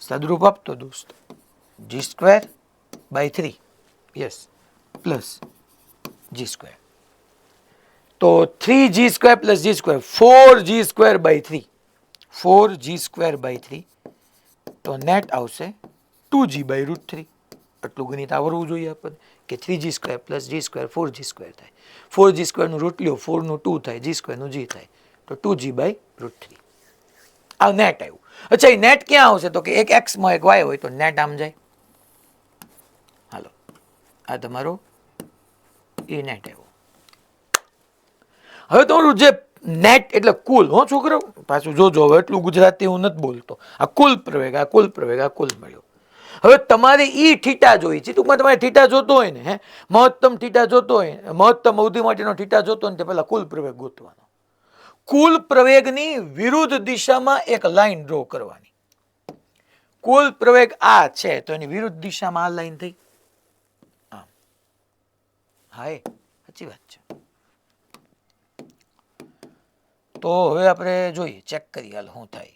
સાદુરૂપ આપતો દોસ્ત, g²/3 યસ પ્લસ g². તો 3g² plus g², 4g²/3, 4g²/3. તો નેટ આવશે 2g/√3. આટલું ગણિત આવડવું જોઈએ આપણને કે 3g² પ્લસ g² 4g² થાય. 4g² નું રૂટ લ્યો, 4 નું 2 થાય, g² નું g થાય, તો 2g/√3. આ નેટ આવ્યું. અચ્છા, એ નેટ ક્યાં આવશે? તો કે એક x માં એક y હોય તો નેટ આમ જાય. હાલો, આ તમારો એ નેટ આવ્યો. હવે તમારું જે નેટ એટલે કુલ, હો છોકરો પાછું જોજો, હવે એટલું ગુજરાતી હું નથી બોલતો. આ કુલ પ્રવેગ, આ કુલ પ્રવેગ, આ કુલ મળ્યો. હવે તમારે ઈ થીટા જોઈ છે. ટૂંકમાં તમારે થીટા જોતો હોય ને, મહત્તમ થીટા જોતો હોય, મહત્તમ અવધિ માટેનો થીટા જોતો હોય ને, તે પહેલા કુલ પ્રવેગ ગોતવાનો. કુલ પ્રવેગની વિરુદ્ધ દિશામાં એક લાઈન ડ્રો કરવાની. કુલ પ્રવેગ આ છે તો એની વિરુદ્ધ દિશામાં આ લાઈન થઈ. આમ. હા, એ સાચી વાત છે. તો હવે આપણે જોઈએ, ચેક કરીએ હાલ શું થાય.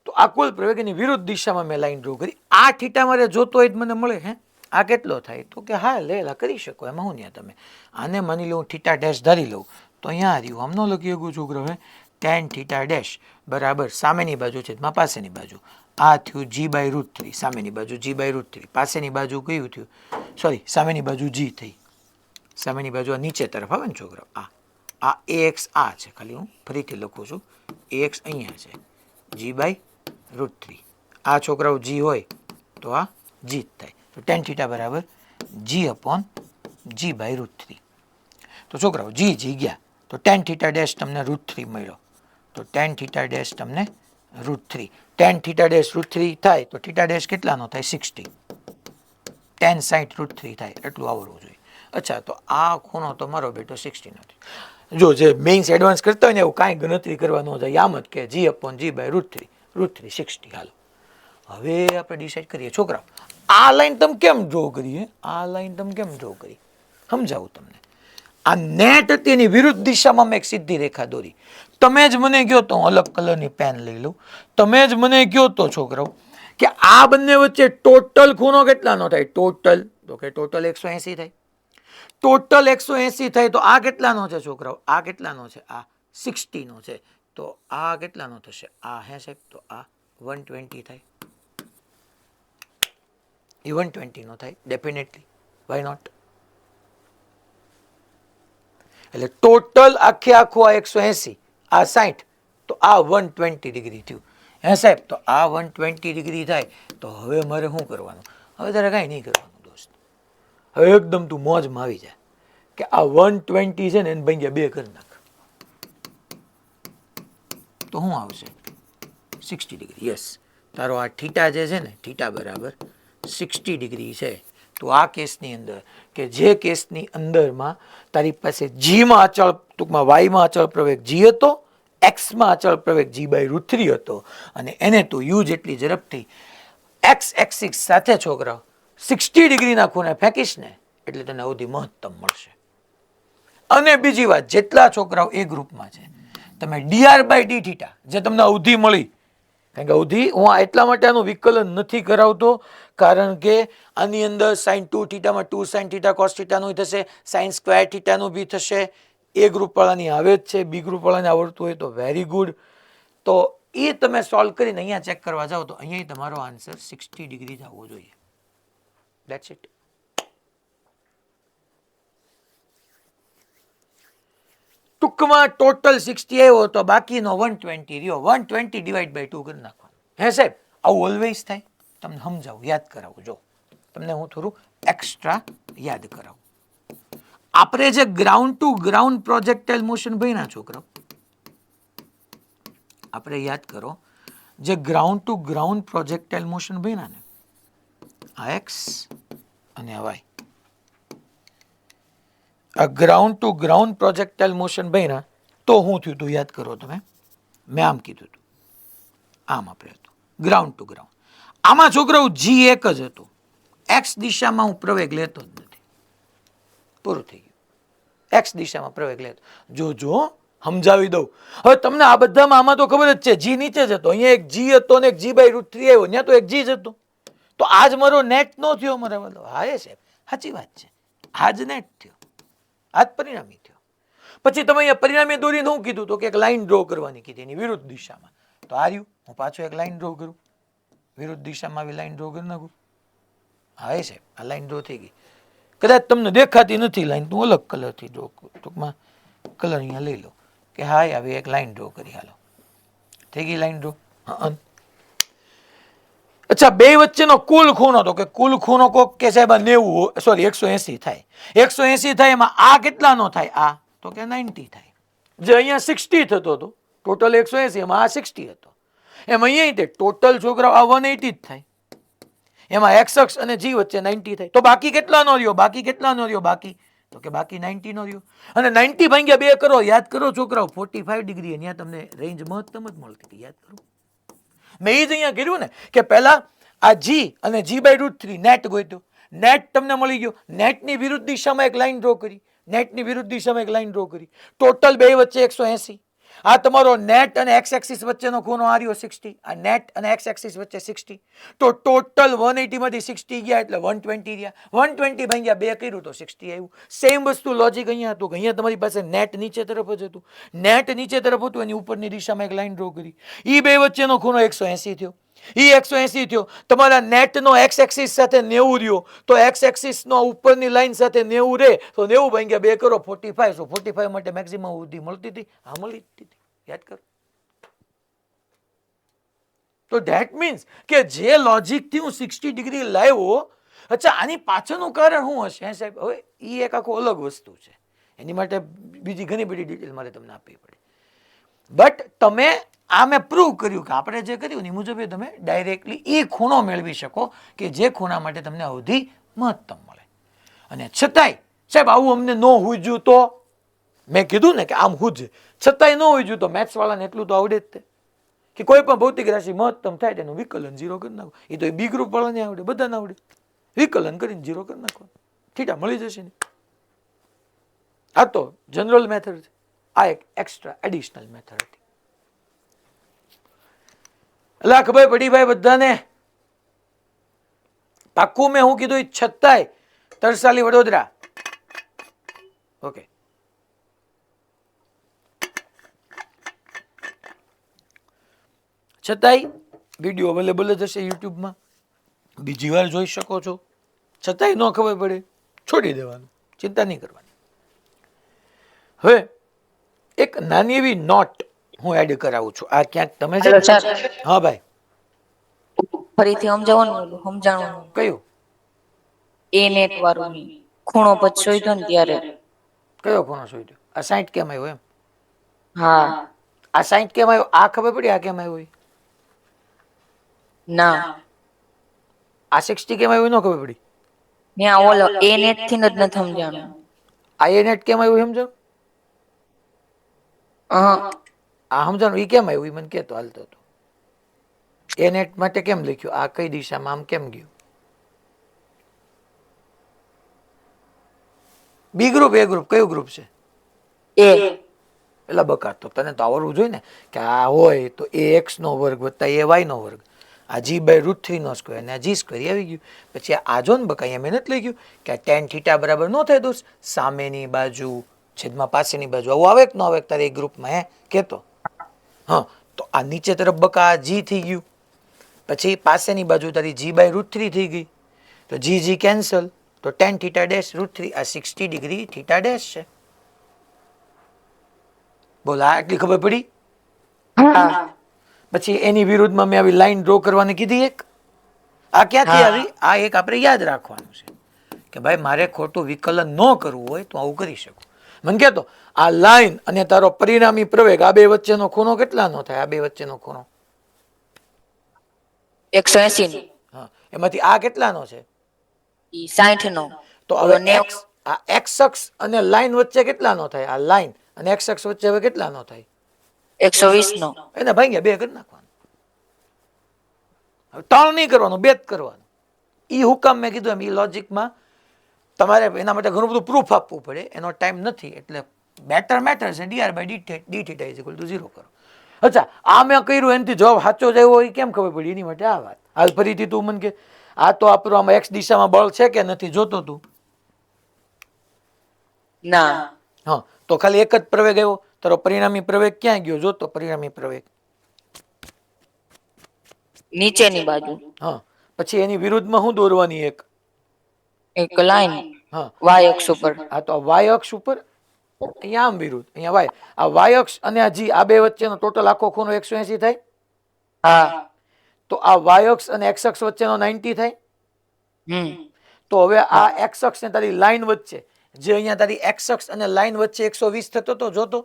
તો આ કુલ પ્રવેગ એની વિરુદ્ધ દિશામાં મેં લાઈન ડ્રો કરી. આ થીટા મારે જોતો હોય મને મળે. આ કેટલો થાય? તો કે હા લેલા કરી શકો, એમાં હું ત્યાં તમે આને માની લઉં થીટા ડેશ ધારી લઉં તો અહીંયા રહ્યું, આમ ન લખી શકું છોકરો. હવે tan થીટા ડેશ બરાબર સામેની બાજુ છે માં પાસેની બાજુ, આ થયું g/√3. સામેની બાજુ g/√3, પાસેની બાજુ કયું થયું? સોરી, સામેની બાજુ g થઈ. સામેની બાજુ આ નીચે તરફ આવે ને છોકરો. આ ax આ છે, ખાલી હું ફરીથી લખું છું. ax અહીંયા છે, g/√3. આ છોકરાઓ g હોય તો આ g થાય. તો tan થીટા બરાબર g/g/√3. તો છોકરાઓ g ગયા તો tan થીટા ડેશ તમને √3 મળ્યો. તો tan થીટા ડેશ તમને √3. tan થીટા ડેશ √3 થાય તો થીટા ડેશ કેટલાનો થાય? 60. tan 60 √3 થાય, એટલું આવડવું જોઈએ. અચ્છા, તો આ ખૂણો તમારો બેટો 60 નથી. જો જે મેઇન્સ એડવાન્સ કરતા હોય ને એવું કાંઈ ગણતરી કરવા ન જાય, આમ જ કે g/g/√3, √3 60. હાલો, હવે આપણે ડિસાઈડ કરીએ છોકરાઓ, આ લાઈન તમે કેમ ડ્રો કરી? આ લાઈન તમે કેમ ડ્રો કરી સમજાવું તમને. આ નેટ હતી એની વિરુદ્ધ દિશામાં મેં એક સીધી રેખા દોરી. તમે જ મને કહો તો અલગ કલરની પેન લઈ લઉં. તમે જ મને કહો તો છોકરાઓ કે આ બંને વચ્ચે ટોટલ ખૂણો કેટલાનો થાય? ટોટલ તો કે ટોટલ 180 થાય. ટોટલ 180 થાય તો આ કેટલાનો છે છોકરાઓ? આ કેટલાનો છે? આ 60 નો છે. તો આ કેટલાનો થશે? આ હે સાહેબ, તો આ 120 થાય. એ 120 નો થાય ડેફિનેટલી, વાય નોટ? એટલે ટોટલ આખે આખું આ 180, આ 60, તો આ 120 ડિગ્રી થયું. હે સાહેબ, તો આ 120 ડિગ્રી થાય. તો હવે મારે શું કરવાનું? હવે તારે કાંઈ નહીં કરવાનું દોસ્ત. હવે એકદમ તું મોજમાં આવી જાય કે આ 120 છે ને એને ભાગ્યા 2 કરી નાખ. તો શું આવશે? 60 ડિગ્રી. યસ, તારો આ થીટા જે છે ને, થીટા બરાબર 60 ડિગ્રી છે. તો આ કેસની અંદર કે જે કેસની અંદરમાં તારી પાસે જીમાં અચળ, ટૂંકમાં વાયમાં અચળ પ્રવેગ જી હતો, એક્સમાં અચળ પ્રવેગ g/√3 હતો, અને એને તું યુ જેટલી ઝડપથી એક્સ એક્સિસ સાથે છોકરા 60 ડિગ્રીના ખૂણે ફેંકીશ ને એટલે તને અવધિ મહત્તમ મળશે. અને બીજી વાત, જેટલા છોકરાઓ એ ગ્રુપમાં છે, તમે dr/d થીટા જે તમને અવધિ મળી, કારણ કે અવધિ હું આ એટલા માટે આનું વિકલન નથી કરાવતો, કારણ કે આની અંદર સાઇન 2 થીટામાં 2 સાઇન થીટા કોસ થીટાનું થશે, સાઇન સ્ક્વેર થીટાનું બી થશે. એ ગ્રુપ વાળાની આવે જ છે, બી ગ્રુપ વાળાને આવડતું હોય તો વેરી ગુડ. તો એ તમે સોલ્વ કરીને અહીંયા ચેક કરવા જાઓ તો અહીંયા તમારો આન્સર 60 ડિગ્રી જ આવવો જોઈએ. That's it. ટૂંકમાં ટોટલ 60 આવ્યો તો બાકીનો 120 રહ્યો. 120 ડિવાઈડ બાય 2 કરી નાખવાનું. હે સાહેબ, આવું ઓલવેઝ થાય? તમને સમજાવું, યાદ કરાવું. જો તમને હું થોડું એક્સ્ટ્રા યાદ કરાવું. આપણે જે ગ્રાઉન્ડ ટુ ગ્રાઉન્ડ પ્રોજેક્ટાઇલ મોશન ભણ્યા છોકરાઓ, આપણે યાદ કરો, જે ગ્રાઉન્ડ ટુ ગ્રાઉન્ડ પ્રોજેક્ટાઇલ મોશન ભણ્યા ને, આ એક્સ અને આ વાય, આ ગ્રાઉન્ડ ટુ ગ્રાઉન્ડ પ્રોજેક્ટાઇલ મોશન ભણ્યા તો શું થયું હતું યાદ કરો તમે. મેં આમ કીધું હતું, આમ આપણે હતું ગ્રાઉન્ડ ટુ ગ્રાઉન્ડ. આમાં છોકરાઓ જી એક જ હતું. એક્સ દિશામાં હું પ્રવેગ લેતો જ નથી. પૂરું થઈ ગયું. એક્સ દિશામાં પ્રવેગ લેતો. જો સમજાવી દઉં. હવે તમને આ બધામાં આમાં તો ખબર જ છે, જી નીચે જ હતો. અહીંયા એક જી હતો ને એક જી બાય √3 આવ્યો, ત્યાં તો એક જી જ હતો. તો આજ મારો નેટ નો થયો મારા વાલો. હા એ સાહેબ સાચી વાત છે, આજ નેટ થયો, આજ પરિણામી થયો. પછી તમે અહીંયા પરિણામી દોરીને શું કીધું તો કે એક લાઈન ડ્રો કરવાની કીધી એની વિરુદ્ધ દિશામાં. તો આ રહ્યું, હું પાછો એક લાઈન ડ્રો કરું, વિરુદ્ધ દિશામાં આવી લાઈન ડ્રો કરી નાખું. હા એ સાહેબ આ લાઈન ડ્રો થઈ ગઈ. કદાચ તમને દેખાતી નથી લાઈન, તું અલગ કલરથી ડ્રો કરું, ટૂંકમાં કલર અહીંયા લઈ લો કે હા આવી એક લાઈન ડ્રો કરી. હાલો થઈ ગઈ લાઈન ડ્રો. અચ્છા, બે વચ્ચેનો કુલ ખૂણો, તો કે કુલ ખૂણો કોક કે સાહેબ 90 સોરી 180 થાય. 180 થાય એમાં આ કેટલાનો થાય? આ તો કે 90 થાય. જે અહીંયા 60 થતો હતો ટોટલ 180, એમાં આ 60 હતો. એમ અહીંયા તે ટોટલ છોકરાઓ આ 180 જ થાય. એમાં એક્સ અક્ષ અને જી વચ્ચે 90 થાય. તો બાકી કેટલાનો રહ્યો? બાકી કેટલાનો રહ્યો? બાકી તો કે બાકી 90 નો રહ્યો. અને 90 ભાગ્યા 2 કરો, યાદ કરો છોકરાઓ 45 ડિગ્રી. અહીંયા તમને રેન્જ મહત્તમ જ મળતી હતી, યાદ કરો. મેં એ જ અહીંયા કર્યું ને કે પહેલા આ જી અને જી બાય √3 નેટ ગોત્યો. નેટ તમને મળી ગયો. નેટની વિરુદ્ધ દિશામાં એક લાઈન ડ્રો કરી, નેટની વિરુદ્ધ દિશામાં એક લાઈન ડ્રો કરી. ટોટલ બે વચ્ચે 180. આ તમારો નેટ અને એક્સ એક્સિસ વચ્ચેનો ખૂણો આ રહ્યો 60. આ નેટ અને એક્સ એક્સિસ વચ્ચે 60. તો ટોટલ 180 માંથી 60 ગયા એટલે 120 રહ્યા. 120 ભાગ્યા 2 કર્યું તો 60 આવ્યું. સેમ વસ્તુ લોજિક અહીંયા હતું કે અહીંયા તમારી પાસે નેટ નીચે તરફ જ હતું. નેટ નીચે તરફ હતું, એની ઉપરની દિશામાં એક લાઈન ડ્રો કરી. એ બે વચ્ચેનો ખૂણો 180 થયો. એ 180 થયો. તમારા નેટનો એક્સ એક્સિસ સાથે 90 રહ્યો, તો એક્સ એક્સિસ નો ઉપરની લાઈન સાથે 90 રહે તો 90 ભાગ્યા 2 કરો 45. સો 45 માટે મેક્સિમમ વૃદ્ધિ મળતી હતી. હા મળી હતી, યાદ કરો. તો ધેટ મીન્સ કે જે લોજિક થી હું 60 ડિગ્રી લાવ્યો, અચ્છા આની પાછળનું કારણ શું હશે સાહેબ? હવે એ એક આખો અલગ વસ્તુ છે, એની માટે બીજી ઘણી બધી ડિટેલ મારે તમને આપવી પડે. બટ તમે આ મેં પ્રૂવ કર્યું કે આપણે જે કર્યું એ મુજબ તમે ડાયરેક્ટલી એ ખૂણો મેળવી શકો કે જે ખૂણા માટે તમને અવધિ મહત્તમ મળે. અને છતાંય સાહેબ આવું અમને ન હુજ્યું તો મેં કીધું ને કે આમ હુજે, છતાંય ન હુજ્યું તો મેથ્સ વાળાને એટલું તો આવડે જ તે કે કોઈ પણ ભૌતિક રાશિ મહત્તમ થાય તેનું વિકલન 0 કરી નાખો. એ તો એ બી ગ્રુપ વાળાને આવડે, બધાને આવડે. વિકલન કરીને 0 કરી નાખો, થીટા મળી જશે ને. આ તો જનરલ મેથડ છે, આ એક એક્સ્ટ્રા એડિશનલ મેથડ હતી. એટલે ખબર પડી ભાઈ બધાને? પાક્કું મેં હું કીધું છતાંય તરસાલી વડોદરા. ઓકે, છતાંય વિડીયો અવેલેબલ જ હશે યુટ્યુબમાં, બીજી વાર જોઈ શકો છો. છતાંય ન ખબર પડે છોડી દેવાનું, ચિંતા નહીં કરવાની. હવે એક નાની એવી નોટ હું એડ કરાવું છું. આ ક્યાંક તમે છે? હા ભાઈ, ફરીથી સમજાવવાનું, સમજાણું કયું? એ નેટ વાળું ખૂણો પછી શોધ્યો ને ત્યારે. કયો ખૂણો શોધ્યો? આ 60 કેમ આવ્યો એમ? હા. આ 60 કેમ આવ્યો આ ખબર પડી? આ કેમ આવ્યો? ના, આ 60 કેમ આવ્યું ન ખબર પડી? ત્યાં ઓલો એ નેટ થી જ નથી સમજાણું. આ એ નેટ કેમ આવ્યું સમજો? આ સમજાણું? એ કેમ આવ્યું એ મને કહેતો હાલતો હતો. એ નેટ માટે કેમ લખ્યું? આ કઈ દિશામાં આમ કેમ ગયું? બી ગ્રુપ, એ ગ્રુપ, કયું ગ્રુપ છે? એ એટલે બકા તો તને તો આવડવું જોઈએ ને કે આ હોય તો એ એક્સનો વર્ગ વત્તા એ વાયનો વર્ગ, આ જી બાય √3 સ્ક્વેર અને આ જી સ્ક્વેર આવી ગયું. પછી આ જો ને બકા અહીંયા મહેનત લઈ ગયું કે આ ટેન થીટા બરાબર ન થાય દોસ્ત, સામેની બાજુ છેદમાં પાસેની બાજુ, આવું આવે કે ન આવે તારે એક ગ્રુપમાં હે કહેતો? હા, તો આ નીચે તરફ બકા આ જી થઈ ગયું, પછી પાસેની બાજુ તારી જી બાય √3 થઈ ગઈ, તો જી જી કેન્સલ, તો ટેન થીટા ડેશ √3 આ 60 ડિગ્રી થીટા ડેશ છે. બોલ આ એટલી ખબર પડી? હા. પછી એની વિરુદ્ધમાં મેં આવી લાઈન ડ્રો કરવાની કીધી એક, આ ક્યાંથી આવી? આ એક આપણે યાદ રાખવાનું છે કે ભાઈ મારે ખોટું વિકલન ન કરવું હોય તો આવું કરી શકું. મને કહેતો આ લાઈન અને તારો પરિણામી પ્રવેગ આ બે વચ્ચેનો ખૂણો કેટલાનો થાય? આ બે વચ્ચેનો ખૂણો 180 નો. હા, એમાંથી આ કેટલાનો છે? ઈ 60 નો. તો હવે x આ x અક્ષ અને લાઈન વચ્ચે કેટલાનો થાય? આ લાઈન અને x અક્ષ વચ્ચે હવે કેટલાનો થાય? 120 નો. એને ભાગ્યા 2 કરી નાખવાનું. હવે 3 નહીં કરવાનું, 2 જ કરવાનું. ઈ હુકામ મેં કીધું એમ ઈ લોજિકમાં તમારે એના માટે ઘણું બધું પ્રૂફ આપવું પડે, એનો ટાઈમ નથી, એટલે બેટર મેટર છે dr/d θ = 0 કરો. અચ્છા, આ મેં કર્યું એનાથી જવાબ સાચો જ આવ્યો એ કેમ ખબર પડી? એની માટે આ વાત. હાલ ફરીથી તું મને કે આ તો આપણું આમાં x દિશામાં બળ છે કે નથી જોતો તું? ના. હા, તો ખાલી એક જ પ્રવેગ આવ્યો, તારો પરિણામી પ્રવેગ ક્યાં ગયો? જોતો પરિણામી પ્રવેગ નીચેની બાજુ હા, પછી એની વિરુદ્ધમાં શું દોરવાની? એક લાઈન હા, y અક્ષ ઉપર. આ તો y અક્ષ ઉપર, અહીંયા આમ વિરુદ્ધ, અહીંયા y. આ y અક્ષ અને આ g આ બે વચ્ચેનો ટોટલ આખો ખૂણો 180 થાય. હા. તો આ y અક્ષ અને x અક્ષ વચ્ચેનો 90 થાય. તો હવે આ x અક્ષ ને તારી લાઈન વચ્ચે, જે અહીંયા તારી x અક્ષ અને લાઈન વચ્ચે 120 થતો તો જોતો,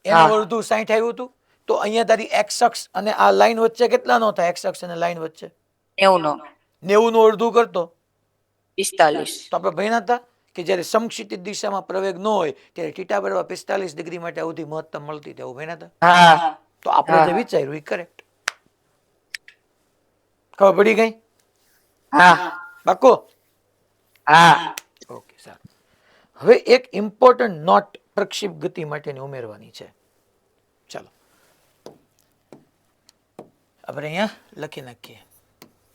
એનું અડધું 60 આવ્યું હતું. તો અહીંયા તારી x અક્ષ અને આ લાઈન વચ્ચે કેટલાનો થાય? x અક્ષ અને લાઈન વચ્ચે 90 નો. 90 નું અડધું કરતો 45. તો આપણે ભણ્યા હતા કે જ્યારે સમક્ષિતિજ દિશામાં પ્રવેગ ન હોય ત્યારે θ બરાબર 45 ડિગ્રી માટે અવધિ મહત્તમ મળતી હતી, એવું ભણ્યા હતા. હા. તો આપણે જે વિચાર્યું એ કરેક્ટ. ખબર પડી ગઈ? હા. પાક્કો? હા. ઓકે, સારું. હવે એક ઇમ્પોર્ટન્ટ નોટ પ્રક્ષેપ ગતિ માટેની ઉમેરવાની છે. ચાલો આપણે અહીંયા લખી નાખીએ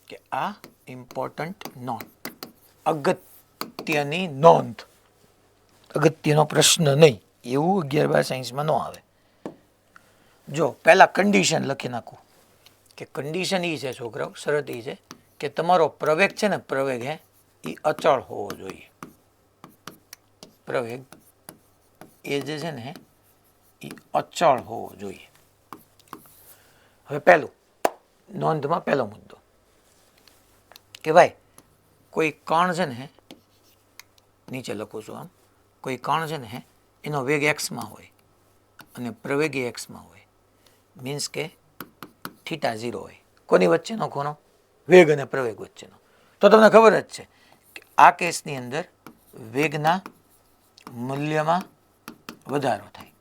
કે આ ઇમ્પોર્ટન્ટ નોટ, અગત્યની નોંધ, અગત્યનો પ્રશ્ન નહીં, એવું 11-12 સાયન્સમાં ન આવે. જો પહેલા કન્ડિશન લખી નાખું કે કન્ડિશન એ છે છોકરાઓ, શરત એ છે કે તમારો પ્રવેગ છે ને, પ્રવેગ હે એ અચળ હોવો જોઈએ. પ્રવેગ એ જે છે ને એ અચળ હોવો જોઈએ. હવે પહેલું નોંધમાં પહેલો મુદ્દો કે ભાઈ કોઈ કણ છે ને, નીચે લખું છું આમ, કોઈ કણ છે ને એનો વેગ એક્સમાં હોય અને પ્રવેગ એ એક્સમાં હોય, મીન્સ કે θ0 હોય. કોની વચ્ચેનો ખૂણો? વેગ અને પ્રવેગ વચ્ચેનો. તો તમને ખબર જ છે કે આ કેસની અંદર વેગના મૂલ્યમાં વધારો થાય.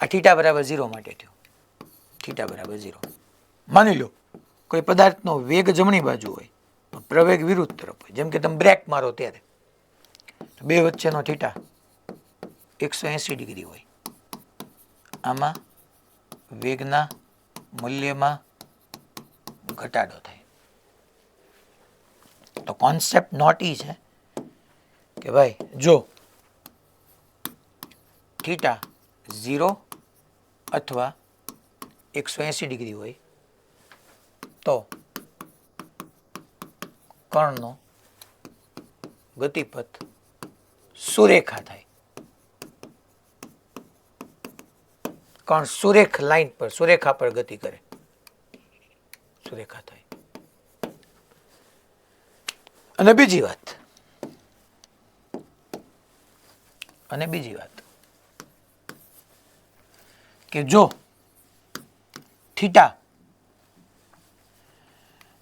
આ θ બરાબર 0 માટે થયું. θ બરાબર 0. માની લો કોઈ પદાર્થનો વેગ જમણી બાજુ હોય, પ્રવેગ વિરુદ્ધ તરફ હોય, જેમ કે તમે બ્રેક મારો ત્યારે બે વચ્ચેનો θ 180 ડિગ્રી હોય. આમાં વેગના મૂલ્યમાં ઘટાડો થાય. તો કોન્સેપ્ટ નોટ ઈ છે કે ભાઈ જો θ 0 અથવા 180 ડિગ્રી હોય તો કણનો ગતિપથ સુરેખા થાય. કણ સુરેખ લાઈન પર, સુરેખા પર ગતિ કરે, સુરેખા થાય. અને બીજી વાત કે જો θ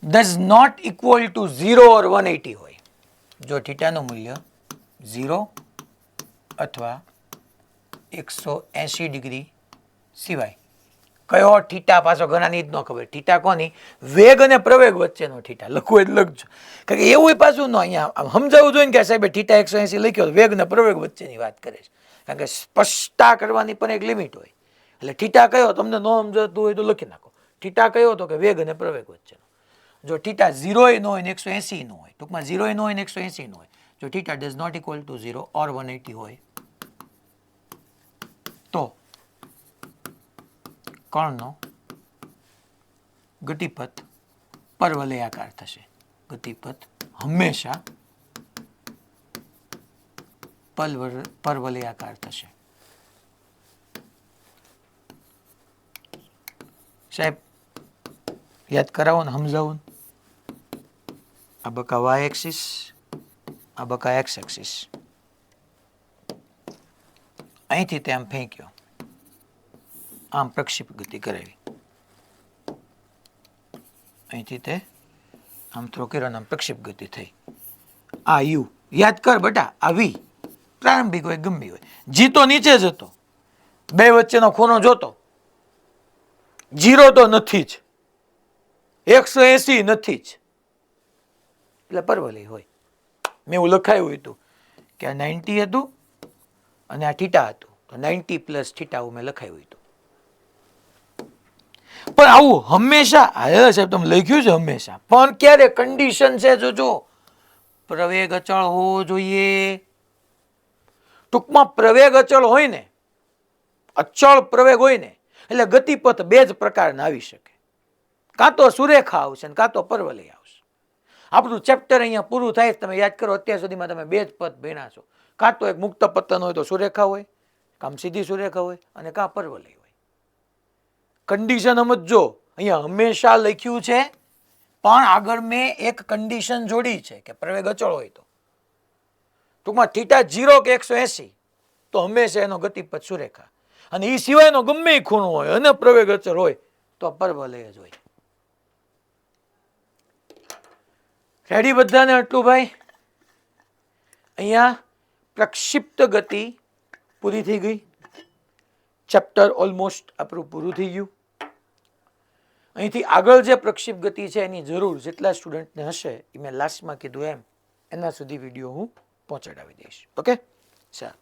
does not equal to 0 or 180 હોય, જો θ નું મૂલ્ય 0 અથવા 180 ડિગ્રી સિવાય કયો થીટા, પાછો ઘણાની જ ન ખબર. થીટા કોની? વેગ અને પ્રવેગ વચ્ચેનો થીટા. લખવું એટલે લખજો, કારણ કે એવું પાછું ન અહીંયા આમ સમજાવવું જોઈએ ને કે સાહેબ થીટા 180 લખ્યો, વેગ અને પ્રવેગ વચ્ચેની વાત કરે છે. કારણ કે સ્પષ્ટતા કરવાની પણ એક લિમિટ હોય. એટલે થીટા કયો તમને ન સમજાતું હોય તો લખી નાખો. થીટા કયો તો કે વેગ અને પ્રવેગ વચ્ચેનો. જો થીટા 0 ન હોય ને 180 ન હોય, ટૂંકમાં 0 ન હોય ને 180 ન હોય, જો theta does not equal to 0 or 180 હોય તો કણનો ગતિપથ પરવલયાકાર થશે. ગતિપથ હંમેશા પરવલયાકાર થશે. સાહેબ યાદ કરાવો ને, સમજાવો ને. આ બકા વાય એક્સિસ, આ બકા એક્સ એક્સિસ. અહીંથી તે આમ ફેંક્યો, આમ પ્રક્ષેપ ગતિ કરાવી, અહીંથી તે આમ થ્રો કર્યો, આમ પ્રક્ષેપ ગતિ થઈ. આ યુ યાદ કર બેટા, આ વી પ્રારંભિક હોય ગમે હોય. જી તો નીચે જ હતો, બે વચ્ચેનો ખૂણો જોતો, 0 તો નથી જ, 180 નથી જ, એટલે પરવલય હોય. મેં એવું લખાયું હતું કે આ 90 હતું અને આ થીટા હતું, તો 90 પ્લસ થીટા મેં લખાયું હતું. પણ આવું હંમેશા, હા સાહેબ તમે લખ્યું છે હંમેશા, પણ ક્યારે કન્ડિશન છે જોજો, પ્રવેગ અચળ હોવો જોઈએ. ટૂંકમાં પ્રવેગ અચળ હોય ને, અચળ પ્રવેગ હોય ને, એટલે ગતિપથ બે જ પ્રકારના આવી શકે. કાં તો સુરેખા આવશે ને કાં તો પરવલય આવશે. આપણું ચેપ્ટર અહીંયા પૂરું થાય. તમે યાદ કરો, અત્યાર સુધીમાં તમે બે જ પદ ભણ્યા છો. કાં તો એક મુક્ત પતન હોય તો સુરેખા હોય, કાં સીધી સુરેખા હોય, અને કાં પરવલય હોય. કન્ડિશન સમજો, અહીંયા હંમેશા લખ્યું છે, પણ આગળ મેં એક કન્ડિશન જોડી છે કે પ્રવેગ અચળ હોય તો, ટૂંકમાં થીટા 0 કે 180 તો હંમેશા એનો ગતિપથ સુરેખા, અને એ સિવાયનો ગમે એ ખૂણો હોય અને પ્રવેગ અચળ હોય તો પરવલય જ હોય. રેડી બધાને આટલું ભાઈ? અહીંયા પ્રક્ષિપ્ત ગતિ પૂરી થઈ ગઈ. ચેપ્ટર ઓલમોસ્ટ આપણું પૂરું થઈ ગયું. અહીંથી આગળ જે પ્રક્ષિપ્ત ગતિ છે એની જરૂર જેટલા સ્ટુડન્ટને હશે એ મેં લાસ્ટમાં કીધું એના સુધી વિડીયો હું પહોંચાડાવી દઈશ. ઓકે, ચાલો.